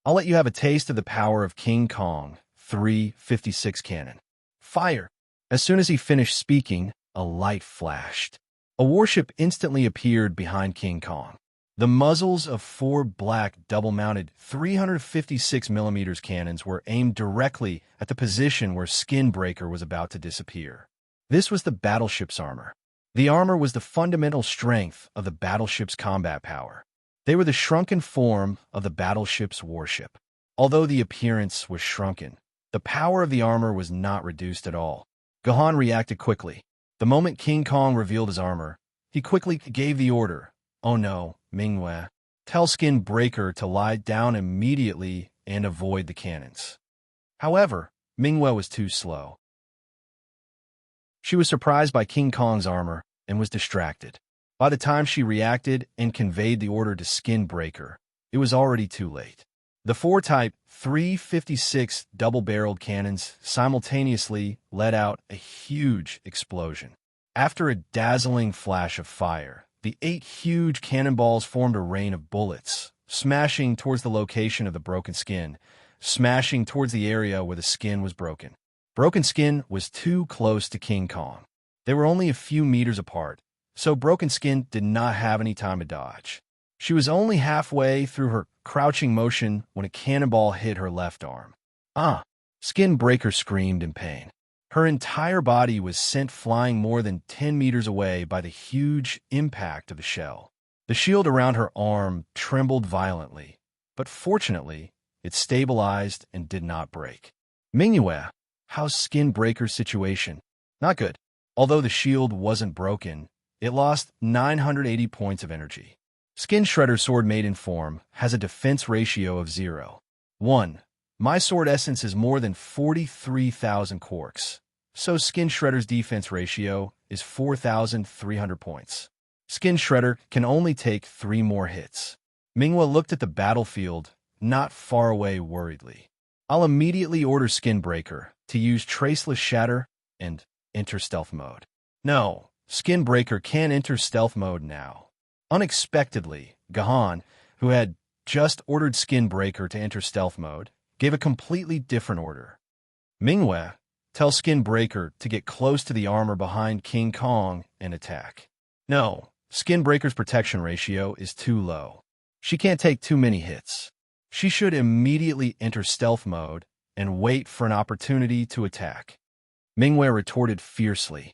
I'll let you have a taste of the power of King Kong 356 cannon. Fire! As soon as he finished speaking, a light flashed. A warship instantly appeared behind King Kong. The muzzles of 4 black double-mounted 356mm cannons were aimed directly at the position where Skin Breaker was about to disappear. This was the battleship's armor. The armor was the fundamental strength of the battleship's combat power. They were the shrunken form of the battleship's warship. Although the appearance was shrunken, the power of the armor was not reduced at all. Gohan reacted quickly. The moment King Kong revealed his armor, he quickly gave the order. Oh no, Mingwe. Tell Skin Breaker to lie down immediately and avoid the cannons. However, Mingwe was too slow. She was surprised by King Kong's armor and was distracted. By the time she reacted and conveyed the order to Skin Breaker, it was already too late. The 4 Type 356 double-barreled cannons simultaneously let out a huge explosion. After a dazzling flash of fire, the 8 huge cannonballs formed a rain of bullets, smashing towards the location of the broken skin, smashing towards the area where the skin was broken. Broken Skin was too close to King Kong. They were only a few meters apart, so Broken Skin did not have any time to dodge. She was only halfway through her crouching motion when a cannonball hit her left arm. Skin Breaker screamed in pain. Her entire body was sent flying more than 10 meters away by the huge impact of the shell. The shield around her arm trembled violently, but fortunately, it stabilized and did not break. Mingwe, how's Skin Breaker's situation? Not good. Although the shield wasn't broken, it lost 980 points of energy. Skin Shredder Sword Maiden form has a defense ratio of 0. 1. My sword essence is more than 43,000 quarks, so Skin Shredder's defense ratio is 4,300 points. Skin Shredder can only take 3 more hits. Mingwa looked at the battlefield, not far away worriedly. I'll immediately order Skin Breaker to use Traceless Shatter and enter stealth mode. No, Skin Breaker can enter stealth mode now. Unexpectedly, Gahan, who had just ordered Skin Breaker to enter stealth mode, gave a completely different order. Mingwe, tell Skin Breaker to get close to the armor behind King Kong and attack. No, Skin Breaker's protection ratio is too low. She can't take too many hits. She should immediately enter stealth mode and wait for an opportunity to attack. Mingwe retorted fiercely.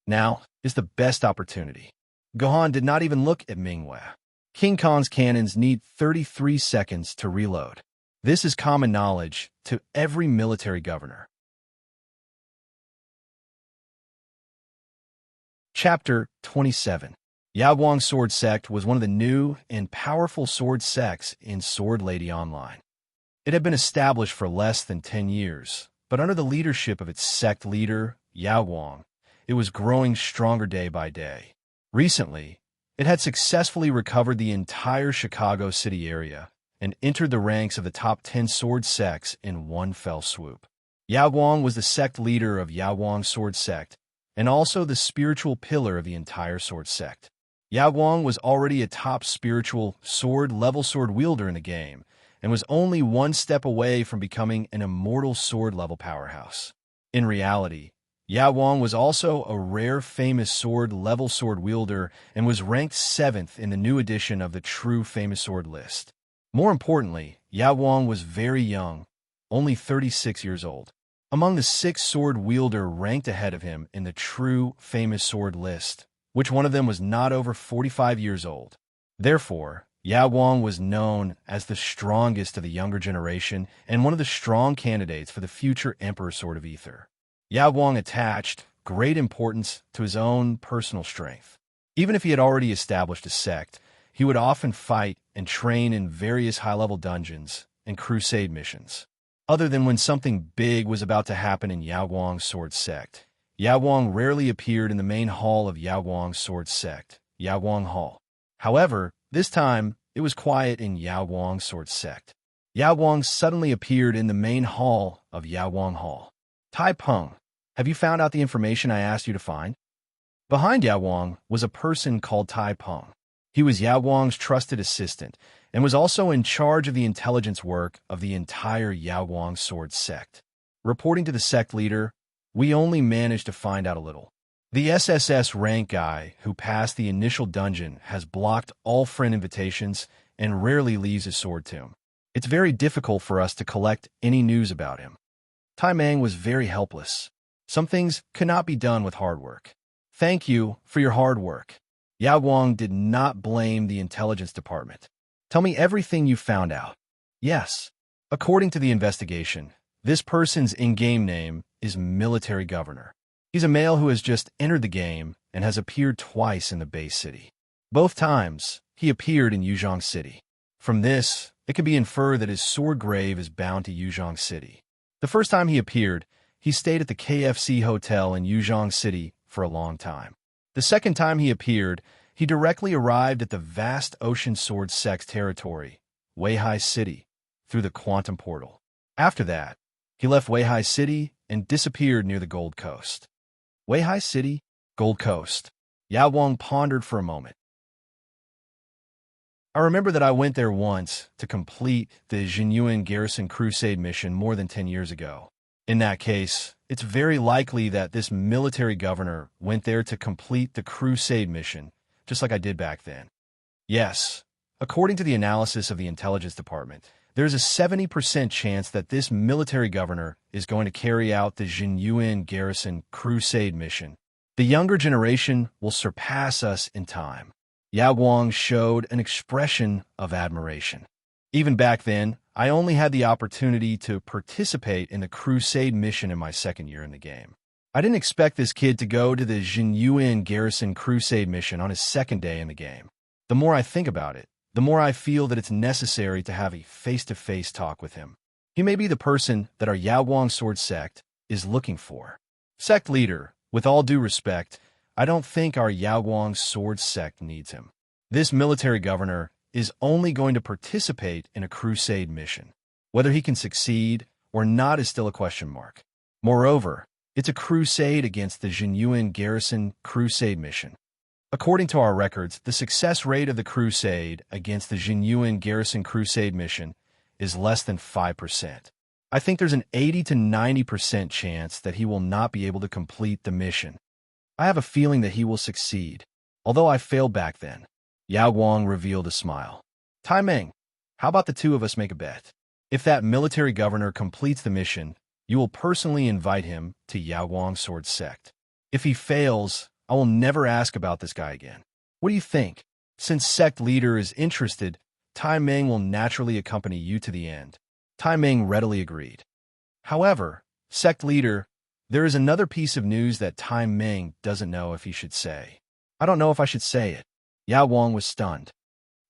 Now is the best opportunity. Gohan did not even look at Mingwe. King Kong's cannons need 33 seconds to reload. This is common knowledge to every military governor. Chapter 27. Yaoguang Sword Sect was one of the new and powerful sword sects in Sword Lady Online. It had been established for less than 10 years, but under the leadership of its sect leader, Yaoguang, it was growing stronger day by day. Recently, it had successfully recovered the entire Chicago city area and entered the ranks of the top 10 sword sects in one fell swoop. Yaoguang was the sect leader of Yaoguang Sword Sect and also the spiritual pillar of the entire sword sect. Yaoguang was already a top spiritual level sword wielder in the game and was only one step away from becoming an immortal sword-level powerhouse. In reality, Yaoguang was also a rare famous level sword wielder and was ranked 7th in the new edition of the True Famous Sword list. More importantly, Yaoguang was very young, only 36 years old. Among the 6 sword wielder ranked ahead of him in the True Famous Sword list, which one of them was not over 45 years old. Therefore, Yaoguang was known as the strongest of the younger generation and one of the strong candidates for the future Emperor Sword of Ether. Yaoguang attached great importance to his own personal strength. Even if he had already established a sect, he would often fight and train in various high-level dungeons and crusade missions. Other than when something big was about to happen in Yaoguang's sword sect, Yaoguang rarely appeared in the main hall of Yaoguang's sword sect, Yaoguang Hall. However, this time, it was quiet in Yaoguang's sword sect. Yaoguang suddenly appeared in the main hall of Yaoguang Hall. Tai Peng, have you found out the information I asked you to find? Behind Yaoguang was a person called Tai Peng. He was Yaoguang's trusted assistant and was also in charge of the intelligence work of the entire Yaoguang sword sect. Reporting to the sect leader, we only managed to find out a little. The SSS rank guy who passed the initial dungeon has blocked all friend invitations and rarely leaves his sword tomb. It's very difficult for us to collect any news about him. Tai Mang was very helpless. Some things could not be done with hard work. Thank you for your hard work. Yaoguang did not blame the intelligence department. Tell me everything you found out. Yes. According to the investigation, this person's in-game name is Military Governor. He's a male who has just entered the game and has appeared twice in the base city. Both times, he appeared in Yuzhong City. From this, it can be inferred that his sword grave is bound to Yuzhong City. The first time he appeared, he stayed at the KFC Hotel in Yuzhong City for a long time. The second time he appeared, he directly arrived at the vast Ocean Sword Sect's territory, Weihai City, through the Quantum Portal. After that, he left Weihai City and disappeared near the Gold Coast. Weihai City, Gold Coast. Yaoguang pondered for a moment. I remember that I went there once to complete the Jinyuan Garrison Crusade mission more than 10 years ago. In that case, it's very likely that this military governor went there to complete the Crusade mission, just like I did back then. Yes, according to the analysis of the intelligence department, there's a 70% chance that this military governor is going to carry out the Jinyuan Garrison Crusade mission. The younger generation will surpass us in time. Yaoguang showed an expression of admiration. Even back then, I only had the opportunity to participate in the Crusade mission in my second year in the game. I didn't expect this kid to go to the Jinyuan Garrison Crusade mission on his second day in the game. The more I think about it, the more I feel that it's necessary to have a face-to-face talk with him. He may be the person that our Yaoguang Sword Sect is looking for. Sect leader, with all due respect, I don't think our Yaoguang Sword Sect needs him. This military governor is only going to participate in a crusade mission. Whether he can succeed or not is still a question mark. Moreover, it's a crusade against the Jinyuan Garrison Crusade mission. According to our records, the success rate of the crusade against the Jinyuan Garrison Crusade mission is less than 5%. I think there's an 80 to 90% chance that he will not be able to complete the mission. I have a feeling that he will succeed, although I failed back then. Yao Guang revealed a smile. Tai Meng, how about the two of us make a bet? If that military governor completes the mission, you will personally invite him to Yaoguang Sword Sect. If he fails, I will never ask about this guy again. What do you think? Since sect leader is interested, Tai Meng will naturally accompany you to the end. Tai Meng readily agreed. However, sect leader, there is another piece of news that Tai Meng doesn't know if he should say. I don't know if I should say it. Yao Guang was stunned.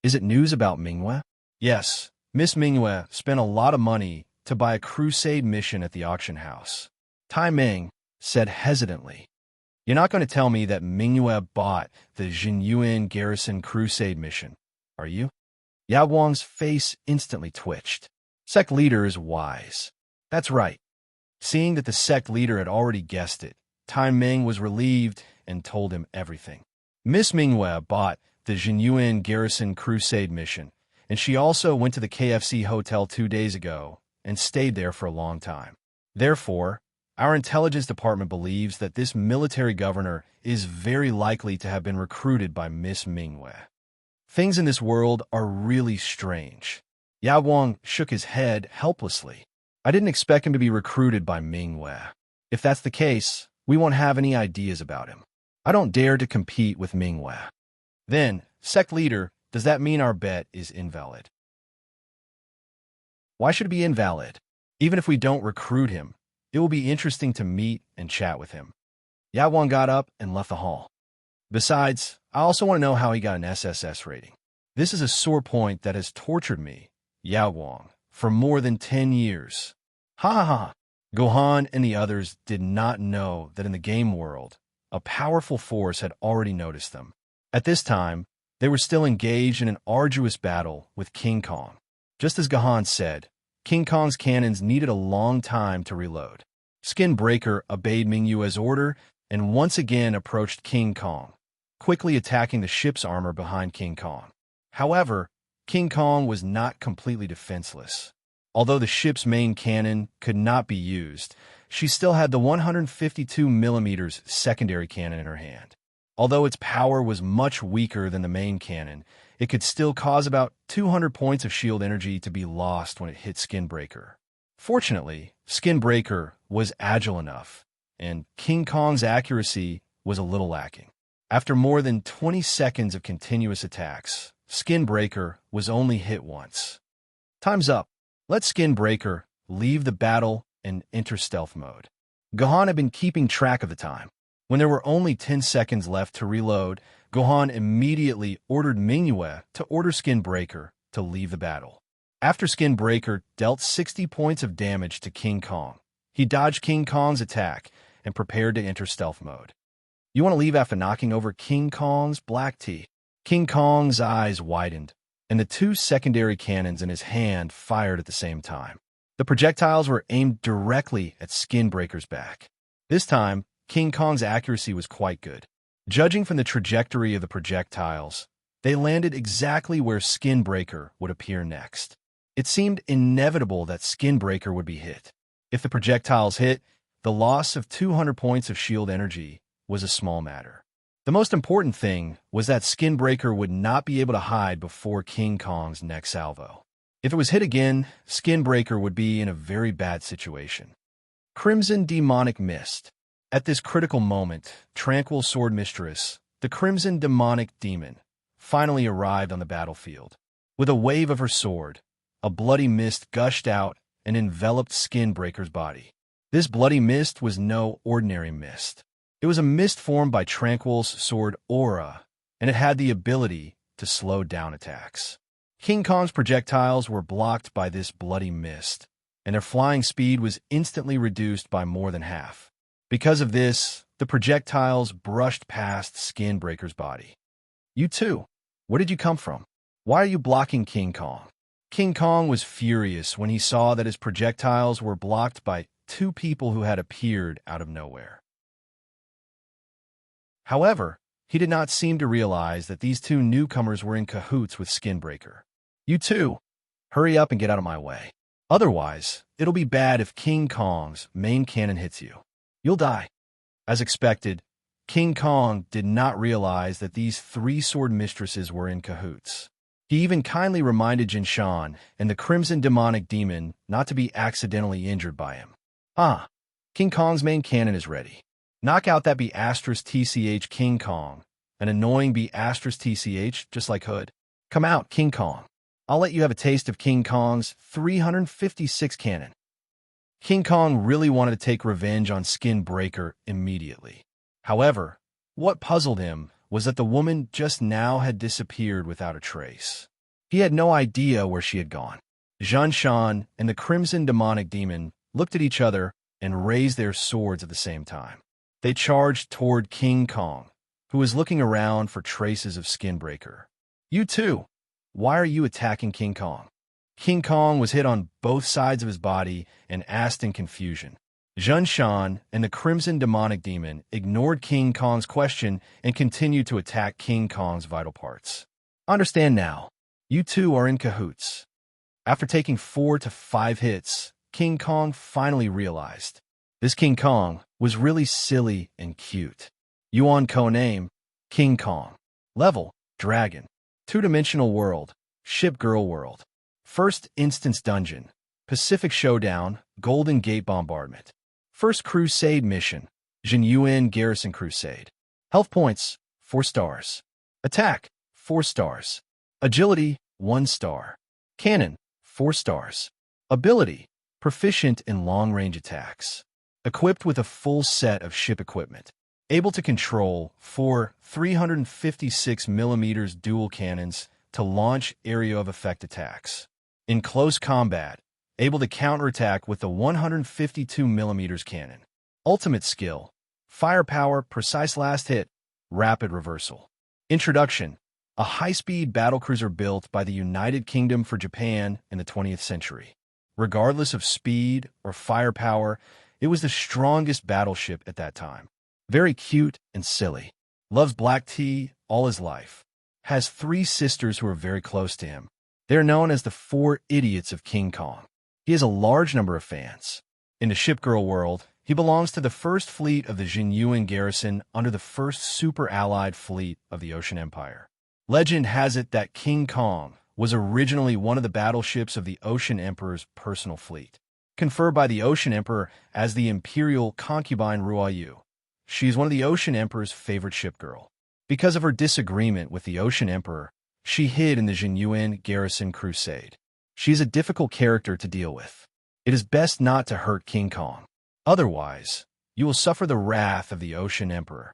Is it news about Mingyue? Yes, Miss Mingyue spent a lot of money to buy a crusade mission at the auction house. Tai Meng said hesitantly. You're not going to tell me that Mingyue bought the Jinyuan Garrison Crusade mission, are you? Yao Guang's face instantly twitched. Sect leader is wise. That's right. Seeing that the sect leader had already guessed it, Tai Meng was relieved and told him everything. Miss Mingyue bought the Jinyuan Garrison Crusade mission, and she also went to the KFC hotel 2 days ago and stayed there for a long time. Therefore, our intelligence department believes that this military governor is very likely to have been recruited by Miss Mingyue. Things in this world are really strange. Yao Guang shook his head helplessly. I didn't expect him to be recruited by Mingyue. If that's the case, we won't have any ideas about him. I don't dare to compete with Mingyue. Then, sect leader, does that mean our bet is invalid? Why should it be invalid? Even if we don't recruit him, it will be interesting to meet and chat with him. Yao Guang got up and left the hall. Besides, I also want to know how he got an SSS rating. This is a sore point that has tortured me, Yao Guang, for more than 10 years. Ha ha ha. Gohan and the others did not know that in the game world, a powerful force had already noticed them. At this time, they were still engaged in an arduous battle with King Kong. Just as Gohan said, King Kong's cannons needed a long time to reload. Skin Breaker obeyed Mingyue's order and once again approached King Kong, quickly attacking the ship's armor behind King Kong. However, King Kong was not completely defenseless. Although the ship's main cannon could not be used, she still had the 152mm secondary cannon in her hand. Although its power was much weaker than the main cannon, it could still cause about 200 points of shield energy to be lost when it hit Skin Breaker. Fortunately, Skin Breaker was agile enough, and King Kong's accuracy was a little lacking. After more than 20 seconds of continuous attacks, Skin Breaker was only hit once. Time's up. Let Skin Breaker leave the battle and enter stealth mode. Gohan had been keeping track of the time. When there were only 10 seconds left to reload, Gohan immediately ordered Mingyue to order Skin Breaker to leave the battle. After Skin Breaker dealt 60 points of damage to King Kong, he dodged King Kong's attack and prepared to enter stealth mode. You want to leave after knocking over King Kong's black teeth? King Kong's eyes widened, and the two secondary cannons in his hand fired at the same time. The projectiles were aimed directly at Skin Breaker's back. This time, King Kong's accuracy was quite good. Judging from the trajectory of the projectiles, they landed exactly where Skin Breaker would appear next. It seemed inevitable that Skin Breaker would be hit. If the projectiles hit, the loss of 200 points of shield energy was a small matter. The most important thing was that Skin Breaker would not be able to hide before King Kong's next salvo. If it was hit again, Skin Breaker would be in a very bad situation. Crimson Demonic Mist. At this critical moment, Tranquil Sword Mistress, the Crimson Demonic Demon, finally arrived on the battlefield. With a wave of her sword, a bloody mist gushed out and enveloped Skin Breaker's body. This bloody mist was no ordinary mist. It was a mist formed by Tranquil's sword aura, and it had the ability to slow down attacks. King Kong's projectiles were blocked by this bloody mist, and their flying speed was instantly reduced by more than half. Because of this, the projectiles brushed past Skinbreaker's body. "You too. Where did you come from? Why are you blocking King Kong?" King Kong was furious when he saw that his projectiles were blocked by two people who had appeared out of nowhere. However, he did not seem to realize that these two newcomers were in cahoots with Skinbreaker. "You too. Hurry up and get out of my way. Otherwise, it'll be bad if King Kong's main cannon hits you. You'll die." As expected, King Kong did not realize that these three sword mistresses were in cahoots. He even kindly reminded Jin Shan and the Crimson Demonic Demon not to be accidentally injured by him. King Kong's main cannon is ready. Knock out that B*TCH King Kong, an annoying B*TCH just like Hood. Come out, King Kong. I'll let you have a taste of King Kong's 356 cannon. King Kong really wanted to take revenge on Skinbreaker immediately. However, what puzzled him was that the woman just now had disappeared without a trace. He had no idea where she had gone. Zhan Shan and the Crimson Demonic Demon looked at each other and raised their swords at the same time. They charged toward King Kong, who was looking around for traces of Skinbreaker. "You too. Why are you attacking King Kong?" King Kong was hit on both sides of his body and asked in confusion. Zhan Shan and the Crimson Demonic Demon ignored King Kong's question and continued to attack King Kong's vital parts. "Understand now. You two are in cahoots." After taking 4 to 5 hits, King Kong finally realized. This King Kong was really silly and cute. Yuan codename, King Kong. Level, Dragon. 2-dimensional world, Ship Girl World. First instance dungeon, Pacific Showdown, Golden Gate Bombardment. First Crusade mission, Jinyuan Garrison Crusade. Health points, 4 stars. Attack, 4 stars. Agility, 1 star. Cannon, 4 stars. Ability, proficient in long-range attacks. Equipped with a full set of ship equipment. Able to control 4 356mm dual cannons to launch area of effect attacks. In close combat, able to counterattack with the 152mm cannon. Ultimate skill, firepower, precise last hit, rapid reversal. Introduction, a high-speed battlecruiser built by the United Kingdom for Japan in the 20th century. Regardless of speed or firepower, it was the strongest battleship at that time. Very cute and silly. Loves black tea all his life. Has 3 sisters who are very close to him. They are known as the 4 idiots of King Kong. He has a large number of fans. In the Ship Girl world, he belongs to the first fleet of the Jinyuan garrison under the first super-allied fleet of the Ocean Empire. Legend has it that King Kong was originally one of the battleships of the Ocean Emperor's personal fleet, conferred by the Ocean Emperor as the Imperial Concubine Ruoyu. She is one of the Ocean Emperor's favorite ship girl. Because of her disagreement with the Ocean Emperor, she hid in the Jinyuan Garrison Crusade. She is a difficult character to deal with. It is best not to hurt King Kong. Otherwise, you will suffer the wrath of the Ocean Emperor.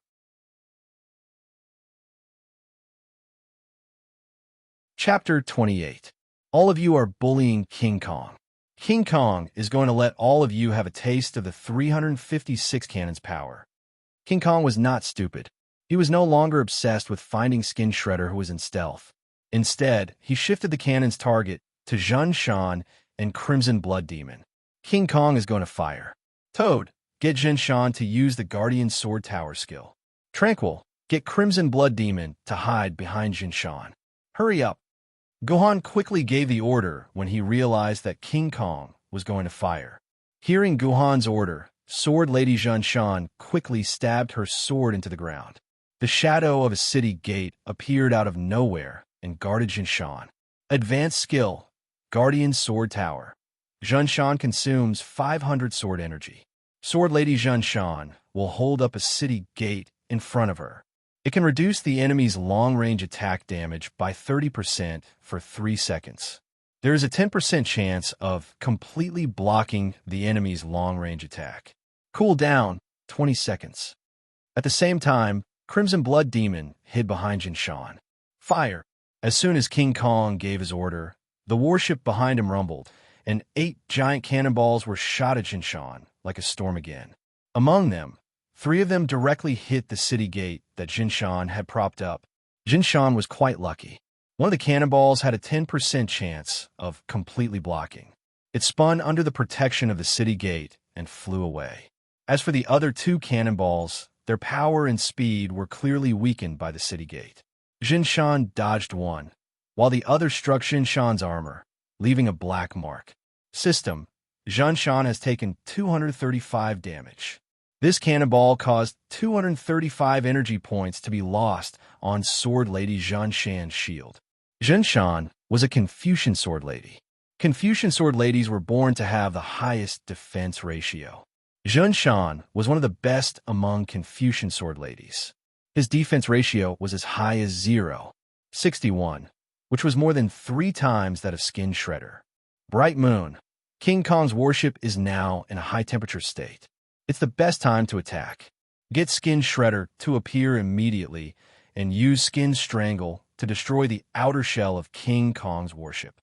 Chapter 28. All of you are bullying King Kong. King Kong is going to let all of you have a taste of the 356 cannon's power. King Kong was not stupid. He was no longer obsessed with finding Skin Shredder who was in stealth. Instead, he shifted the cannon's target to Zhan Shan and Crimson Blood Demon. King Kong is going to fire. Toad, get Zhan Shan to use the Guardian Sword Tower skill. Tranquil, get Crimson Blood Demon to hide behind Zhan Shan. Hurry up. Gohan quickly gave the order when he realized that King Kong was going to fire. Hearing Gohan's order, Sword Lady Zhan Shan quickly stabbed her sword into the ground. The shadow of a city gate appeared out of nowhere and guarded Zhan Shan. Advanced skill, Guardian Sword Tower. Zhan Shan consumes 500 sword energy. Sword Lady Zhan Shan will hold up a city gate in front of her. It can reduce the enemy's long-range attack damage by 30% for 3 seconds. There is a 10% chance of completely blocking the enemy's long-range attack. Cool down, 20 seconds. At the same time, Crimson Blood Demon hid behind Jin Shan. Fire! As soon as King Kong gave his order, the warship behind him rumbled, and 8 giant cannonballs were shot at Jin Shan like a storm again. Among them, 3 of them directly hit the city gate that Jin Shan had propped up. Jin Shan was quite lucky. One of the cannonballs had a 10% chance of completely blocking. It spun under the protection of the city gate and flew away. As for the other 2 cannonballs, their power and speed were clearly weakened by the city gate. Jin Shan dodged one, while the other struck Jin Shan's armor, leaving a black mark. System: Jin Shan has taken 235 damage. This cannonball caused 235 energy points to be lost on Sword Lady Jin Shan's shield. Jin Shan was a Confucian sword lady. Confucian sword ladies were born to have the highest defense ratio. Jin Shan was one of the best among Confucian sword ladies. His defense ratio was as high as 0.61, which was more than 3 times that of Skin Shredder. Bright Moon. King Kong's warship is now in a high-temperature state. It's the best time to attack. Get Skin Shredder to appear immediately and use Skin Strangle to destroy the outer shell of King Kong's warship.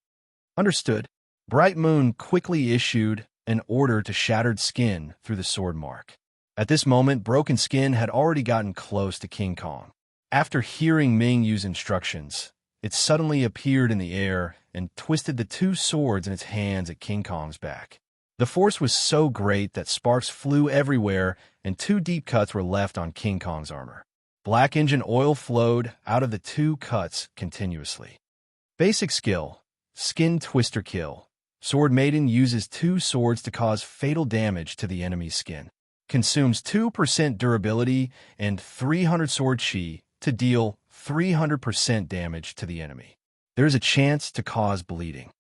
Understood. Bright Moon quickly issued an order to Shattered Skin through the sword mark. At this moment, Broken Skin had already gotten close to King Kong. After hearing Ming use instructions, it suddenly appeared in the air and twisted the 2 swords in its hands at King Kong's back. The force was so great that sparks flew everywhere and 2 deep cuts were left on King Kong's armor. Black engine oil flowed out of the 2 cuts continuously. Basic skill: Skin Twister Kill. Sword Maiden uses 2 swords to cause fatal damage to the enemy's skin. Consumes 2% durability and 300 sword chi to deal 300% damage to the enemy. There is a chance to cause bleeding.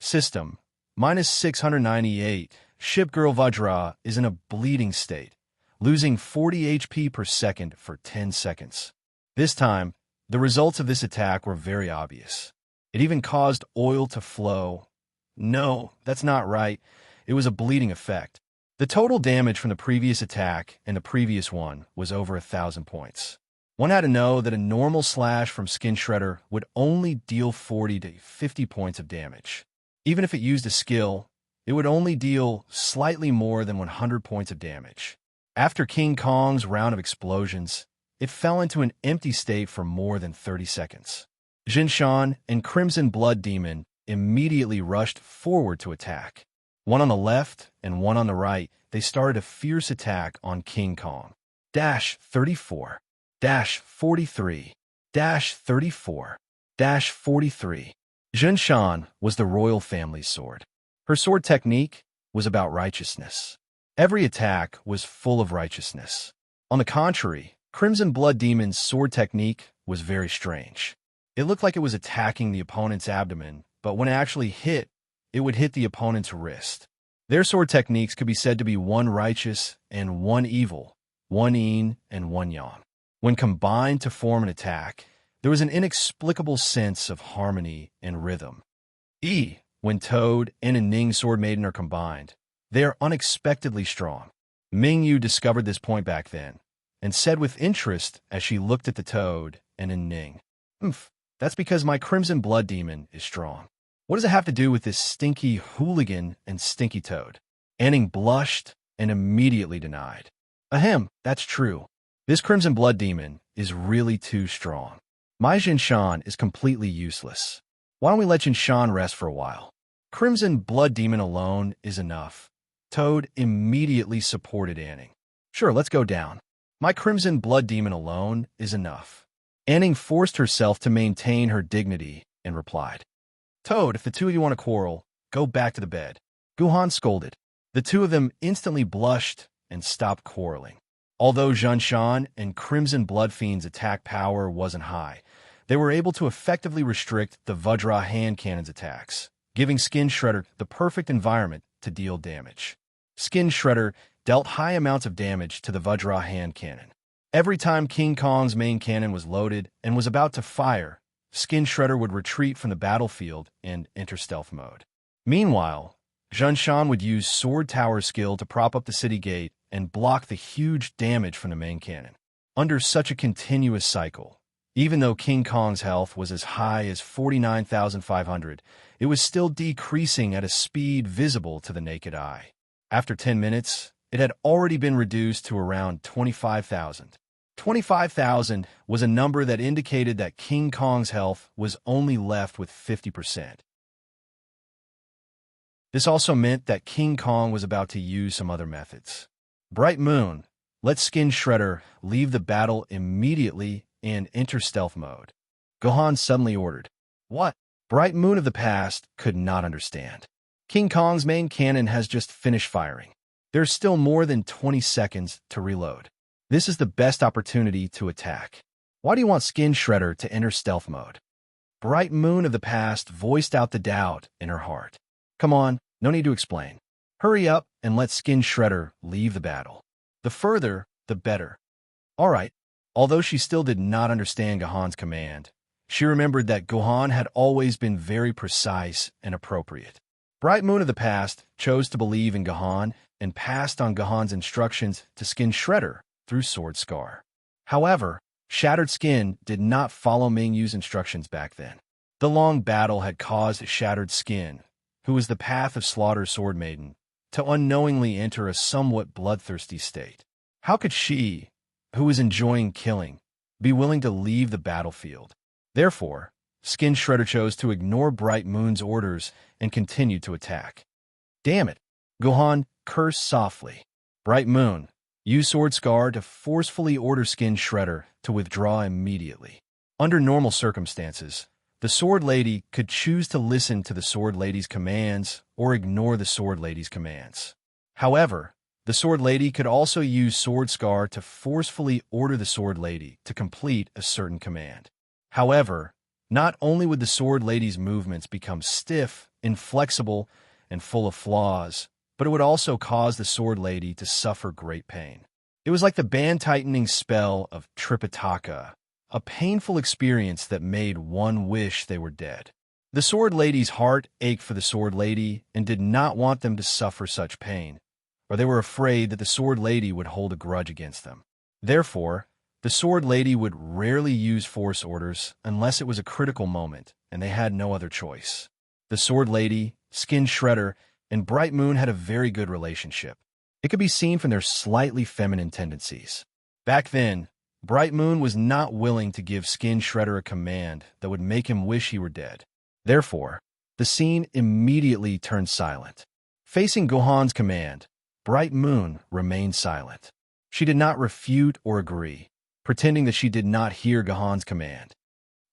System: -698. Ship Girl Vajra is in a bleeding state, losing 40 HP per second for 10 seconds. This time, the results of this attack were very obvious. It even caused oil to flow. No, that's not right. It was a bleeding effect. The total damage from the previous attack and the previous one was over 1,000 points. One had to know that a normal slash from Skin Shredder would only deal 40 to 50 points of damage. Even if it used a skill, it would only deal slightly more than 100 points of damage. After King Kong's round of explosions, it fell into an empty state for more than 30 seconds. Jin Shan and Crimson Blood Demon immediately rushed forward to attack. One on the left and one on the right, they started a fierce attack on King Kong. -34, -43, -34, -43. Jin Shan was the royal family's sword. Her sword technique was about righteousness. Every attack was full of righteousness. On the contrary, Crimson Blood Demon's sword technique was very strange. It looked like it was attacking the opponent's abdomen, but when it actually hit, it would hit the opponent's wrist. Their sword techniques could be said to be one righteous and one evil, one yin and one yang. When combined to form an attack, there was an inexplicable sense of harmony and rhythm. When Toad and a Ning Sword Maiden are combined, they are unexpectedly strong. Ming Yu discovered this point back then, and said with interest as she looked at the Toad and a Ning, that's because my Crimson Blood Demon is strong. What does it have to do with this stinky hooligan and stinky Toad? Anning blushed and immediately denied. Ahem, that's true. This Crimson Blood Demon is really too strong. My Jin Shan is completely useless. Why don't we let Jin Shan rest for a while? Crimson Blood Demon alone is enough. Toad immediately supported Anning. Sure, let's go down. My Crimson Blood Demon alone is enough. Anning forced herself to maintain her dignity and replied, Toad, if the 2 of you want to quarrel, go back to the bed. Guhan scolded. The 2 of them instantly blushed and stopped quarreling. Although Jin Shan and Crimson Blood Fiend's attack power wasn't high, they were able to effectively restrict the Vajra hand cannon's attacks, giving Skin Shredder the perfect environment to deal damage. Skin Shredder dealt high amounts of damage to the Vajra hand cannon. Every time King Kong's main cannon was loaded and was about to fire, Skin Shredder would retreat from the battlefield and enter stealth mode. Meanwhile, Junshan would use Sword Tower skill to prop up the city gate and block the huge damage from the main cannon. Under such a continuous cycle, even though King Kong's health was as high as 49,500, it was still decreasing at a speed visible to the naked eye. After 10 minutes, it had already been reduced to around 25,000. 25,000 was a number that indicated that King Kong's health was only left with 50%. This also meant that King Kong was about to use some other methods. Bright Moon, let Skin Shredder leave the battle immediately and enter stealth mode. Gohan suddenly ordered. What? Bright Moon of the past could not understand. King Kong's main cannon has just finished firing. There's still more than 20 seconds to reload. This is the best opportunity to attack. Why do you want Skin Shredder to enter stealth mode? Bright Moon of the past voiced out the doubt in her heart. Come on, no need to explain. Hurry up and let Skin Shredder leave the battle. The further, the better. All right. Although she still did not understand Gohan's command, she remembered that Gohan had always been very precise and appropriate. Bright Moon of the past chose to believe in Gohan and passed on Gohan's instructions to Skin Shredder through Sword Scar. However, Shattered Skin did not follow Mingyu's instructions back then. The long battle had caused Shattered Skin, who was the path of Slaughter's Sword Maiden, to unknowingly enter a somewhat bloodthirsty state. How could she, who was enjoying killing, be willing to leave the battlefield? Therefore, Skin Shredder chose to ignore Bright Moon's orders and continue to attack. Damn it! Gohan cursed softly. Bright Moon, use Sword Scar to forcefully order Skin Shredder to withdraw immediately. Under normal circumstances, the Sword Lady could choose to listen to the Sword Lady's commands or ignore the Sword Lady's commands. However, the Sword Lady could also use Sword Scar to forcefully order the Sword Lady to complete a certain command. However, not only would the Sword Lady's movements become stiff, inflexible, and full of flaws, but it would also cause the Sword Lady to suffer great pain. It was like the band-tightening spell of Tripitaka, a painful experience that made one wish they were dead. The Sword Lady's heart ached for the Sword Lady and did not want them to suffer such pain, or they were afraid that the Sword Lady would hold a grudge against them. Therefore, the Sword Lady would rarely use force orders unless it was a critical moment and they had no other choice. The Sword Lady, Skin Shredder, and Bright Moon had a very good relationship. It could be seen from their slightly feminine tendencies. Back then, Bright Moon was not willing to give Skin Shredder a command that would make him wish he were dead. Therefore, the scene immediately turned silent. Facing Gohan's command, Bright Moon remained silent. She did not refute or agree, pretending that she did not hear Gohan's command.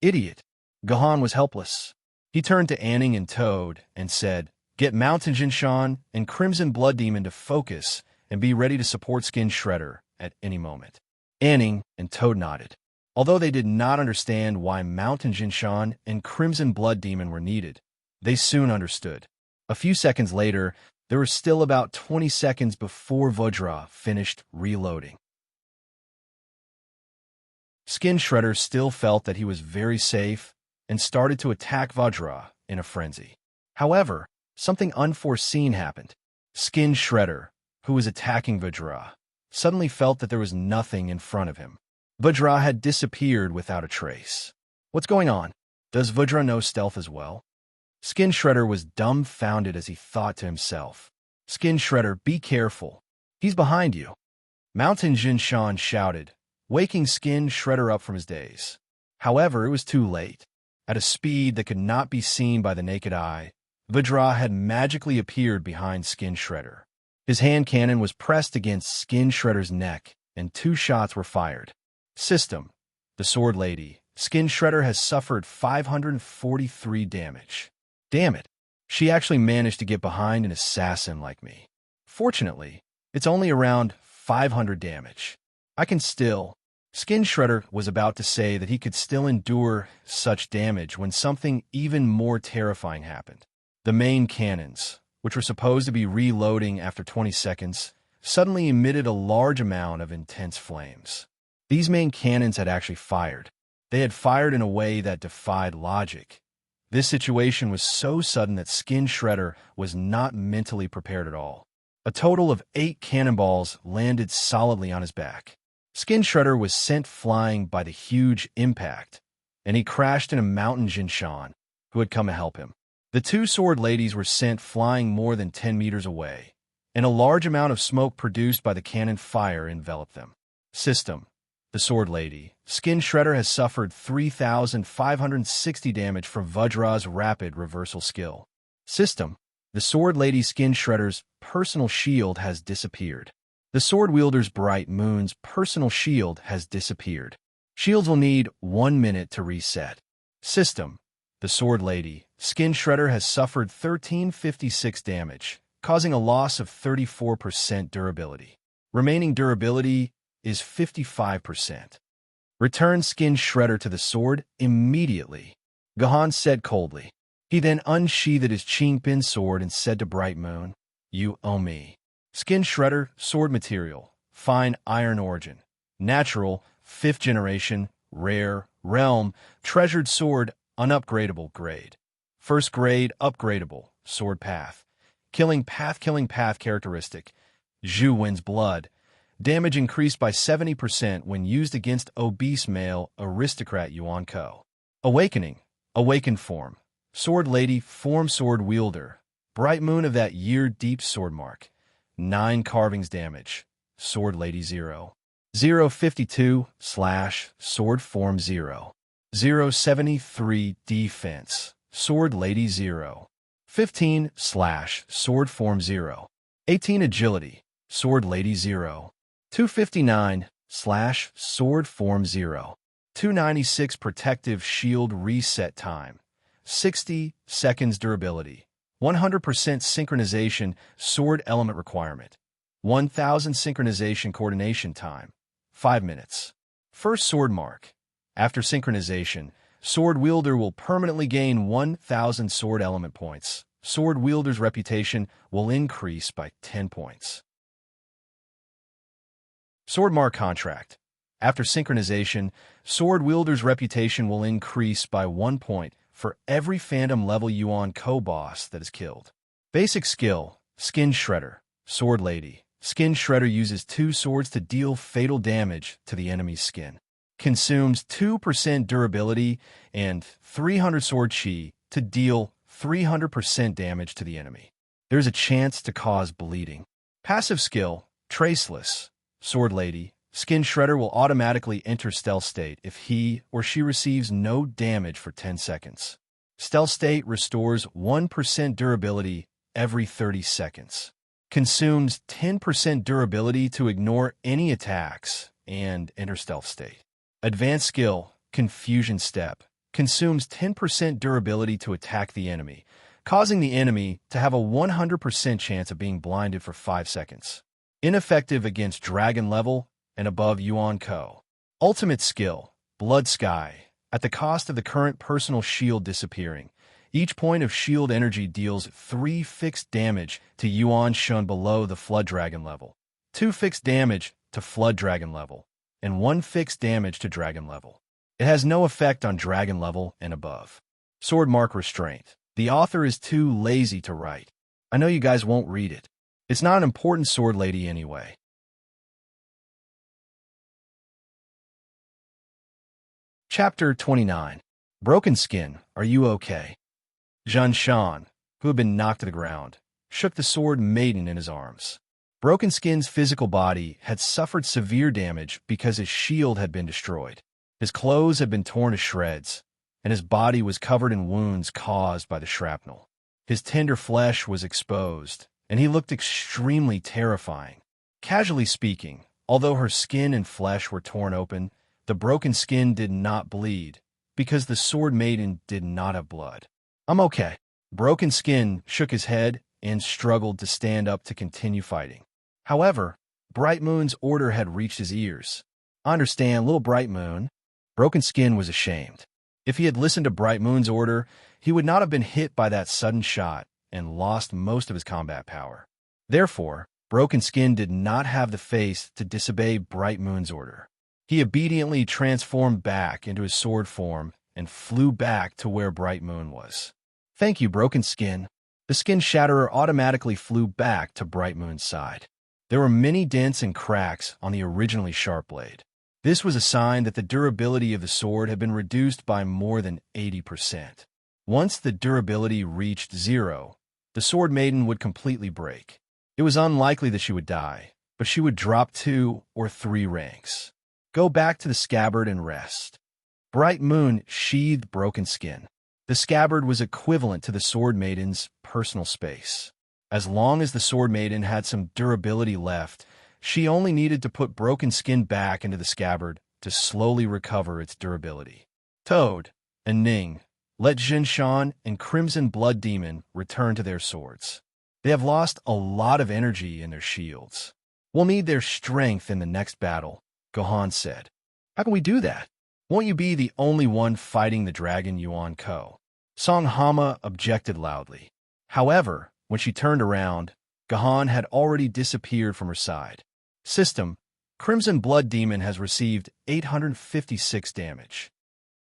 Idiot! Gohan was helpless. He turned to Anning and Toad and said, "Get Mountain Jinshan and Crimson Blood Demon to focus and be ready to support Skin Shredder at any moment." Anning and Toad nodded. Although they did not understand why Mountain Jinshan and Crimson Blood Demon were needed, they soon understood. A few seconds later, there were still about 20 seconds before Vajra finished reloading. Skin Shredder still felt that he was very safe and started to attack Vajra in a frenzy. However, something unforeseen happened. Skin Shredder, who was attacking Vajra, suddenly felt that there was nothing in front of him. Vajra had disappeared without a trace. What's going on? Does Vajra know stealth as well? Skin Shredder was dumbfounded as he thought to himself. Skin Shredder, be careful. He's behind you. Mountain Jinshan shouted, waking Skin Shredder up from his daze. However, it was too late. At a speed that could not be seen by the naked eye, Vajra had magically appeared behind Skin Shredder. His hand cannon was pressed against Skin Shredder's neck, and 2 shots were fired. System: the Sword Lady. Skin Shredder has suffered 543 damage. Damn it, she actually managed to get behind an assassin like me. Fortunately, it's only around 500 damage. I can still... Skin Shredder was about to say that he could still endure such damage when something even more terrifying happened. The main cannons, which were supposed to be reloading after 20 seconds, suddenly emitted a large amount of intense flames. These main cannons had actually fired. They had fired in a way that defied logic. This situation was so sudden that Skin Shredder was not mentally prepared at all. A total of 8 cannonballs landed solidly on his back. Skin Shredder was sent flying by the huge impact, and he crashed in a mountain Jinshan, who had come to help him. The 2 sword ladies were sent flying more than 10 meters away, and a large amount of smoke produced by the cannon fire enveloped them. System: the sword lady, Skin Shredder, has suffered 3,560 damage from Vajra's rapid reversal skill. System: the sword lady Skin Shredder's personal shield has disappeared. The sword wielder's Bright Moon's personal shield has disappeared. Shields will need 1 minute to reset. System: the sword lady, Skin Shredder, has suffered 1,356 damage, causing a loss of 34% durability. Remaining durability is 55%. Return Skin Shredder to the sword immediately, Gahan said coldly. He then unsheathed his Qingpin sword and said to Bright Moon, "You owe me." Skin Shredder, sword material, fine iron origin, natural, 5th generation, rare, realm, treasured sword, unupgradable grade. 1st grade, upgradable, sword path. Killing path characteristic. Zhu wins blood. Damage increased by 70% when used against obese male aristocrat Yuan Ko. Awakening, awakened form. Sword lady, form sword wielder. Bright Moon of that year, deep sword mark. 9 carvings damage. Sword lady 0. 052 / sword form 0. 073 defense. Sword lady 0. 15 / sword form 0. 18 agility. Sword lady 0. 259 / sword form 0. 296 protective shield reset time. 60 seconds durability. 100% synchronization sword element requirement. 1000 synchronization coordination time. 5 minutes. First sword mark. After synchronization, sword wielder will permanently gain 1000 sword element points. Sword wielder's reputation will increase by 10 points. Sword mark contract. After synchronization, sword wielder's reputation will increase by 1 point for every Phantom level Yuan Ko boss that is killed. Basic skill: Skin Shredder, sword lady. Skin Shredder uses 2 swords to deal fatal damage to the enemy's skin. Consumes 2% durability and 300 sword chi to deal 300% damage to the enemy. There's a chance to cause bleeding. Passive skill: Traceless, sword lady. Skin Shredder will automatically enter stealth state if he or she receives no damage for 10 seconds. Stealth state restores 1% durability every 30 seconds. Consumes 10% durability to ignore any attacks and enter stealth state. Advanced skill: Confusion Step. Consumes 10% durability to attack the enemy, causing the enemy to have a 100% chance of being blinded for 5 seconds. Ineffective against dragon level and above Yuan Ko. Ultimate skill: Blood Sky. At the cost of the current personal shield disappearing, each point of shield energy deals 3 fixed damage to Yuan Shun below the Flood Dragon level, 2 fixed damage to Flood Dragon level, and 1 fixed damage to Dragon level. It has no effect on Dragon level and above. Sword mark restraint. The author is too lazy to write. I know you guys won't read it. It's not an important sword lady anyway. Chapter 29. Broken Skin, are you okay? Zhan Shan, who had been knocked to the ground, shook the sword Maiden in his arms. Broken Skin's physical body had suffered severe damage because his shield had been destroyed. His clothes had been torn to shreds, and his body was covered in wounds caused by the shrapnel. His tender flesh was exposed, and he looked extremely terrifying. Casually speaking, although her skin and flesh were torn open, the broken skin did not bleed, because the sword maiden did not have blood. "I'm okay." Broken Skin shook his head and struggled to stand up to continue fighting. However, Bright Moon's order had reached his ears. "I understand, little Bright Moon." Broken Skin was ashamed. If he had listened to Bright Moon's order, he would not have been hit by that sudden shot and lost most of his combat power. Therefore, Broken Skin did not have the face to disobey Bright Moon's order. He obediently transformed back into his sword form and flew back to where Bright Moon was. "Thank you, Broken Skin." The Skin Shatterer automatically flew back to Bright Moon's side. There were many dents and cracks on the originally sharp blade. This was a sign that the durability of the sword had been reduced by more than 80%. Once the durability reached 0, the Sword Maiden would completely break. It was unlikely that she would die, but she would drop 2 or 3 ranks. Go back to the scabbard and rest. Bright Moon sheathed Broken Skin. The scabbard was equivalent to the Sword Maiden's personal space. As long as the Sword Maiden had some durability left, she only needed to put Broken Skin back into the scabbard to slowly recover its durability. Toad and Ning, let Jinshan and Crimson Blood Demon return to their swords. They have lost a lot of energy in their shields. We'll need their strength in the next battle, Gohan said. How can we do that? Won't you be the only one fighting the Dragon Yuan Ko? Song Hama objected loudly. However, when she turned around, Gohan had already disappeared from her side. System, Crimson Blood Demon has received 856 damage.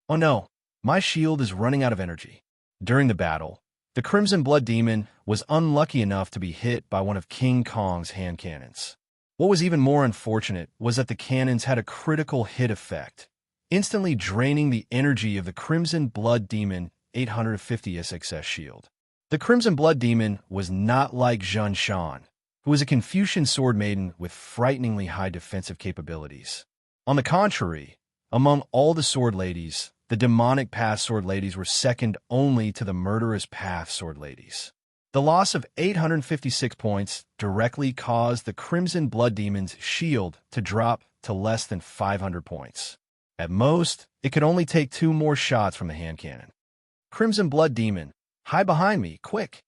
Oh no, my shield is running out of energy. During the battle, the Crimson Blood Demon was unlucky enough to be hit by one of King Kong's hand cannons. What was even more unfortunate was that the cannons had a critical hit effect, instantly draining the energy of the Crimson Blood Demon 850 SXS shield. The Crimson Blood Demon was not like Jinshan, who was a Confucian sword maiden with frighteningly high defensive capabilities. On the contrary, among all the sword ladies, the demonic path sword ladies were second only to the murderous path sword ladies. The loss of 856 points directly caused the Crimson Blood Demon's shield to drop to less than 500 points. At most, it could only take 2 more shots from the hand cannon. Crimson Blood Demon, hide behind me, quick!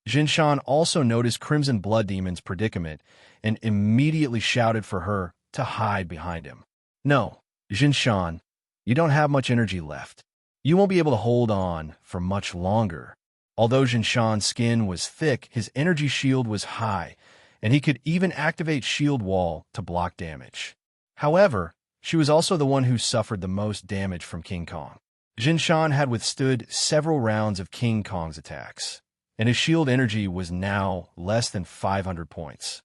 Jinshan also noticed Crimson Blood Demon's predicament and immediately shouted for her to hide behind him. No, Jinshan, you don't have much energy left. You won't be able to hold on for much longer. Although Jinshan's skin was thick, his energy shield was high, and he could even activate Shield Wall to block damage. However, she was also the one who suffered the most damage from King Kong. Jinshan had withstood several rounds of King Kong's attacks, and his shield energy was now less than 500 points.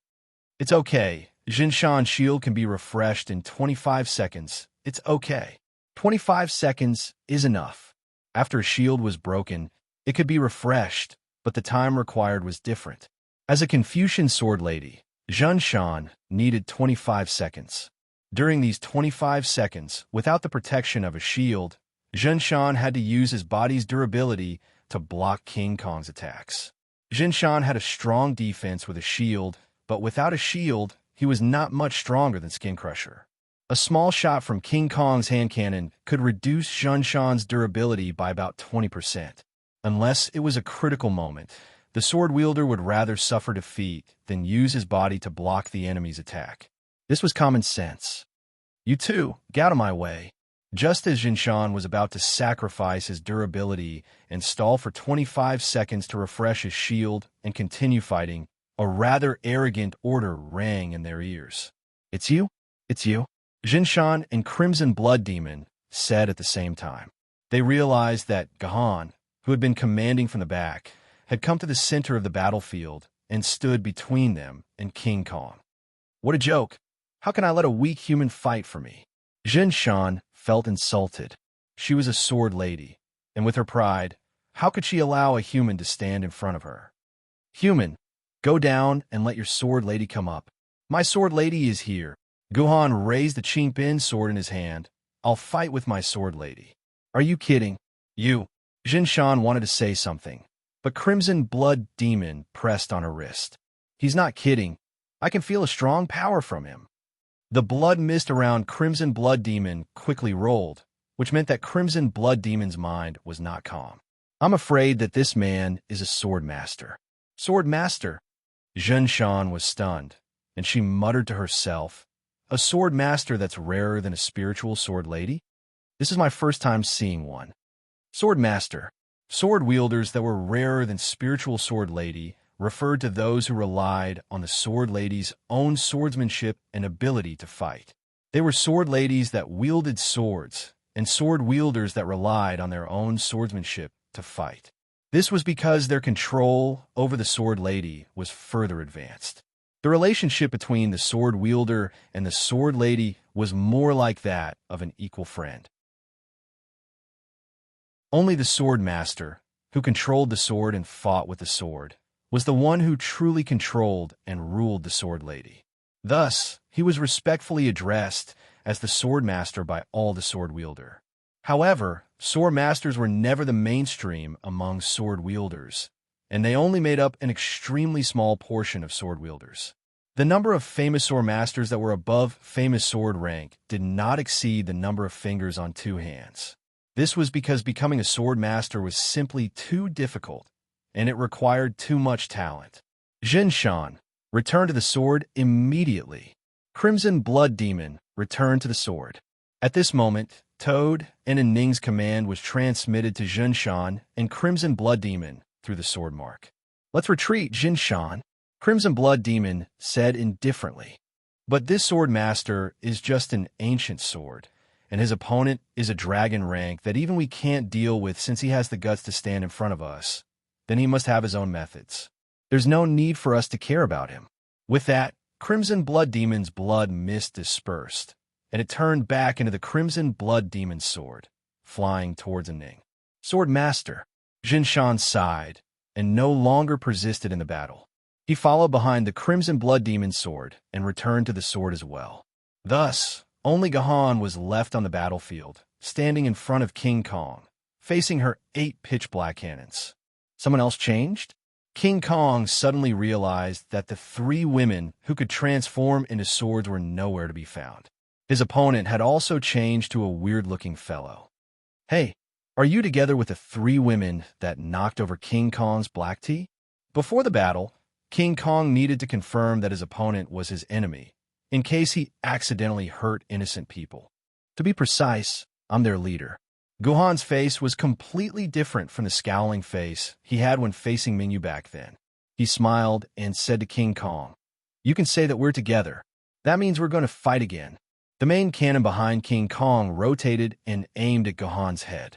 It's okay. Jinshan's shield can be refreshed in 25 seconds. It's okay. 25 seconds is enough. After a shield was broken, it could be refreshed, but the time required was different. As a Confucian sword lady, Jinshan needed 25 seconds. During these 25 seconds, without the protection of a shield, Jinshan had to use his body's durability to block King Kong's attacks. Jinshan had a strong defense with a shield, but without a shield, he was not much stronger than Skin Crusher. A small shot from King Kong's hand cannon could reduce Jinshan's durability by about 20%. Unless it was a critical moment, the sword wielder would rather suffer defeat than use his body to block the enemy's attack. This was common sense. You two, get out of my way. Just as Jinshan was about to sacrifice his durability and stall for 25 seconds to refresh his shield and continue fighting, a rather arrogant order rang in their ears. It's you? It's you? Jinshan and Crimson Blood Demon said at the same time. They realized that Gohan, who had been commanding from the back, had come to the center of the battlefield and stood between them and King Kong. What a joke! How can I let a weak human fight for me? Jinshan felt insulted. She was a sword lady, and with her pride, how could she allow a human to stand in front of her? Human, go down and let your sword lady come up. My sword lady is here. Gohan raised the Qingpin sword in his hand. I'll fight with my sword lady. Are you kidding? You. Jinshan wanted to say something, but Crimson Blood Demon pressed on her wrist. He's not kidding. I can feel a strong power from him. The blood mist around Crimson Blood Demon quickly rolled, which meant that Crimson Blood Demon's mind was not calm. I'm afraid that this man is a sword master. Sword master? Jinshan was stunned, and she muttered to herself, a sword master that's rarer than a spiritual sword lady? This is my first time seeing one. Sword master. Sword wielders that were rarer than spiritual sword lady referred to those who relied on the sword lady's own swordsmanship and ability to fight. They were sword ladies that wielded swords, and sword wielders that relied on their own swordsmanship to fight. This was because their control over the sword lady was further advanced. The relationship between the sword wielder and the sword lady was more like that of an equal friend. Only the sword master, who controlled the sword and fought with the sword, was the one who truly controlled and ruled the sword lady. Thus, he was respectfully addressed as the sword master by all the sword wielder. However, sword masters were never the mainstream among sword wielders, and they only made up an extremely small portion of sword wielders. The number of famous sword masters that were above famous sword rank did not exceed the number of fingers on two hands. This was because becoming a sword master was simply too difficult, and it required too much talent. Jin Shan returned to the sword immediately. Crimson Blood Demon returned to the sword. At this moment, Toad and Ning's command was transmitted to Jin Shan and Crimson Blood Demon through the sword mark. "Let's retreat, Jin Shan," Crimson Blood Demon said indifferently. But this sword master is just an ancient sword, and his opponent is a dragon rank that even we can't deal with since he has the guts to stand in front of us. Then he must have his own methods. There's no need for us to care about him. With that, Crimson Blood Demon's blood mist dispersed, and it turned back into the Crimson Blood Demon's sword, flying towards Ning. "Sword Master," Jin Shan sighed, and no longer persisted in the battle. He followed behind the Crimson Blood Demon's sword and returned to the sword as well. Thus, only Gahan was left on the battlefield, standing in front of King Kong, facing her 8 pitch-black cannons. Someone else changed? King Kong suddenly realized that the 3 women who could transform into swords were nowhere to be found. His opponent had also changed to a weird-looking fellow. "Hey, are you together with the 3 women that knocked over King Kong's black tea?" Before the battle, King Kong needed to confirm that his opponent was his enemy, in case he accidentally hurt innocent people. "To be precise, I'm their leader." Guhan's face was completely different from the scowling face he had when facing Mingyu back then. He smiled and said to King Kong, "You can say that we're together. That means we're going to fight again." The main cannon behind King Kong rotated and aimed at Guhan's head.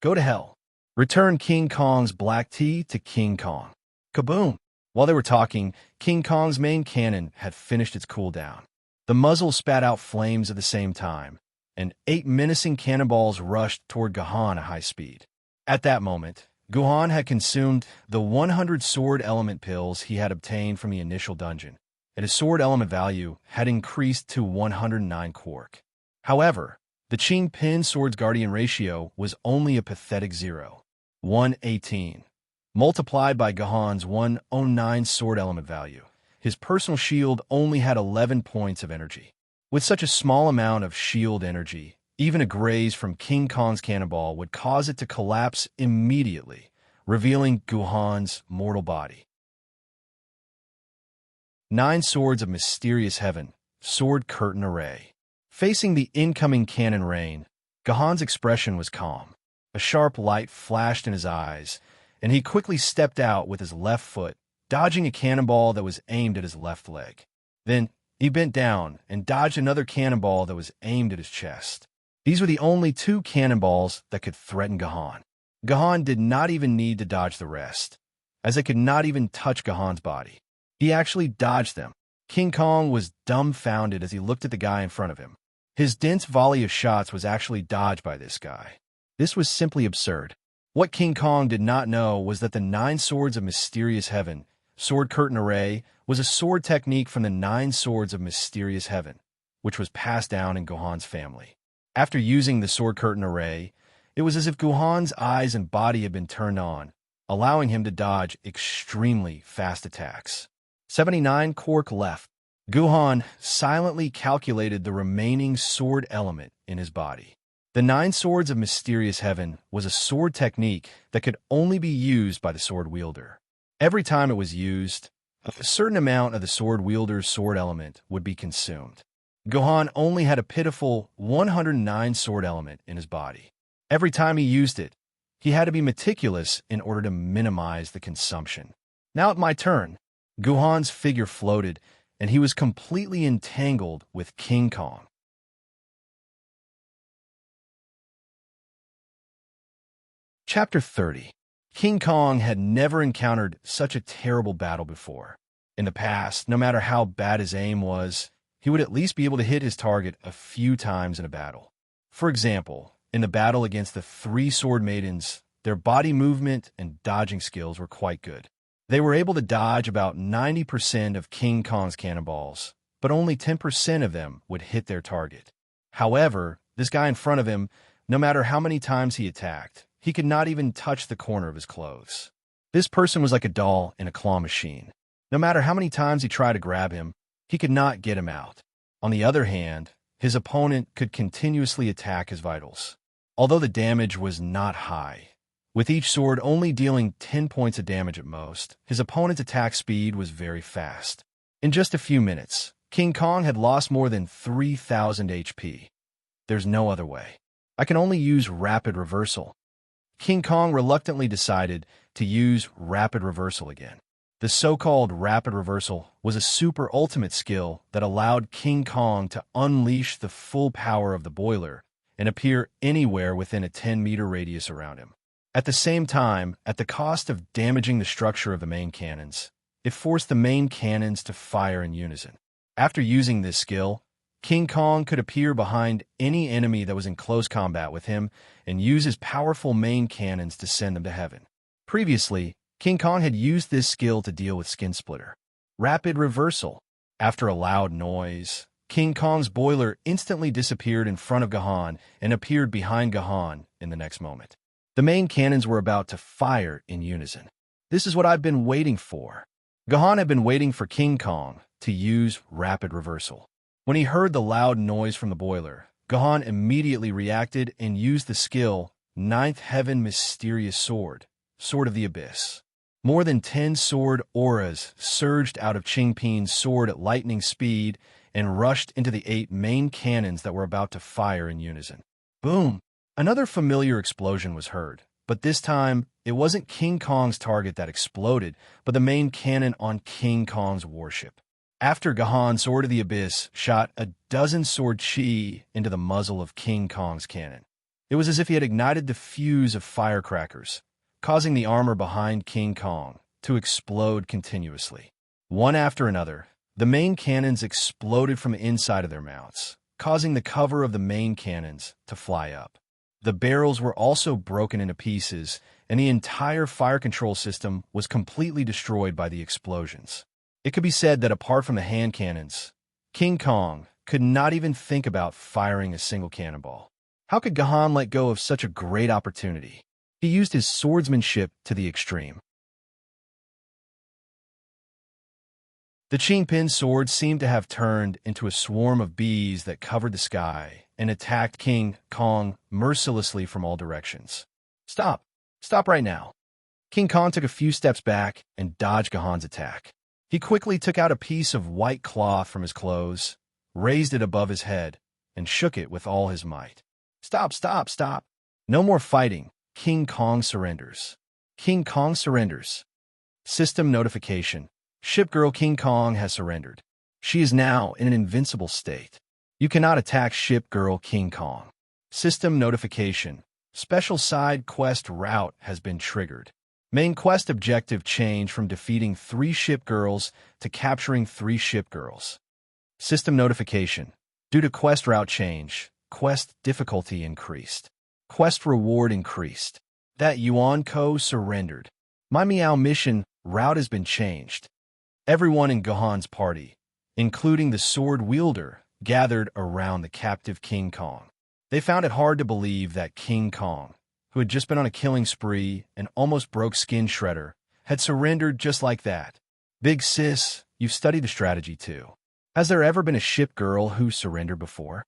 "Go to hell." Return King Kong's black tea to King Kong. Kaboom! While they were talking, King Kong's main cannon had finished its cooldown. The muzzle spat out flames at the same time, and 8 menacing cannonballs rushed toward Gahan at high speed. At that moment, Guhan had consumed the 100 sword element pills he had obtained from the initial dungeon, and his sword element value had increased to 109 quark. However, the Qing Pin Sword's Guardian ratio was only a pathetic 0.118. Multiplied by Gahan's 109 sword element value, his personal shield only had 11 points of energy. With such a small amount of shield energy, even a graze from King Kong's cannonball would cause it to collapse immediately, revealing Guhan's mortal body. 9 Swords of Mysterious Heaven, Sword Curtain Array. Facing the incoming cannon rain, Gahan's expression was calm. A sharp light flashed in his eyes, and he quickly stepped out with his left foot, dodging a cannonball that was aimed at his left leg. Then, he bent down and dodged another cannonball that was aimed at his chest. These were the only 2 cannonballs that could threaten Gahan. Gahan did not even need to dodge the rest, as they could not even touch Gahan's body. He actually dodged them. King Kong was dumbfounded as he looked at the guy in front of him. His dense volley of shots was actually dodged by this guy. This was simply absurd. What King Kong did not know was that the 9 Swords of Mysterious Heaven, Sword Curtain Array, was a sword technique from the 9 Swords of Mysterious Heaven, which was passed down in Guhan's family. After using the Sword Curtain Array, it was as if Guhan's eyes and body had been turned on, allowing him to dodge extremely fast attacks. 79 quark left. Guhan silently calculated the remaining sword element in his body. The 9 Swords of Mysterious Heaven was a sword technique that could only be used by the sword wielder. Every time it was used, a certain amount of the sword wielder's sword element would be consumed. Guhan only had a pitiful 109 sword element in his body. Every time he used it, he had to be meticulous in order to minimize the consumption. Now it's my turn. Guhan's figure floated, and he was completely entangled with King Kong. Chapter 30. King Kong had never encountered such a terrible battle before. In the past, no matter how bad his aim was, he would at least be able to hit his target a few times in a battle. For example, in the battle against the three sword maidens, their body movement and dodging skills were quite good. They were able to dodge about 90% of King Kong's cannonballs, but only 10% of them would hit their target. However, this guy in front of him, no matter how many times he attacked, he could not even touch the corner of his clothes. This person was like a doll in a claw machine. No matter how many times he tried to grab him, he could not get him out. On the other hand, his opponent could continuously attack his vitals. Although the damage was not high, with each sword only dealing 10 points of damage at most, his opponent's attack speed was very fast. In just a few minutes, King Kong had lost more than 3,000 HP. There's no other way. I can only use rapid reversal. King Kong reluctantly decided to use rapid reversal again. The so-called rapid reversal was a super ultimate skill that allowed King Kong to unleash the full power of the boiler and appear anywhere within a 10-meter radius around him. At the same time, at the cost of damaging the structure of the main cannons, it forced the main cannons to fire in unison. After using this skill, King Kong could appear behind any enemy that was in close combat with him and use his powerful main cannons to send them to heaven. Previously, King Kong had used this skill to deal with Skin Splitter. Rapid reversal. After a loud noise, King Kong's boiler instantly disappeared in front of Guhan and appeared behind Guhan in the next moment. The main cannons were about to fire in unison. This is what I've been waiting for. Guhan had been waiting for King Kong to use rapid reversal. When he heard the loud noise from the boiler, Guhan immediately reacted and used the skill Ninth Heaven Mysterious Sword, Sword of the Abyss. More than 10 sword auras surged out of Qingping's sword at lightning speed and rushed into the 8 main cannons that were about to fire in unison. Boom! Another familiar explosion was heard, but this time, it wasn't King Kong's target that exploded, but the main cannon on King Kong's warship. After Guhan's Sword of the Abyss shot a dozen sword chi into the muzzle of King Kong's cannon. It was as if he had ignited the fuse of firecrackers, causing the armor behind King Kong to explode continuously. One after another, the main cannons exploded from the inside of their mounts, causing the cover of the main cannons to fly up. The barrels were also broken into pieces, and the entire fire control system was completely destroyed by the explosions. It could be said that apart from the hand cannons, King Kong could not even think about firing a single cannonball. How could Guhan let go of such a great opportunity? He used his swordsmanship to the extreme. The Qingpin sword seemed to have turned into a swarm of bees that covered the sky and attacked King Kong mercilessly from all directions. Stop! Stop right now! King Kong took a few steps back and dodged Guhan's attack. He quickly took out a piece of white cloth from his clothes, raised it above his head, and shook it with all his might. Stop, stop, stop! No more fighting. King Kong surrenders. King Kong surrenders. System notification. Shipgirl King Kong has surrendered. She is now in an invincible state. You cannot attack Shipgirl King Kong. System notification. Special side quest route has been triggered. Main quest objective changed from defeating 3 shipgirls to capturing 3 shipgirls. System notification. Due to quest route change, quest difficulty increased. Quest reward increased. That Yuan Ko surrendered. My Meow mission route has been changed. Everyone in Guhan's party, including the sword wielder, gathered around the captive King Kong. They found it hard to believe that King Kong, who had just been on a killing spree and almost broke Skin Shredder, had surrendered just like that. Big sis, you've studied the strategy too. Has there ever been a ship girl who surrendered before?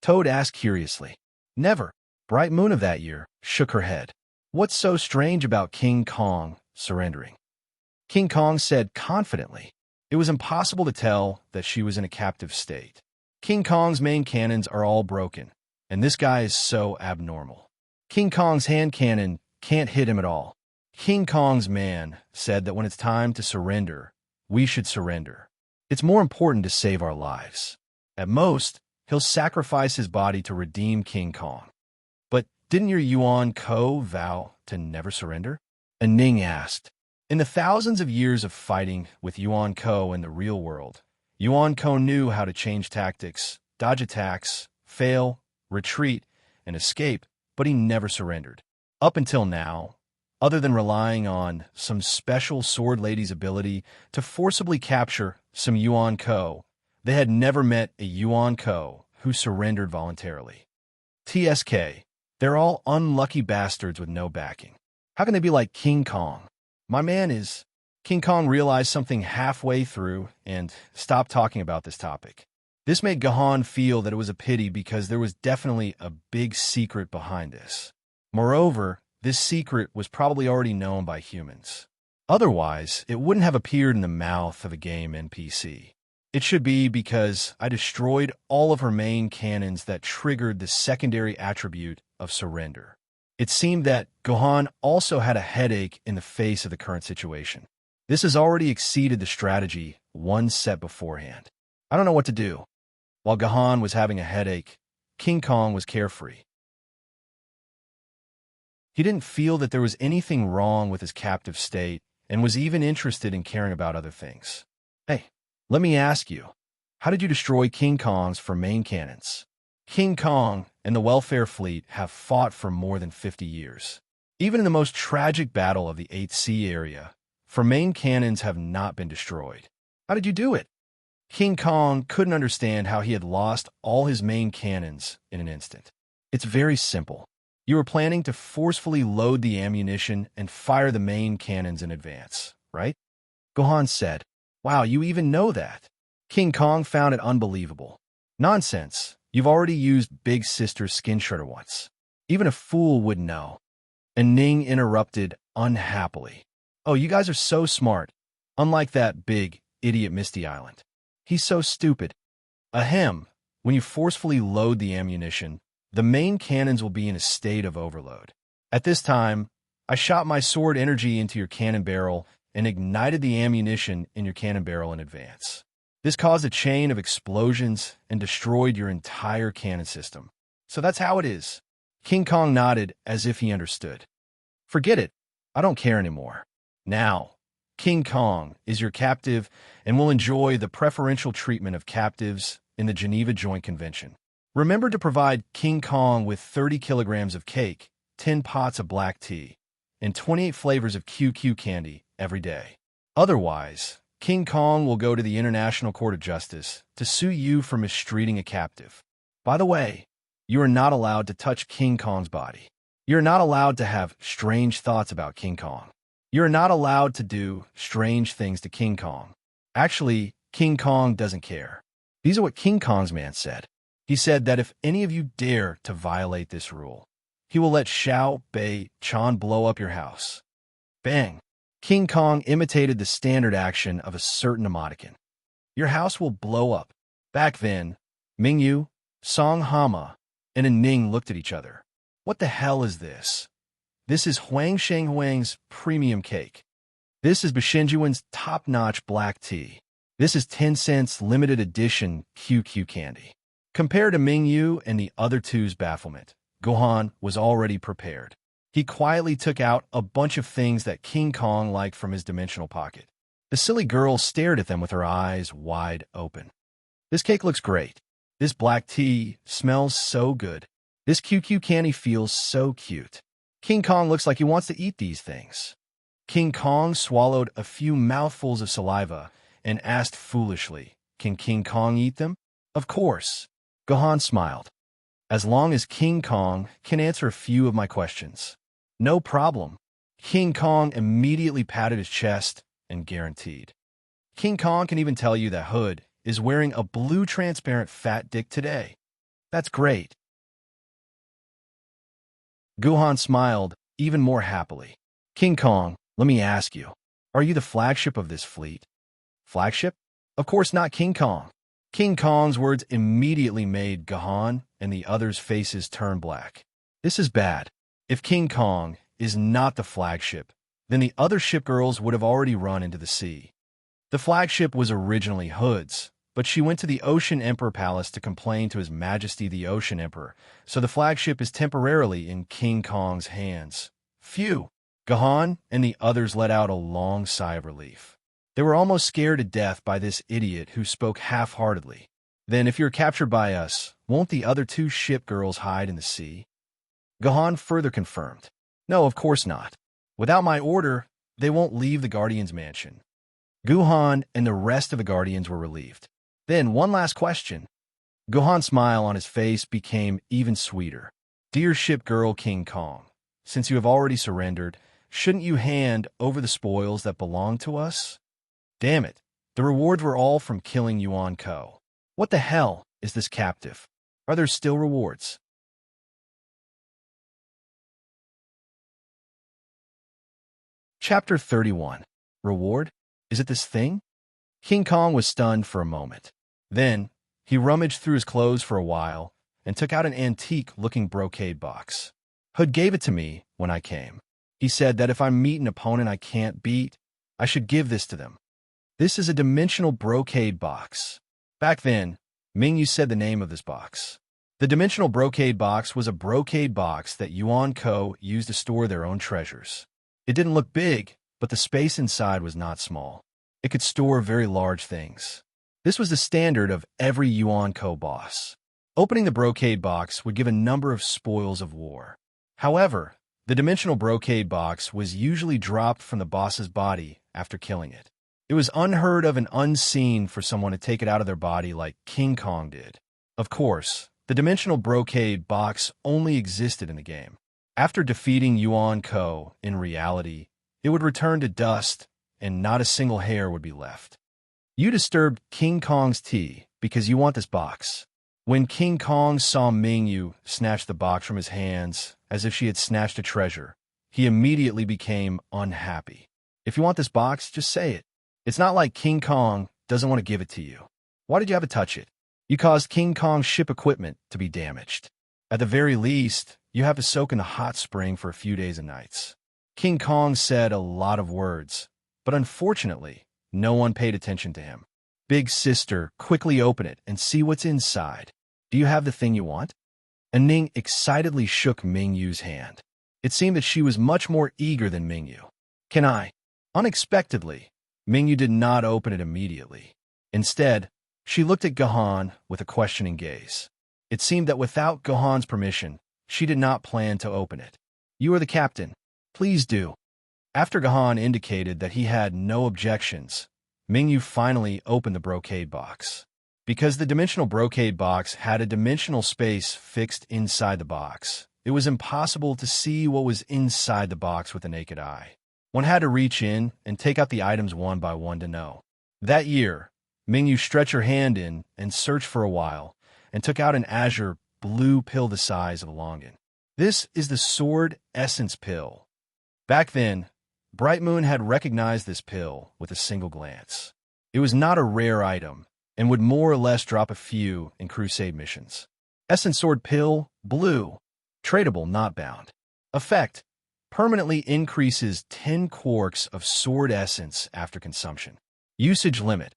Toad asked curiously. Never. Bright Moon of that year shook her head. What's so strange about King Kong surrendering? King Kong said confidently. It was impossible to tell that she was in a captive state. King Kong's main cannons are all broken, and this guy is so abnormal. King Kong's hand cannon can't hit him at all. King Kong's man said that when it's time to surrender, we should surrender. It's more important to save our lives. At most, he'll sacrifice his body to redeem King Kong. But didn't your Yuan Ko vow to never surrender? And Ning asked. In the thousands of years of fighting with Yuan Ko in the real world, Yuan Ko knew how to change tactics, dodge attacks, fail, retreat, and escape, but he never surrendered. Up until now, other than relying on some special sword lady's ability to forcibly capture some Yuan Ko, they had never met a Yuan Ko who surrendered voluntarily. TSK, they're all unlucky bastards with no backing. How can they be like King Kong? My man is... King Kong realized something halfway through and stopped talking about this topic. This made Gahan feel that it was a pity because there was definitely a big secret behind this. Moreover, this secret was probably already known by humans. Otherwise, it wouldn't have appeared in the mouth of a game NPC. It should be because I destroyed all of her main cannons that triggered the secondary attribute of surrender. It seemed that Gohan also had a headache in the face of the current situation. This has already exceeded the strategy one set beforehand. I don't know what to do. While Gohan was having a headache, King Kong was carefree. He didn't feel that there was anything wrong with his captive state and was even interested in caring about other things. Hey, let me ask you, how did you destroy King Kong's main cannons? King Kong and the Welfare Fleet have fought for more than 50 years. Even in the most tragic battle of the 8th Sea area, main cannons have not been destroyed. How did you do it? King Kong couldn't understand how he had lost all his main cannons in an instant. It's very simple. You were planning to forcefully load the ammunition and fire the main cannons in advance, right? Gohan said, "Wow, you even know that." King Kong found it unbelievable. Nonsense. You've already used Big Sister's skin shredder once. Even a fool would know. And Ning interrupted unhappily. Oh, you guys are so smart. Unlike that big, idiot Misty Island. He's so stupid. Ahem. When you forcefully load the ammunition, the main cannons will be in a state of overload. At this time, I shot my sword energy into your cannon barrel and ignited the ammunition in your cannon barrel in advance. This caused a chain of explosions and destroyed your entire cannon system. So that's how it is. King Kong nodded as if he understood. Forget it. I don't care anymore. Now, King Kong is your captive and will enjoy the preferential treatment of captives in the Geneva Joint Convention. Remember to provide King Kong with 30 kilograms of cake, 10 pots of black tea, and 28 flavors of QQ candy every day. Otherwise, King Kong will go to the International Court of Justice to sue you for mistreating a captive. By the way, you are not allowed to touch King Kong's body. You are not allowed to have strange thoughts about King Kong. You are not allowed to do strange things to King Kong. Actually, King Kong doesn't care. These are what King Kong's man said. He said that if any of you dare to violate this rule, he will let Xiao Bei Chan blow up your house. Bang! King Kong imitated the standard action of a certain emoticon. Your house will blow up. Back then, Mingyu, Song Hama, and Ning looked at each other. What the hell is this? This is Huang Shenghuang's premium cake. This is Bishinjuan's top-notch black tea. This is Tencent's limited edition QQ candy. Compared to Mingyu and the other two's bafflement, Gohan was already prepared. He quietly took out a bunch of things that King Kong liked from his dimensional pocket. The silly girl stared at them with her eyes wide open. This cake looks great. This black tea smells so good. This QQ candy feels so cute. King Kong looks like he wants to eat these things. King Kong swallowed a few mouthfuls of saliva and asked foolishly, "Can King Kong eat them?" "Of course." Gohan smiled. "As long as King Kong can answer a few of my questions." "No problem." King Kong immediately patted his chest and guaranteed. King Kong can even tell you that Hood is wearing a blue transparent fat dick today. That's great. Gohan smiled even more happily. King Kong, let me ask you, are you the flagship of this fleet? Flagship? Of course not, King Kong. King Kong's words immediately made Gohan and the others' faces turn black. This is bad. If King Kong is not the flagship, then the other shipgirls would have already run into the sea. The flagship was originally Hood's, but she went to the Ocean Emperor Palace to complain to His Majesty the Ocean Emperor, so the flagship is temporarily in King Kong's hands. Phew! Gahan and the others let out a long sigh of relief. They were almost scared to death by this idiot who spoke half-heartedly. Then, if you're captured by us, won't the other two shipgirls hide in the sea? Gahan further confirmed. No, of course not. Without my order, they won't leave the Guardian's mansion. Guhan and the rest of the Guardians were relieved. Then, one last question. Guhan's smile on his face became even sweeter. Dear shipgirl King Kong, since you have already surrendered, shouldn't you hand over the spoils that belong to us? Damn it, the rewards were all from killing Yuan Ko. What the hell is this captive? Are there still rewards? Chapter 31. Reward? Is it this thing? King Kong was stunned for a moment. Then, he rummaged through his clothes for a while and took out an antique-looking brocade box. Hood gave it to me when I came. He said that if I meet an opponent I can't beat, I should give this to them. This is a dimensional brocade box. Back then, Mingyu said the name of this box. The dimensional brocade box was a brocade box that Yuan Ko used to store their own treasures. It didn't look big, but the space inside was not small. It could store very large things. This was the standard of every Yuan Ko boss. Opening the brocade box would give a number of spoils of war. However, the dimensional brocade box was usually dropped from the boss's body after killing it. It was unheard of and unseen for someone to take it out of their body like King Kong did. Of course, the dimensional brocade box only existed in the game. After defeating Yuan Ko, in reality, it would return to dust and not a single hair would be left. You disturbed King Kong's tea because you want this box. When King Kong saw Mingyu snatch the box from his hands as if she had snatched a treasure, he immediately became unhappy. If you want this box, just say it. It's not like King Kong doesn't want to give it to you. Why did you have to touch it? You caused King Kong's ship equipment to be damaged. At the very least, you have to soak in the hot spring for a few days and nights. King Kong said a lot of words, but unfortunately, no one paid attention to him. Big sister, quickly open it and see what's inside. Do you have the thing you want? And Ning excitedly shook Mingyu's hand. It seemed that she was much more eager than Mingyu. Can I? Unexpectedly, Mingyu did not open it immediately. Instead, she looked at Gahan with a questioning gaze. It seemed that without Gahan's permission, she did not plan to open it. You are the captain. Please do. After Gahan indicated that he had no objections, Mingyu finally opened the brocade box. Because the dimensional brocade box had a dimensional space fixed inside the box, it was impossible to see what was inside the box with the naked eye. One had to reach in and take out the items one by one to know. That year, Mingyu stretched her hand in and searched for a while, and took out an azure blue pill the size of a longan. This is the Sword Essence Pill. Back then, Bright Moon had recognized this pill with a single glance. It was not a rare item, and would more or less drop a few in crusade missions. Essence Sword Pill, blue. Tradable, not bound. Effect: permanently increases 10 quarks of sword essence after consumption. Usage limit: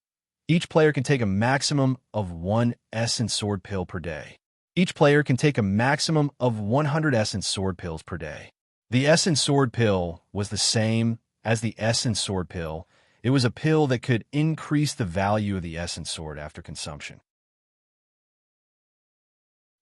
each player can take a maximum of 1 essence sword pill per day. Each player can take a maximum of 100 essence sword pills per day. The essence sword pill was the same as the essence sword pill. It was a pill that could increase the value of the essence sword after consumption.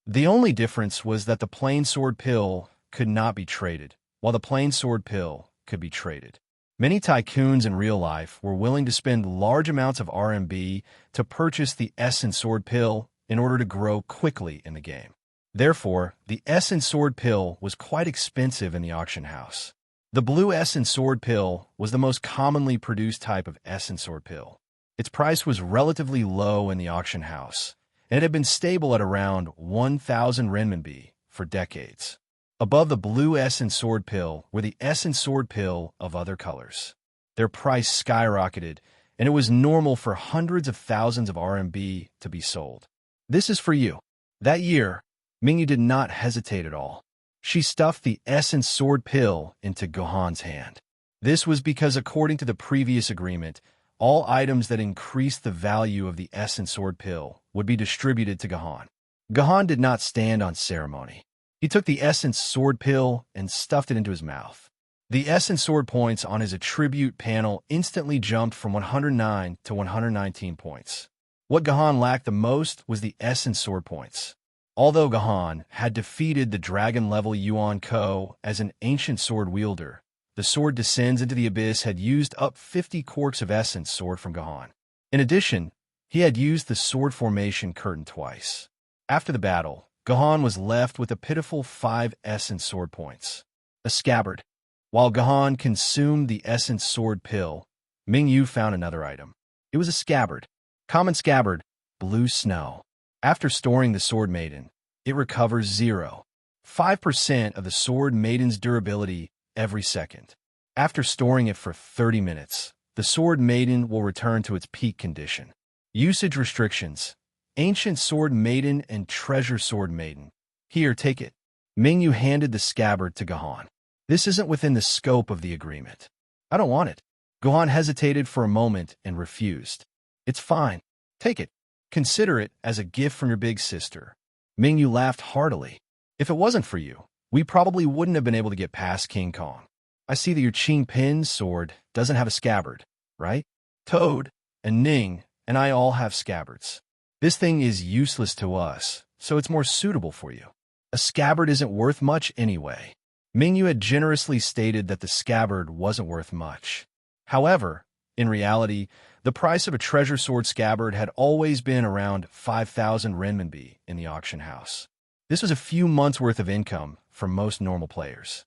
The only difference was that the plain sword pill could not be traded, while the plain sword pill could be traded. Many tycoons in real life were willing to spend large amounts of RMB to purchase the essence sword pill in order to grow quickly in the game. Therefore, the essence sword pill was quite expensive in the auction house. The blue essence sword pill was the most commonly produced type of essence sword pill. Its price was relatively low in the auction house, and it had been stable at around 1,000 renminbi for decades. Above the blue essence sword pill were the essence sword pill of other colors. Their price skyrocketed, and it was normal for hundreds of thousands of RMB to be sold. This is for you. That year, Mingyu did not hesitate at all. She stuffed the essence sword pill into Gohan's hand. This was because according to the previous agreement, all items that increased the value of the Essence Sword pill would be distributed to Gahan. Gahan did not stand on ceremony. He took the Essence Sword pill and stuffed it into his mouth. The Essence Sword points on his attribute panel instantly jumped from 109 to 119 points. What Gahan lacked the most was the Essence Sword points. Although Gahan had defeated the dragon-level Yuan Ko as an ancient sword wielder, the sword descends into the abyss had used up 50 quarks of Essence Sword from Gahan. In addition, he had used the sword formation curtain twice. After the battle, Gahan was left with a pitiful 5 Essence Sword points. A scabbard. While Gahan consumed the Essence Sword pill, Mingyu found another item. It was a scabbard. Common scabbard, blue snow. After storing the Sword Maiden, it recovers 0.5% of the Sword Maiden's durability every second. After storing it for 30 minutes, the Sword Maiden will return to its peak condition. Usage restrictions. Ancient Sword Maiden and Treasure Sword Maiden. Here, take it. Mingyu handed the scabbard to Gahan. This isn't within the scope of the agreement. I don't want it. Gahan hesitated for a moment and refused. It's fine. Take it. Consider it as a gift from your big sister. Mingyu laughed heartily. If it wasn't for you, we probably wouldn't have been able to get past King Kong. I see that your Qing Pin sword doesn't have a scabbard, right? Toad and Ning and I all have scabbards. This thing is useless to us, so it's more suitable for you. A scabbard isn't worth much anyway. Mingyu had generously stated that the scabbard wasn't worth much. However, in reality, the price of a treasure sword scabbard had always been around 5,000 renminbi in the auction house. This was a few months' worth of income for most normal players.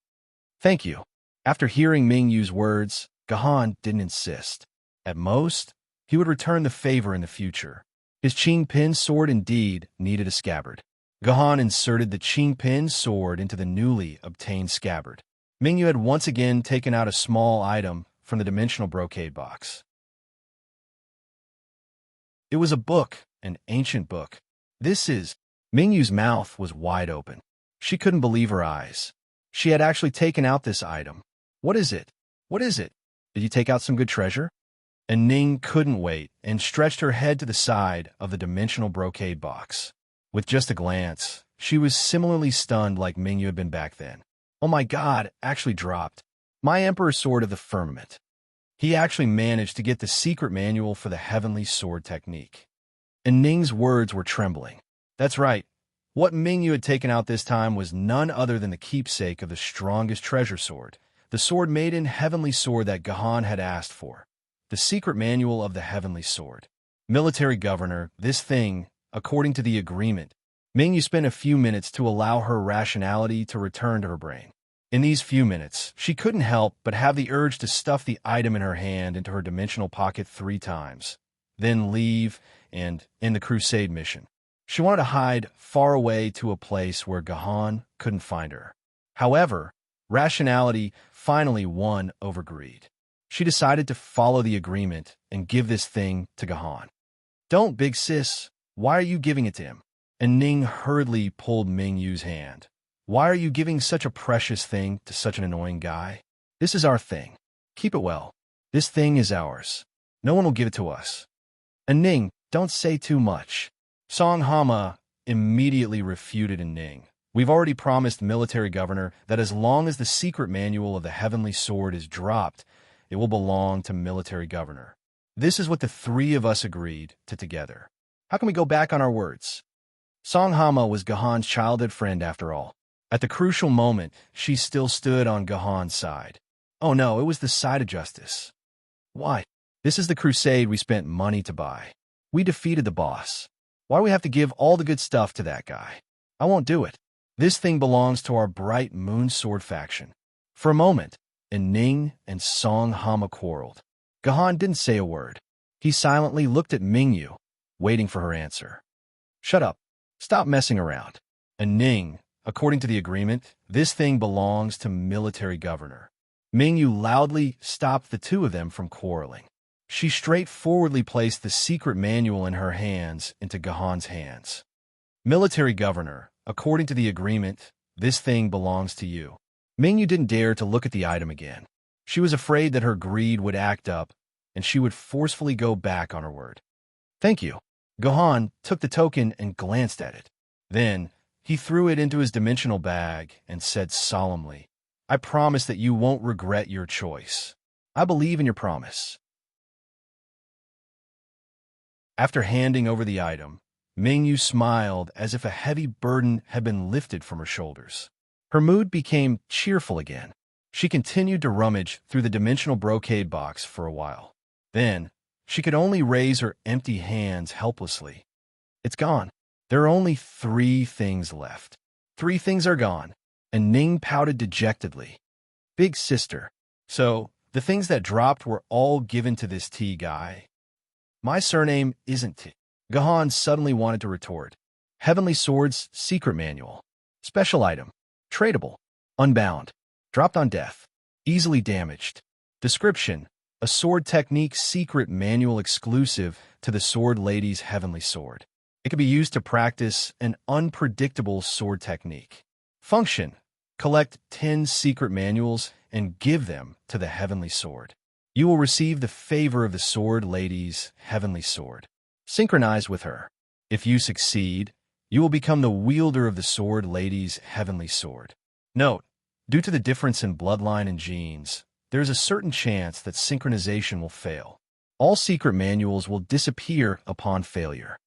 Thank you. After hearing Mingyu's words, Gahan didn't insist. At most, he would return the favor in the future. His Qing Pin sword indeed needed a scabbard. Gahan inserted the Qing Pin sword into the newly obtained scabbard. Mingyu had once again taken out a small item from the dimensional brocade box. It was a book, an ancient book. Mingyu's mouth was wide open. She couldn't believe her eyes. She had actually taken out this item. What is it? What is it? Did you take out some good treasure? And Ning couldn't wait and stretched her head to the side of the dimensional brocade box. With just a glance, she was similarly stunned like Mingyu had been back then. Oh my God, actually dropped. My Emperor's Sword of the Firmament. He actually managed to get the secret manual for the Heavenly Sword technique. And Ning's words were trembling. That's right. What Mingyu had taken out this time was none other than the keepsake of the strongest treasure sword, the Sword Maiden Heavenly Sword that Gahan had asked for. The secret manual of the Heavenly Sword. Military Governor, this thing, according to the agreement, Mingyu spent a few minutes to allow her rationality to return to her brain. In these few minutes, she couldn't help but have the urge to stuff the item in her hand into her dimensional pocket 3 times, then leave and end the crusade mission. She wanted to hide far away to a place where Gahan couldn't find her. However, rationality finally won over greed. She decided to follow the agreement and give this thing to Gahan. Don't, big sis. Why are you giving it to him? And Ning hurriedly pulled Mingyu's hand. Why are you giving such a precious thing to such an annoying guy? This is our thing. Keep it well. This thing is ours. No one will give it to us. And Ning, don't say too much. Song Hama immediately refuted in Ning. We've already promised Military Governor that as long as the secret manual of the Heavenly Sword is dropped, it will belong to Military Governor. This is what the 3 of us agreed to together. How can we go back on our words? Song Hama was Gahan's childhood friend after all. At the crucial moment, she still stood on Gahan's side. Oh no, it was the side of justice. Why? This is the crusade we spent money to buy. We defeated the boss. Why do we have to give all the good stuff to that guy? I won't do it. This thing belongs to our Bright Moon Sword faction. For a moment, Ning and Song Hama quarreled. Gahan didn't say a word. He silently looked at Mingyu, waiting for her answer. Shut up. Stop messing around. And Ning, according to the agreement, this thing belongs to Military Governor. Mingyu loudly stopped the 2 of them from quarreling. She straightforwardly placed the secret manual in her hands into Gahan's hands. Military Governor, according to the agreement, this thing belongs to you. Mingyu didn't dare to look at the item again. She was afraid that her greed would act up, and she would forcefully go back on her word. "Thank you." Gohan took the token and glanced at it. Then, he threw it into his dimensional bag and said solemnly, "I promise that you won't regret your choice. I believe in your promise." After handing over the item, Mingyu smiled as if a heavy burden had been lifted from her shoulders. Her mood became cheerful again. She continued to rummage through the dimensional brocade box for a while. Then, she could only raise her empty hands helplessly. "It's gone. There are only 3 things left. 3 things are gone," and Ning pouted dejectedly. "Big sister, so the things that dropped were all given to this T guy? My surname isn't T." Gohan suddenly wanted to retort. Heavenly Sword's Secret Manual. Special item. Tradable. Unbound. Dropped on death. Easily damaged. Description: a sword technique secret manual exclusive to the Sword Lady's Heavenly Sword. It can be used to practice an unpredictable sword technique. Function: collect 10 secret manuals and give them to the Heavenly Sword. You will receive the favor of the Sword Lady's Heavenly Sword. Synchronize with her. If you succeed, you will become the wielder of the Sword Lady's Heavenly Sword. Note: due to the difference in bloodline and genes, there is a certain chance that synchronization will fail. All secret manuals will disappear upon failure.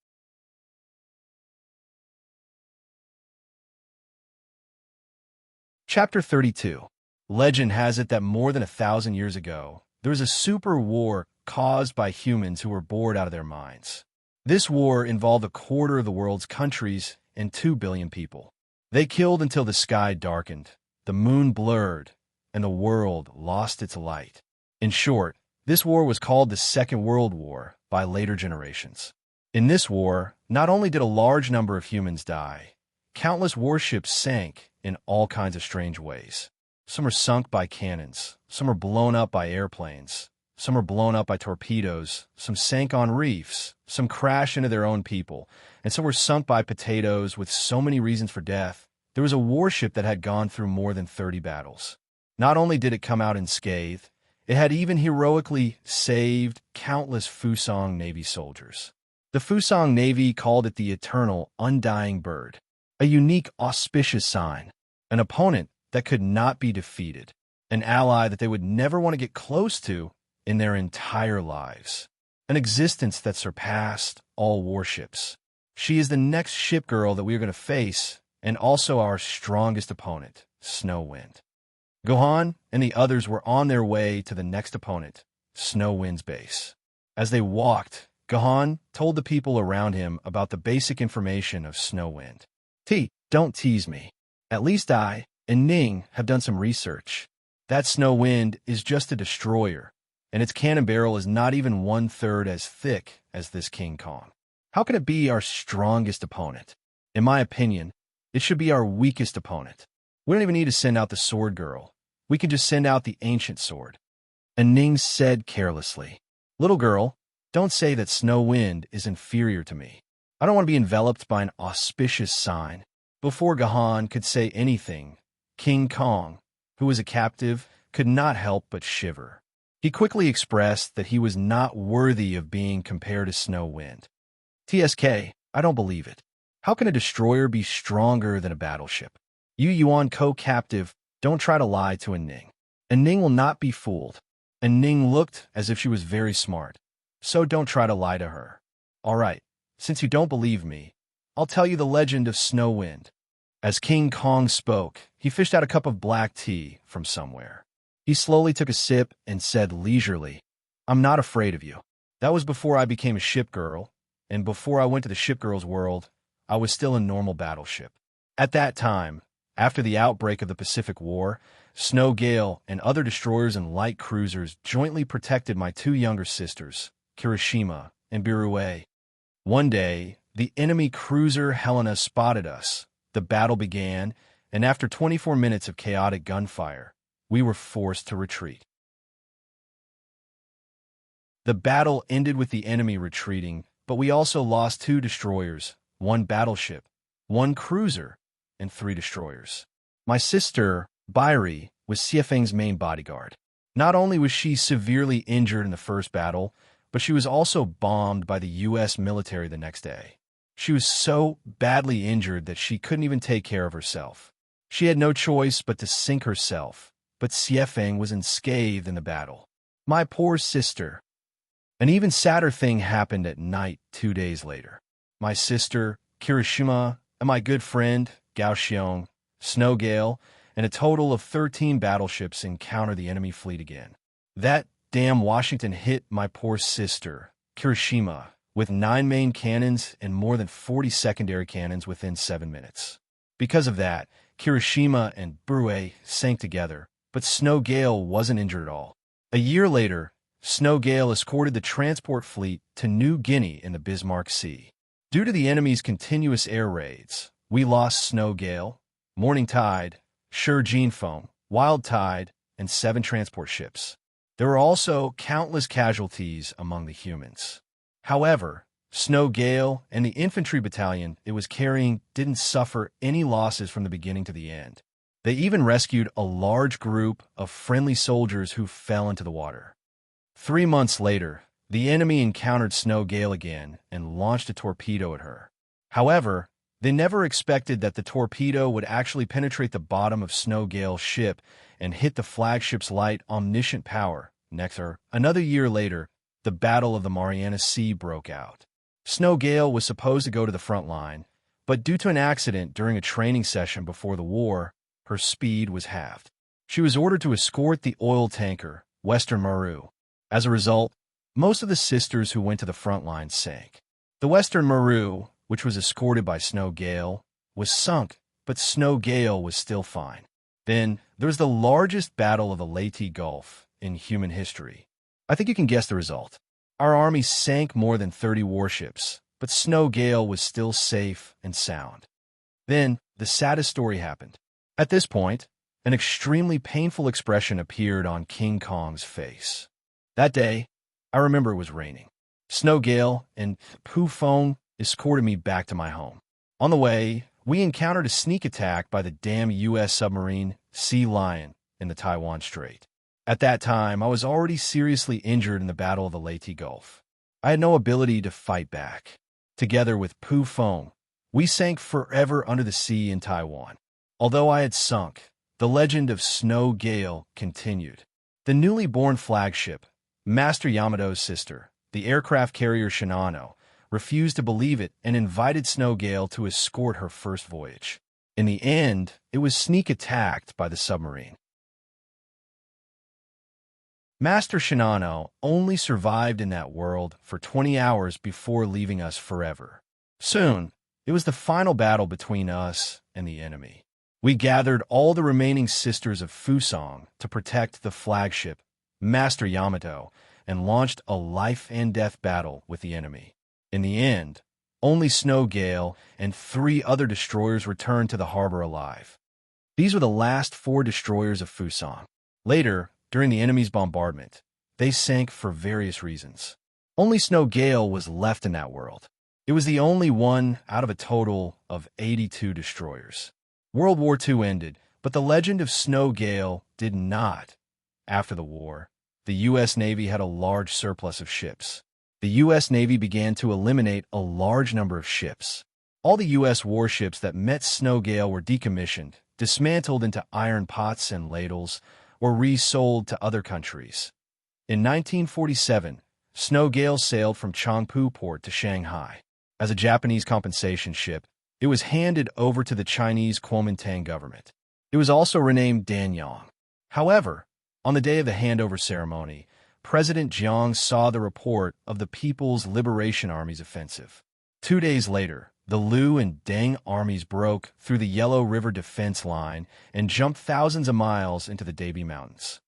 Chapter 32. Legend has it that more than 1,000 years ago, there was a super war caused by humans who were bored out of their minds. This war involved a quarter of the world's countries and 2 billion people. They killed until the sky darkened, the moon blurred, and the world lost its light. In short, this war was called the Second World War by later generations. In this war, not only did a large number of humans die, countless warships sank in all kinds of strange ways. Some were sunk by cannons, some were blown up by airplanes, some were blown up by torpedoes, some sank on reefs, some crashed into their own people, and some were sunk by potatoes with so many reasons for death. There was a warship that had gone through more than 30 battles. Not only did it come out unscathed, it had even heroically saved countless Fusang Navy soldiers. The Fusang Navy called it the Eternal Undying Bird, a unique auspicious sign, an opponent that could not be defeated, an ally that they would never want to get close to in their entire lives, an existence that surpassed all warships. She is the next ship girl that we are going to face, and also our strongest opponent, Snow Wind. Gohan and the others were on their way to the next opponent, Snow Wind's base. As they walked, Gohan told the people around him about the basic information of Snow Wind. Don't tease me. At least I and Ning have done some research. That Snow Wind is just a destroyer, and its cannon barrel is not even 1/3 as thick as this King Kong. How can it be our strongest opponent? In my opinion, it should be our weakest opponent. We don't even need to send out the sword girl. We can just send out the ancient sword. And Ning said carelessly, "Little girl, don't say that Snow Wind is inferior to me. I don't want to be enveloped by an auspicious sign." Before Gohan could say anything, King Kong, who was a captive, could not help but shiver. He quickly expressed that he was not worthy of being compared to Snow Wind. "TSK, I don't believe it. How can a destroyer be stronger than a battleship? You Yuan co-captive, don't try to lie to a Ning. And Ning will not be fooled." And Ning looked as if she was very smart. "So don't try to lie to her. All right, since you don't believe me, I'll tell you the legend of Snow Wind." As King Kong spoke, he fished out a cup of black tea from somewhere. He slowly took a sip and said leisurely, "I'm not afraid of you. That was before I became a ship girl, and before I went to the ship girl's world, I was still a normal battleship. At that time, after the outbreak of the Pacific War, Snow Gale and other destroyers and light cruisers jointly protected my 2 younger sisters, Kirishima and Birue. One day, the enemy cruiser Helena spotted us. The battle began, and after 24 minutes of chaotic gunfire, we were forced to retreat. The battle ended with the enemy retreating, but we also lost 2 destroyers, 1 battleship, 1 cruiser, and 3 destroyers. My sister, Bairi, was Siafeng's main bodyguard. Not only was she severely injured in the first battle, but she was also bombed by the U.S. military the next day. She was so badly injured that she couldn't even take care of herself. She had no choice but to sink herself, but Xiefeng was unscathed in the battle. My poor sister. An even sadder thing happened at night 2 days later. My sister, Kirishima, and my good friend, Gao Xiong, Snowgale, and a total of 13 battleships encountered the enemy fleet again. That damn Washington hit my poor sister, Kirishima, with 9 main cannons and more than 40 secondary cannons within 7 minutes. Because of that, Kirishima and Brue sank together, but Snowgale wasn't injured at all. A year later, Snowgale escorted the transport fleet to New Guinea in the Bismarck Sea. Due to the enemy's continuous air raids, we lost Snowgale, Morning Tide, Sure Foam, Wild Tide, and 7 transport ships. There were also countless casualties among the humans. However, Snowgale and the infantry battalion it was carrying didn't suffer any losses from the beginning to the end. They even rescued a large group of friendly soldiers who fell into the water. 3 months later, the enemy encountered Snowgale again and launched a torpedo at her. However, they never expected that the torpedo would actually penetrate the bottom of Snowgale's ship and hit the flagship's light omniscient power. Next, another year later, the Battle of the Mariana Sea broke out. Snowgale was supposed to go to the front line, but due to an accident during a training session before the war, her speed was halved. She was ordered to escort the oil tanker, Western Maru. As a result, most of the sisters who went to the front line sank. The Western Maru, which was escorted by Snowgale, was sunk, but Snowgale was still fine. Then, there was the largest battle of the Leyte Gulf in human history. I think you can guess the result. Our army sank more than 30 warships, but Snowgale was still safe and sound. Then, the saddest story happened. At this point, an extremely painful expression appeared on King Kong's face. That day, I remember it was raining. Snowgale and Pu Feng escorted me back to my home. On the way, we encountered a sneak attack by the damn U.S. submarine Sea Lion in the Taiwan Strait. At that time, I was already seriously injured in the Battle of the Leyte Gulf. I had no ability to fight back. Together with Pu Feng, we sank forever under the sea in Taiwan. Although I had sunk, the legend of Snowgale continued. The newly born flagship, Master Yamato's sister, the aircraft carrier Shinano, refused to believe it and invited Snowgale to escort her first voyage. In the end, it was sneak attacked by the submarine. Master Shinano only survived in that world for 20 hours before leaving us forever. Soon, it was the final battle between us and the enemy. We gathered all the remaining sisters of Fusang to protect the flagship, Master Yamato, and launched a life-and-death battle with the enemy. In the end, only Snowgale and 3 other destroyers returned to the harbor alive. These were the last 4 destroyers of Fusang. Later, during the enemy's bombardment, they sank for various reasons. Only Snowgale was left in that world. It was the only one out of a total of 82 destroyers. World War II ended, but the legend of Snowgale did not. After the war, the U.S. Navy had a large surplus of ships. The U.S. Navy began to eliminate a large number of ships. All the U.S. warships that met Snowgale were decommissioned, dismantled into iron pots and ladles, or resold to other countries. In 1947, Snowgale sailed from Changpu port to Shanghai. As a Japanese compensation ship, it was handed over to the Chinese Kuomintang government. It was also renamed Danyang. However, on the day of the handover ceremony, President Jiang saw the report of the People's Liberation Army's offensive. 2 days later, the Liu and Deng armies broke through the Yellow River defense line and jumped thousands of miles into the Debi Mountains.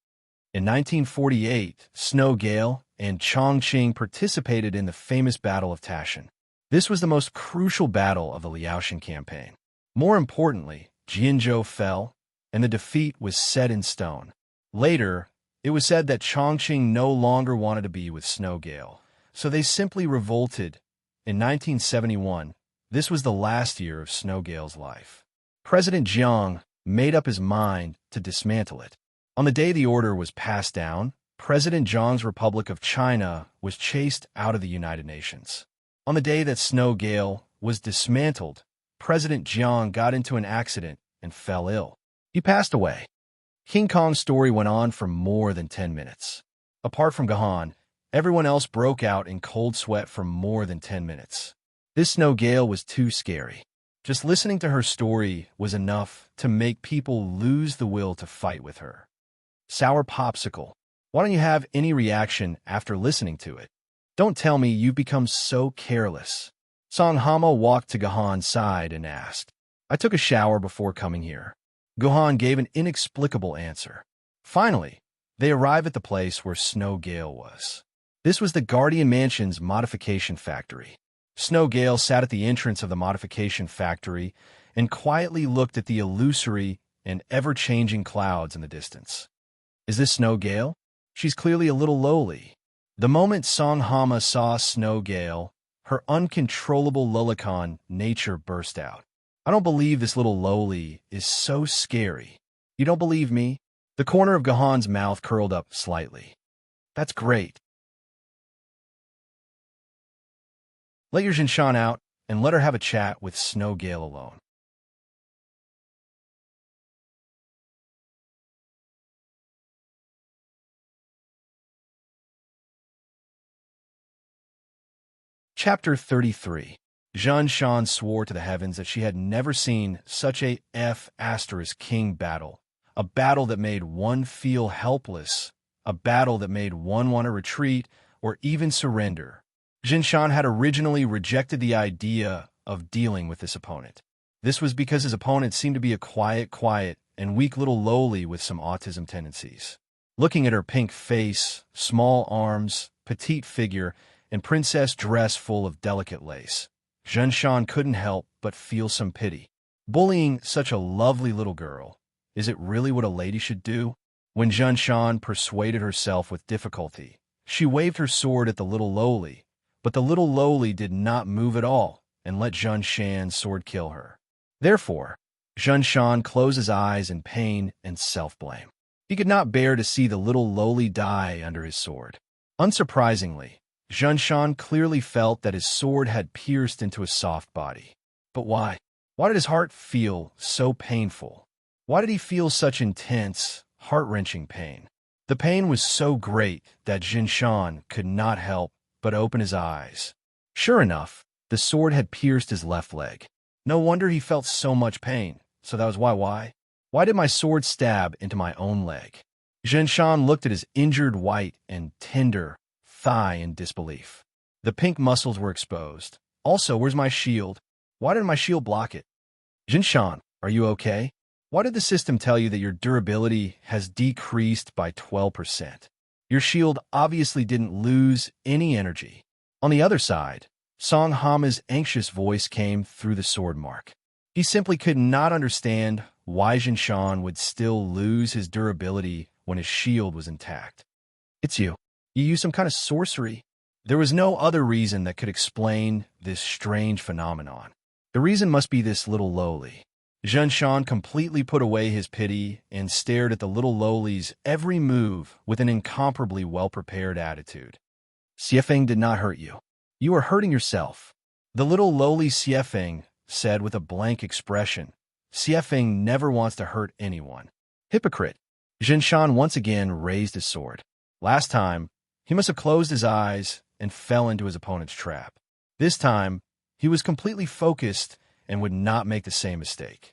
In 1948, Snowgale and Chongqing participated in the famous Battle of Tashan. This was the most crucial battle of the Liaoshan campaign. More importantly, Jianzhou fell, and the defeat was set in stone. Later, it was said that Chongqing no longer wanted to be with Snowgale, so they simply revolted. In 1971, this was the last year of Snowgale's life. President Jiang made up his mind to dismantle it. On the day the order was passed down, President Zhang's Republic of China was chased out of the United Nations. On the day that Snow Gale was dismantled, President Jiang got into an accident and fell ill. He passed away. King Kong's story went on for more than 10 minutes. Apart from Gahan, everyone else broke out in cold sweat for more than 10 minutes. This Snow Gale was too scary. Just listening to her story was enough to make people lose the will to fight with her. Sour Popsicle. Why don't you have any reaction after listening to it? Don't tell me you've become so careless. Song Hama walked to Gahan's side and asked, I took a shower before coming here. Gahan gave an inexplicable answer. Finally, they arrived at the place where Snow Gale was. This was the Guardian Mansion's modification factory. Snow Gale sat at the entrance of the modification factory and quietly looked at the illusory and ever-changing clouds in the distance. Is this Snow Gale? She's clearly a little lowly. The moment Song Hama saw Snow Gale, her uncontrollable lolicon nature burst out. I don't believe this little lowly is so scary. You don't believe me? The corner of Gahan's mouth curled up slightly. That's great. Let your Jinshan out and let her have a chat with Snow Gale alone. Chapter 33. Jinshan swore to the heavens that she had never seen such a F***king battle, a battle that made one feel helpless, a battle that made one want to retreat or even surrender. Jinshan had originally rejected the idea of dealing with this opponent. This was because his opponent seemed to be a quiet, and weak little lowly with some autism tendencies. Looking at her pink face, small arms, petite figure, and princess dress full of delicate lace, Jinshan couldn't help but feel some pity. Bullying such a lovely little girl, is it really what a lady should do? When Jinshan persuaded herself with difficulty, she waved her sword at the little lowly, but the little lowly did not move at all and let Jinshan's sword kill her. Therefore, Jinshan closed his eyes in pain and self-blame. He could not bear to see the little lowly die under his sword. Unsurprisingly, Jinshan clearly felt that his sword had pierced into a soft body. But why? Why did his heart feel so painful? Why did he feel such intense, heart-wrenching pain? The pain was so great that Jinshan could not help but open his eyes. Sure enough, the sword had pierced his left leg. No wonder he felt so much pain. So that was why? Why did my sword stab into my own leg? Jinshan looked at his injured white and tender thigh in disbelief. The pink muscles were exposed. Also, where's my shield? Why did my shield block it? Jinshan, are you okay? Why did the system tell you that your durability has decreased by 12%? Your shield obviously didn't lose any energy. On the other side, Song Hama's anxious voice came through the sword mark. He simply could not understand why Jinshan would still lose his durability when his shield was intact. It's you. You used some kind of sorcery. There was no other reason that could explain this strange phenomenon. The reason must be this little lowly. Jinshan completely put away his pity and stared at the little lowly's every move with an incomparably well-prepared attitude. Xiefeng did not hurt you. You are hurting yourself. The little lowly Xiefeng said with a blank expression. Xiefeng never wants to hurt anyone. Hypocrite. Jinshan once again raised his sword. Last time, he must have closed his eyes and fell into his opponent's trap. This time, he was completely focused and would not make the same mistake.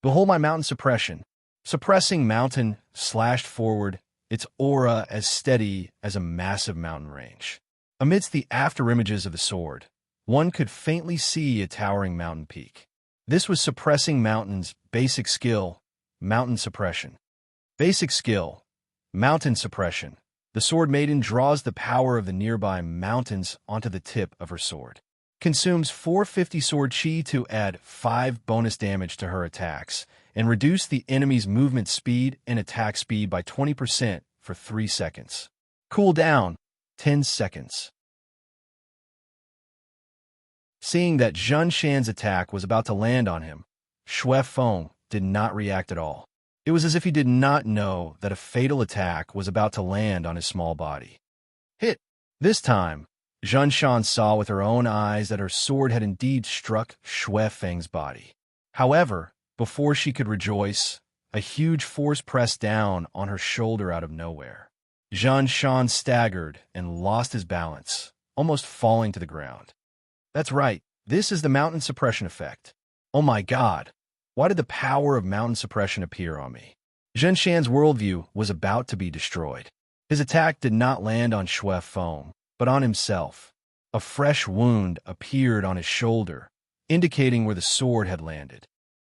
Behold my mountain suppression. Suppressing mountain slashed forward, its aura as steady as a massive mountain range. Amidst the afterimages of the sword, one could faintly see a towering mountain peak. This was suppressing mountain's basic skill, mountain suppression. Basic skill, mountain suppression. The sword maiden draws the power of the nearby mountains onto the tip of her sword. Consumes 450 sword chi to add 5 bonus damage to her attacks, and reduce the enemy's movement speed and attack speed by 20% for 3 seconds. Cool down, 10 seconds. Seeing that Jinshan's attack was about to land on him, Shui Feng did not react at all. It was as if he did not know that a fatal attack was about to land on his small body. Hit! This time, Zhenshan saw with her own eyes that her sword had indeed struck Xue Feng's body. However, before she could rejoice, a huge force pressed down on her shoulder out of nowhere. Zhenshan staggered and lost his balance, almost falling to the ground. That's right, this is the mountain suppression effect. Oh my god, why did the power of mountain suppression appear on me? Zhenshan's worldview was about to be destroyed. His attack did not land on Xue Feng, but on himself. A fresh wound appeared on his shoulder, indicating where the sword had landed.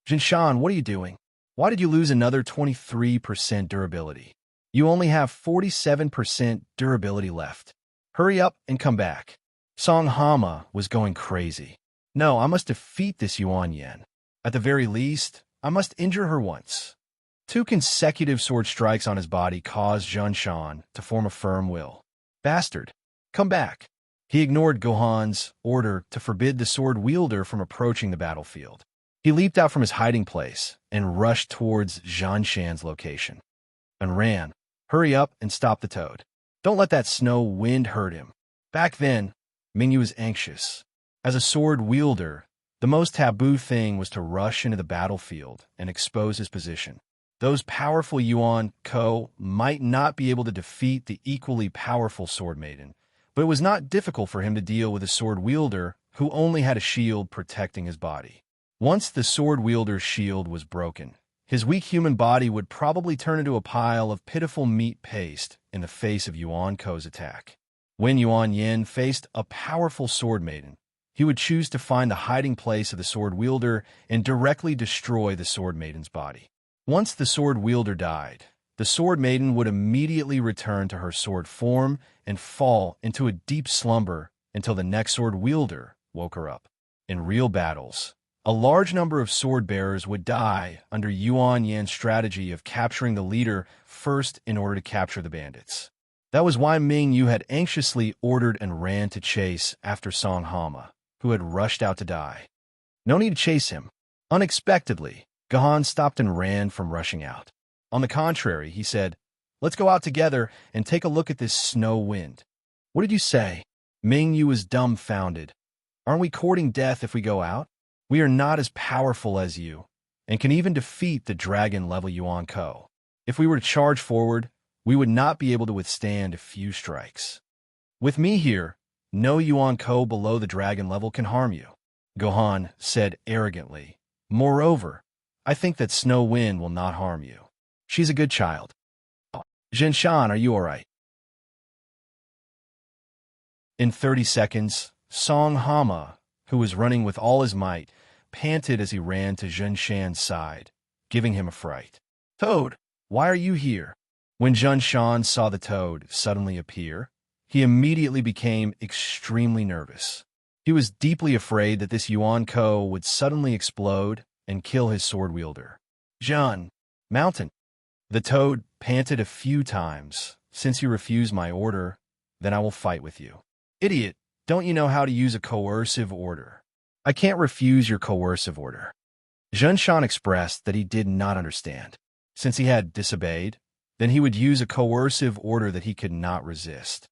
Zhenshan, what are you doing? Why did you lose another 23% durability? You only have 47% durability left. Hurry up and come back. Song Hama was going crazy. No, I must defeat this Yuan Yen. At the very least, I must injure her once. 2 consecutive sword strikes on his body caused Zhenshan to form a firm will. Bastard, come back. He ignored Gohan's order to forbid the sword wielder from approaching the battlefield. He leaped out from his hiding place and rushed towards Zhenshan's location. And ran. Hurry up and stop the toad. Don't let that snow wind hurt him. Back then, Mingyu was anxious. As a sword wielder, the most taboo thing was to rush into the battlefield and expose his position. Those powerful Yuan Ko might not be able to defeat the equally powerful Sword Maiden, but it was not difficult for him to deal with a sword wielder who only had a shield protecting his body. Once the sword wielder's shield was broken, his weak human body would probably turn into a pile of pitiful meat paste in the face of Yuan Ko's attack. When Yuan Yin faced a powerful Sword Maiden, he would choose to find the hiding place of the sword wielder and directly destroy the Sword Maiden's body. Once the sword wielder died, the Sword Maiden would immediately return to her sword form and fall into a deep slumber until the next sword wielder woke her up. In real battles, a large number of sword bearers would die under Yuan Yan's strategy of capturing the leader first in order to capture the bandits. That was why Ming Yu had anxiously ordered and ran to chase after Song Hama, who had rushed out to die. No need to chase him. Unexpectedly, Gahan stopped and ran from rushing out. On the contrary, he said, "Let's go out together and take a look at this snow wind." "What did you say?" Ming Yu was dumbfounded. "Aren't we courting death if we go out? We are not as powerful as you, and can even defeat the dragon-level Yuan Ko. If we were to charge forward, we would not be able to withstand a few strikes. With me here, no Yuan Ko below the dragon level can harm you," Gohan said arrogantly. "Moreover, I think that Snow Wind will not harm you. She's a good child. Zhenshan, are you all right?" In 30 seconds, Song Hama, who was running with all his might, panted as he ran to Zhenshan's side, giving him a fright. "Toad, why are you here?" When Zhenshan saw the toad suddenly appear, he immediately became extremely nervous. He was deeply afraid that this Yuan Ko would suddenly explode and kill his sword wielder. "Zhan, Mountain." The toad panted a few times. "Since you refuse my order, then I will fight with you." "Idiot, don't you know how to use a coercive order?" "I can't refuse your coercive order." Zhenshan expressed that he did not understand. Since he had disobeyed, then he would use a coercive order that he could not resist.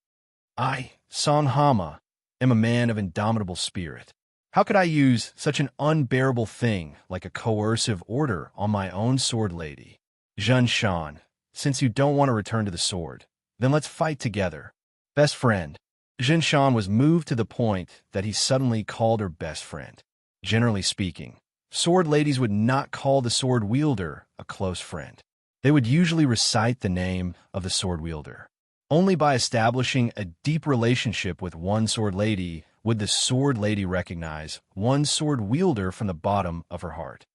"I, Song Hama, am a man of indomitable spirit. How could I use such an unbearable thing like a coercive order on my own sword lady? Zhenshan, since you don't want to return to the sword, then let's fight together. Best friend." Zhenshan was moved to the point that he suddenly called her best friend. Generally speaking, sword ladies would not call the sword wielder a close friend. They would usually recite the name of the sword wielder. Only by establishing a deep relationship with one sword lady would the sword lady recognize one sword wielder from the bottom of her heart.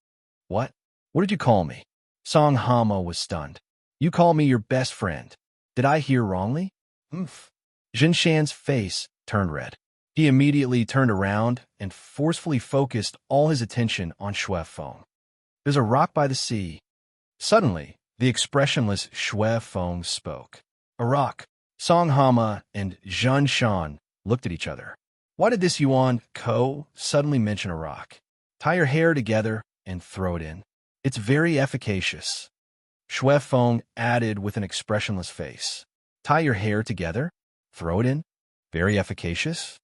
"What? What did you call me?" Song Hama was stunned. "You call me your best friend. Did I hear wrongly?" "Umph." Zhenshan's face turned red. He immediately turned around and forcefully focused all his attention on Xue Feng. "There's a rock by the sea." Suddenly, the expressionless Xue Feng spoke. "A rock." Song Hama and Zhenshan looked at each other. Why did this Yuan Ko suddenly mention a rock? "Tie your hair together and throw it in. It's very efficacious." Shui Feng added with an expressionless face. Tie your hair together? Throw it in? Very efficacious?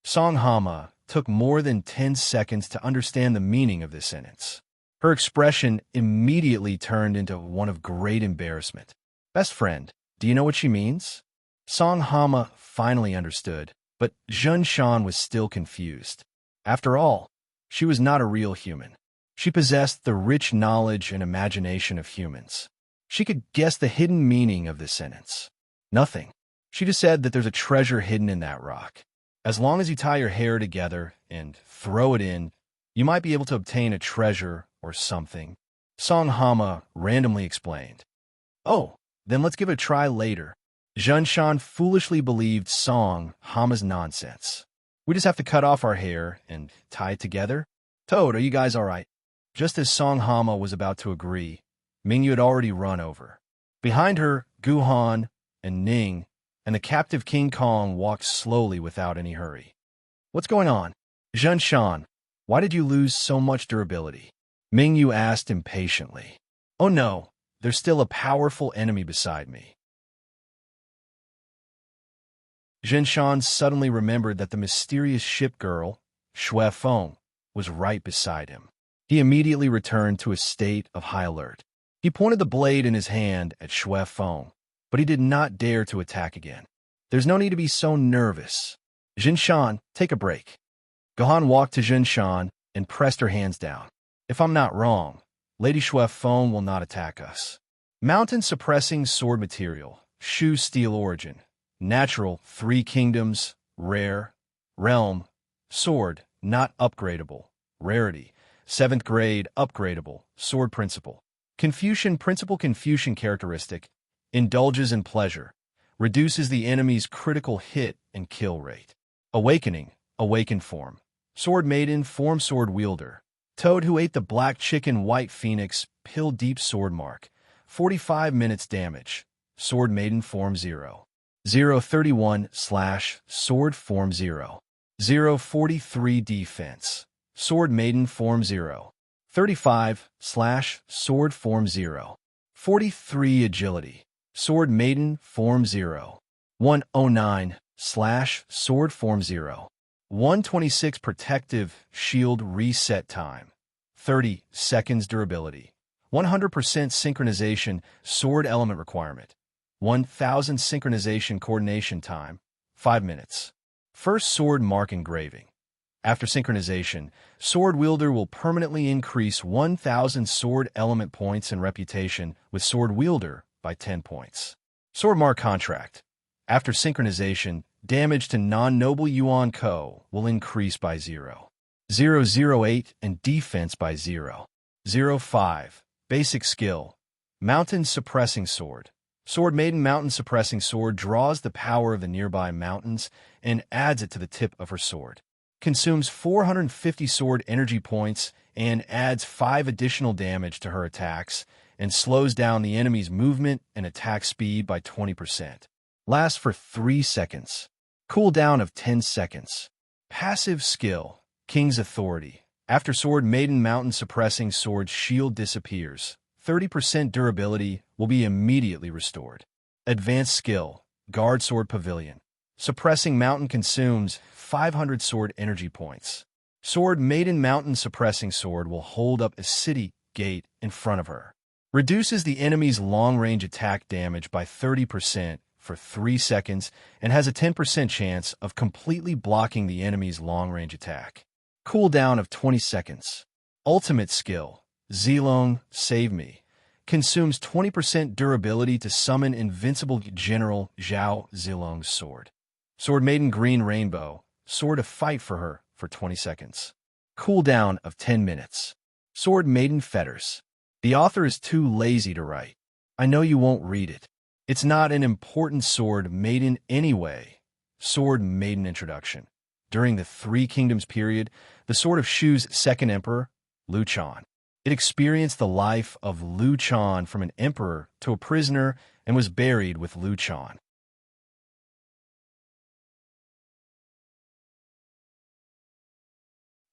Song Hama took more than 10 seconds to understand the meaning of this sentence. Her expression immediately turned into one of great embarrassment. Best friend, do you know what she means? Song Hama finally understood, but Zhen Shan was still confused. After all, she was not a real human. She possessed the rich knowledge and imagination of humans. She could guess the hidden meaning of this sentence. Nothing. She just said that there's a treasure hidden in that rock. As long as you tie your hair together and throw it in, you might be able to obtain a treasure or something. Song Hama randomly explained. Oh, then let's give it a try later. Zhen Shan foolishly believed Song Hama's nonsense. We just have to cut off our hair and tie it together? Toad, are you guys all right? Just as Song Hama was about to agree, Mingyu had already run over. Behind her, Guhan and Ning and the captive King Kong walked slowly without any hurry. What's going on? Zhen Shan, why did you lose so much durability? Mingyu asked impatiently. Oh no, there's still a powerful enemy beside me. Zhen Shan suddenly remembered that the mysterious ship girl, Shui Feng, was right beside him. He immediately returned to a state of high alert. He pointed the blade in his hand at Shui Feng, but he did not dare to attack again. There's no need to be so nervous. Zhen Shan, take a break. Gohan walked to Zhen Shan and pressed her hands down. If I'm not wrong, Lady Shui Feng will not attack us. Mountain-suppressing sword material, Shu steel origin, natural, 3 kingdoms, rare, realm, sword, not upgradable, rarity, 7th grade, upgradable, sword principle. Confucian principle Confucian characteristic, indulges in pleasure, reduces the enemy's critical hit and kill rate. Awakening, awakened form. Sword Maiden, form sword wielder. Toad who ate the black chicken white phoenix, pill deep sword mark. 45 minutes damage. Sword Maiden form 0. 031 / sword form 0. 043 defense. Sword Maiden form 0. 35 / sword form 0. 43 agility. Sword Maiden form 0. 109 / sword form 0. 126 protective shield reset time. 30 seconds durability. 100% synchronization sword element requirement. 1000 synchronization coordination time. 5 minutes. First sword mark engraving. After synchronization, sword wielder will permanently increase 1000 sword element points and reputation with sword wielder by 10 points. Sword mark contract. After synchronization, damage to non-noble Yuan Ko will increase by 0. 008 and defense by 0. 05. Basic skill. Mountain suppressing sword. Sword Maiden mountain suppressing sword draws the power of the nearby mountains and adds it to the tip of her sword. Consumes 450 sword energy points and adds 5 additional damage to her attacks and slows down the enemy's movement and attack speed by 20%. Lasts for 3 seconds. Cooldown of 10 seconds. Passive skill. King's Authority. After Sword Maiden mountain suppressing sword shield disappears, 30% durability will be immediately restored. Advanced skill. Guard Sword Pavilion. Suppressing mountain consumes 500 sword energy points. Sword Maiden mountain suppressing sword will hold up a city gate in front of her. Reduces the enemy's long-range attack damage by 30% for 3 seconds and has a 10% chance of completely blocking the enemy's long-range attack. Cooldown of 20 seconds. Ultimate skill. Zilong, Save Me. Consumes 20% durability to summon Invincible General Zhao Zilong's sword. Sword Maiden Green Rainbow. Sword to fight for her for 20 seconds. Cooldown of 10 minutes. Sword Maiden Fetters. The author is too lazy to write. I know you won't read it. It's not an important Sword Maiden anyway. Sword Maiden Introduction. During the 3 Kingdoms period, the sword of Shu's second emperor, Liu Chan. It experienced the life of Liu Chan from an emperor to a prisoner and was buried with Liu Chan.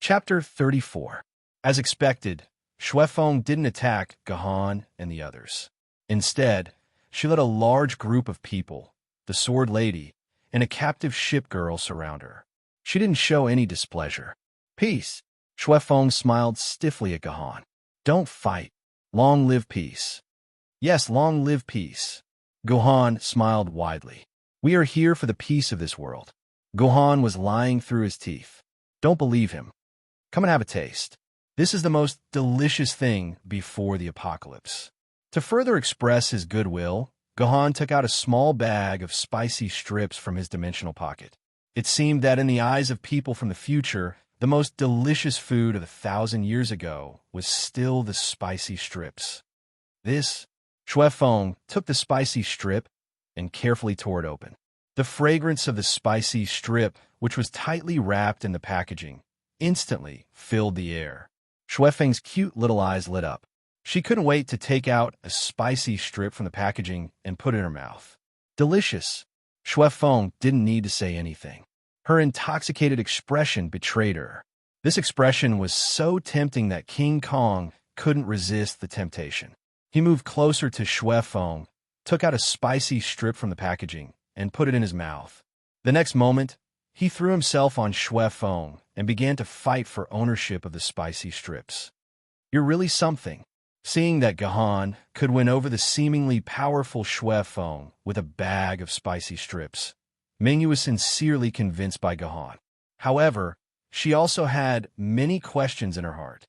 Chapter 34. As expected, Shui Feng didn't attack Gahan and the others. Instead, she let a large group of people, the Sword Lady, and a captive ship girl surround her. She didn't show any displeasure. Peace. Shui Feng smiled stiffly at Gahan. Don't fight. Long live peace. Yes, long live peace. Gohan smiled widely. We are here for the peace of this world. Gohan was lying through his teeth. Don't believe him. Come and have a taste. This is the most delicious thing before the apocalypse. To further express his goodwill, Gohan took out a small bag of spicy strips from his dimensional pocket. It seemed that in the eyes of people from the future, the most delicious food of 1,000 years ago was still the spicy strips. Shui Feng took the spicy strip and carefully tore it open. The fragrance of the spicy strip, which was tightly wrapped in the packaging, instantly filled the air. Shui Feng's cute little eyes lit up. She couldn't wait to take out a spicy strip from the packaging and put it in her mouth. Delicious. Shui Feng didn't need to say anything. Her intoxicated expression betrayed her. This expression was so tempting that King Kong couldn't resist the temptation. He moved closer to Shui Feng, took out a spicy strip from the packaging, and put it in his mouth. The next moment, he threw himself on Shui Feng and began to fight for ownership of the spicy strips. You're really something. Seeing that Gahan could win over the seemingly powerful Shui Feng with a bag of spicy strips, Mingyu was sincerely convinced by Gahan. However, she also had many questions in her heart.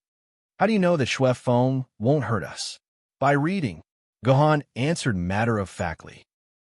How do you know that Shui Feng won't hurt us? By reading. Gahan answered matter-of-factly.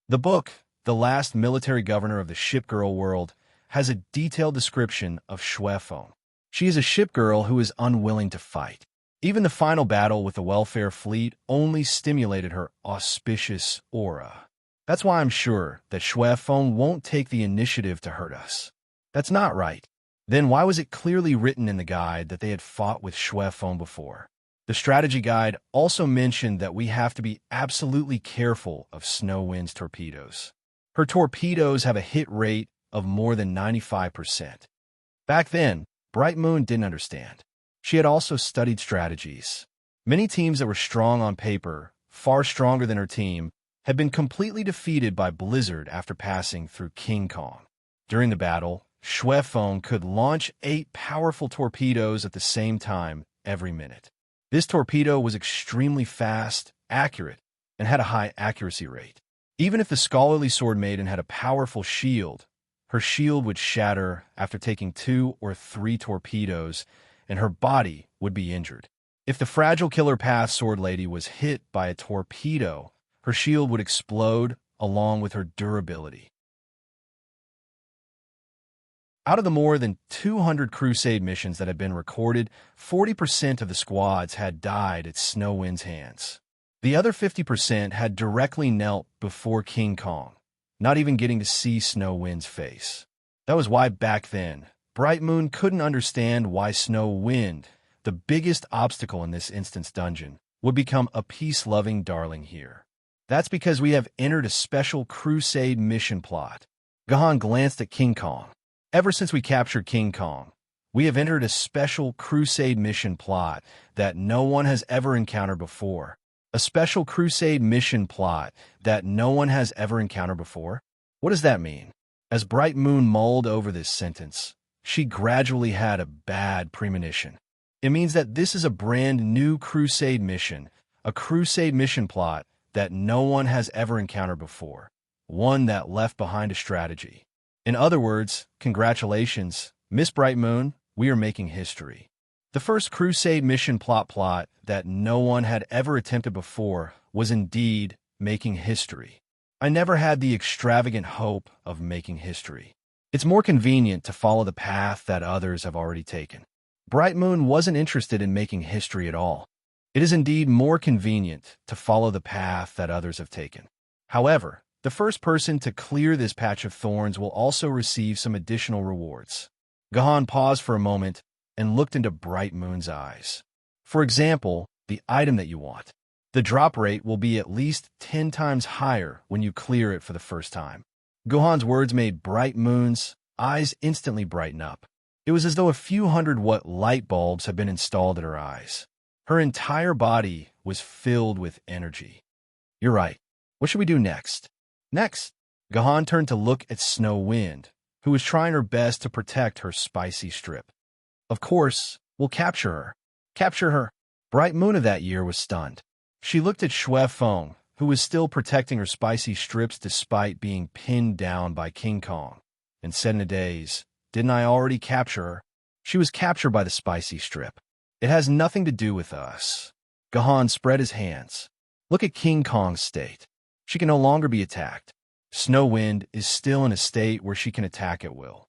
The book, The Last Military Governor of the Ship Girl World, has a detailed description of Shui Feng. She is a ship girl who is unwilling to fight. Even the final battle with the welfare fleet only stimulated her auspicious aura. That's why I'm sure that Shui Feng won't take the initiative to hurt us. That's not right. Then why was it clearly written in the guide that they had fought with Shui Feng before? The strategy guide also mentioned that we have to be absolutely careful of Snow Wind's torpedoes. Her torpedoes have a hit rate of more than 95%. Back then, Bright Moon didn't understand. She had also studied strategies. Many teams that were strong on paper, far stronger than her team, had been completely defeated by Blizzard after passing through King Kong. During the battle, Shui Feng could launch 8 powerful torpedoes at the same time every minute. This torpedo was extremely fast, accurate, and had a high accuracy rate. Even if the scholarly Sword Maiden had a powerful shield, her shield would shatter after taking 2 or 3 torpedoes, and her body would be injured. If the fragile Killer Path Sword Lady was hit by a torpedo, her shield would explode along with her durability. Out of the more than 200 Crusade missions that had been recorded, 40% of the squads had died at Snow Wind's hands. The other 50% had directly knelt before King Kong, not even getting to see Snow Wind's face. That was why back then, Bright Moon couldn't understand why Snow Wind, the biggest obstacle in this instance dungeon, would become a peace-loving darling here. That's because we have entered a special Crusade mission plot. Gahan glanced at King Kong. Ever since we captured King Kong, we have entered a special Crusade mission plot that no one has ever encountered before. A special Crusade mission plot that no one has ever encountered before? What does that mean? As Bright Moon mulled over this sentence, she gradually had a bad premonition. It means that this is a brand new Crusade mission, a Crusade mission plot that no one has ever encountered before, one that left behind a strategy. In other words, congratulations, Miss Bright Moon, we are making history. The first Crusade mission plot that no one had ever attempted before was indeed making history. I never had the extravagant hope of making history. It's more convenient to follow the path that others have already taken. Bright Moon wasn't interested in making history at all. It is indeed more convenient to follow the path that others have taken. However, the first person to clear this patch of thorns will also receive some additional rewards. Gahan paused for a moment and looked into Bright Moon's eyes. For example, the item that you want. The drop rate will be at least 10 times higher when you clear it for the first time. Gohan's words made Bright Moon's eyes instantly brighten up. It was as though a few 100-watt light bulbs had been installed in her eyes. Her entire body was filled with energy. You're right. What should we do next? Next, Gahan turned to look at Snow Wind, who was trying her best to protect her spicy strip. Of course, we'll capture her. Capture her. Bright Moon of that year was stunned. She looked at Xue Feng, who was still protecting her spicy strips despite being pinned down by King Kong, and said in a daze, "Didn't I already capture her?" She was captured by the spicy strip. It has nothing to do with us. Gahan spread his hands. Look at King Kong's state. She can no longer be attacked. Snow Wind is still in a state where she can attack at will.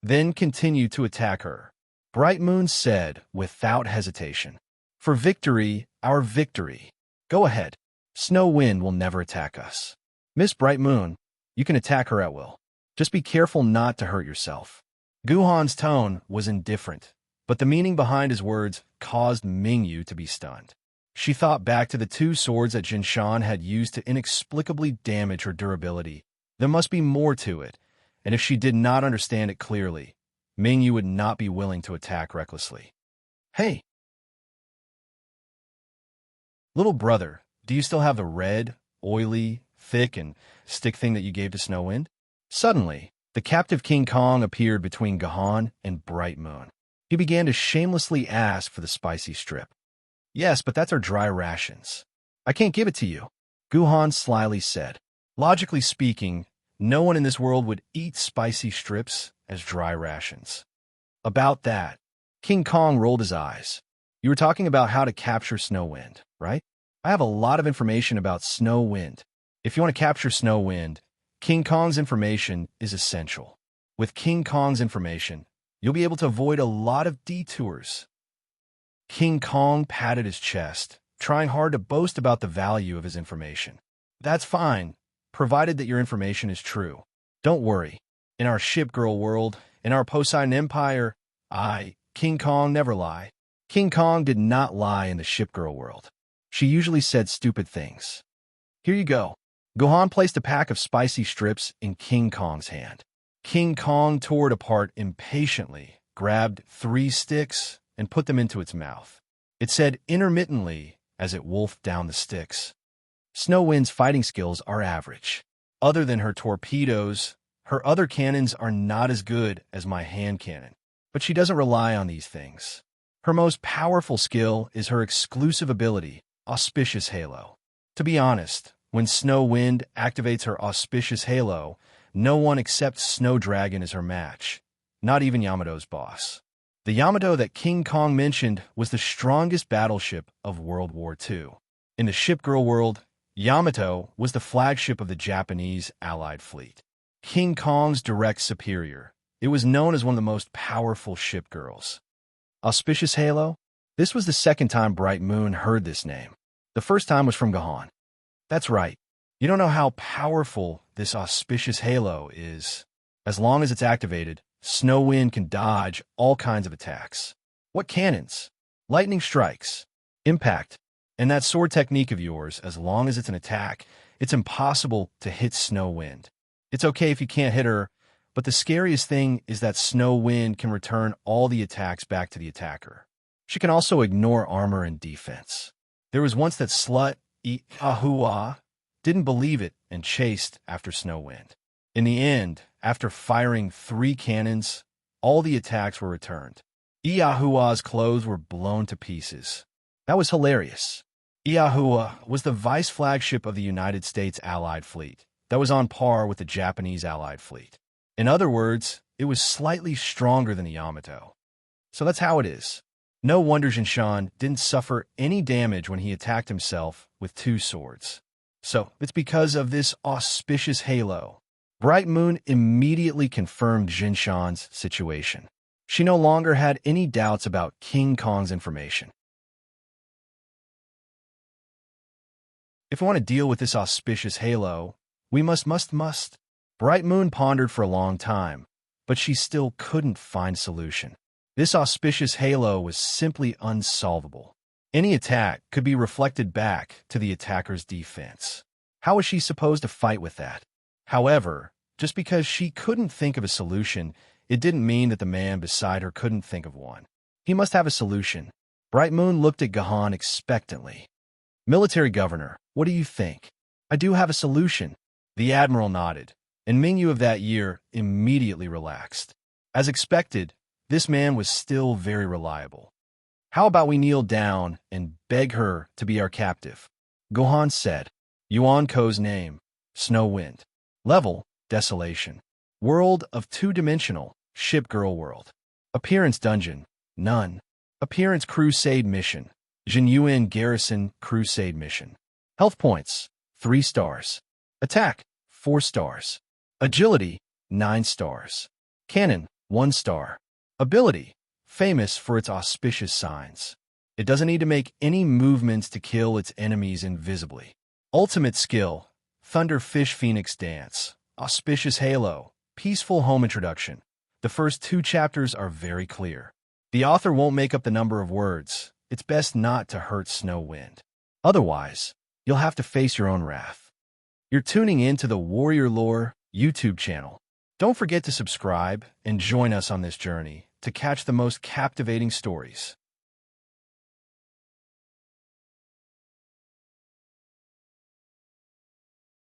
Then continue to attack her. Bright Moon said without hesitation. For victory, our victory. Go ahead. Snow Wind will never attack us. Miss Bright Moon, you can attack her at will. Just be careful not to hurt yourself. Guhan's tone was indifferent, but the meaning behind his words caused Mingyu to be stunned. She thought back to the two swords that Jinshan had used to inexplicably damage her durability. There must be more to it, and if she did not understand it clearly, Mingyu would not be willing to attack recklessly. Hey! Little brother, do you still have the red, oily, thick, and stick thing that you gave to Snow Wind? Suddenly, the captive King Kong appeared between Gahan and Bright Moon. He began to shamelessly ask for the spicy strip. Yes, but that's our dry rations. I can't give it to you, Guhan slyly said. Logically speaking, no one in this world would eat spicy strips as dry rations. About that, King Kong rolled his eyes. You were talking about how to capture Snow Wind, right? I have a lot of information about Snow Wind. If you want to capture Snow Wind, King Kong's information is essential. With King Kong's information, you'll be able to avoid a lot of detours. King Kong patted his chest, trying hard to boast about the value of his information. That's fine, provided that your information is true. Don't worry. In our ship girl world, in our Poseidon Empire, King Kong, never lie. King Kong did not lie in the ship girl world. She usually said stupid things. Here you go. Gohan placed a pack of spicy strips in King Kong's hand. King Kong tore it apart impatiently, grabbed 3 sticks, and put them into its mouth. It said intermittently as it wolfed down the sticks. Snow Wind's fighting skills are average. Other than her torpedoes, her other cannons are not as good as my hand cannon. But she doesn't rely on these things. Her most powerful skill is her exclusive ability, Auspicious Halo. To be honest, when Snow Wind activates her Auspicious Halo, no one except Snow Dragon is her match, not even Yamato's boss. The Yamato that King Kong mentioned was the strongest battleship of World War II. In the ship girl world, Yamato was the flagship of the Japanese Allied fleet. King Kong's direct superior. It was known as one of the most powerful ship girls. Auspicious Halo? This was the second time Bright Moon heard this name. The first time was from Gahan. That's right. You don't know how powerful this Auspicious Halo is. As long as it's activated, Snow Wind can dodge all kinds of attacks. What cannons? Lightning strikes. Impact. And that sword technique of yours, as long as it's an attack, it's impossible to hit Snow Wind. It's okay if you can't hit her, but the scariest thing is that Snow Wind can return all the attacks back to the attacker. She can also ignore armor and defense. There was once that slut, Ahua, didn't believe it and chased after Snow Wind. In the end, after firing 3 cannons, all the attacks were returned. Iahua's clothes were blown to pieces. That was hilarious. Iahua was the vice flagship of the United States Allied fleet that was on par with the Japanese Allied fleet. In other words, it was slightly stronger than the Yamato. So that's how it is. No wonder Jinshan didn't suffer any damage when he attacked himself with 2 swords. So it's because of this auspicious halo. Bright Moon immediately confirmed Jinshan's situation. She no longer had any doubts about King Kong's information. If we want to deal with this auspicious halo, we must. Bright Moon pondered for a long time, but she still couldn't find a solution. This auspicious halo was simply unsolvable. Any attack could be reflected back to the attacker's defense. How was she supposed to fight with that? However, just because she couldn't think of a solution, it didn't mean that the man beside her couldn't think of one. He must have a solution. Bright Moon looked at Gahan expectantly. Military Governor, what do you think? I do have a solution. The Admiral nodded, and Mingyu of that year immediately relaxed. As expected, this man was still very reliable. How about we kneel down and beg her to be our captive? Gohan said. Yuan Ko's name, Snow Wind. Level, Desolation. World of two-dimensional, Ship Girl World. Appearance Dungeon, None. Appearance Crusade Mission, Jinyuan Garrison Crusade Mission. Health Points, 3 stars. Attack, 4 stars. Agility, 9 stars. Cannon, 1 star. Ability, famous for its auspicious signs. It doesn't need to make any movements to kill its enemies invisibly. Ultimate skill, Thunder Fish Phoenix Dance, Auspicious Halo, Peaceful Home Introduction. The first 2 chapters are very clear. The author won't make up the number of words. It's best not to hurt Snow Wind. Otherwise, you'll have to face your own wrath. You're tuning in to the Warrior Lore YouTube channel. Don't forget to subscribe and join us on this journey to catch the most captivating stories.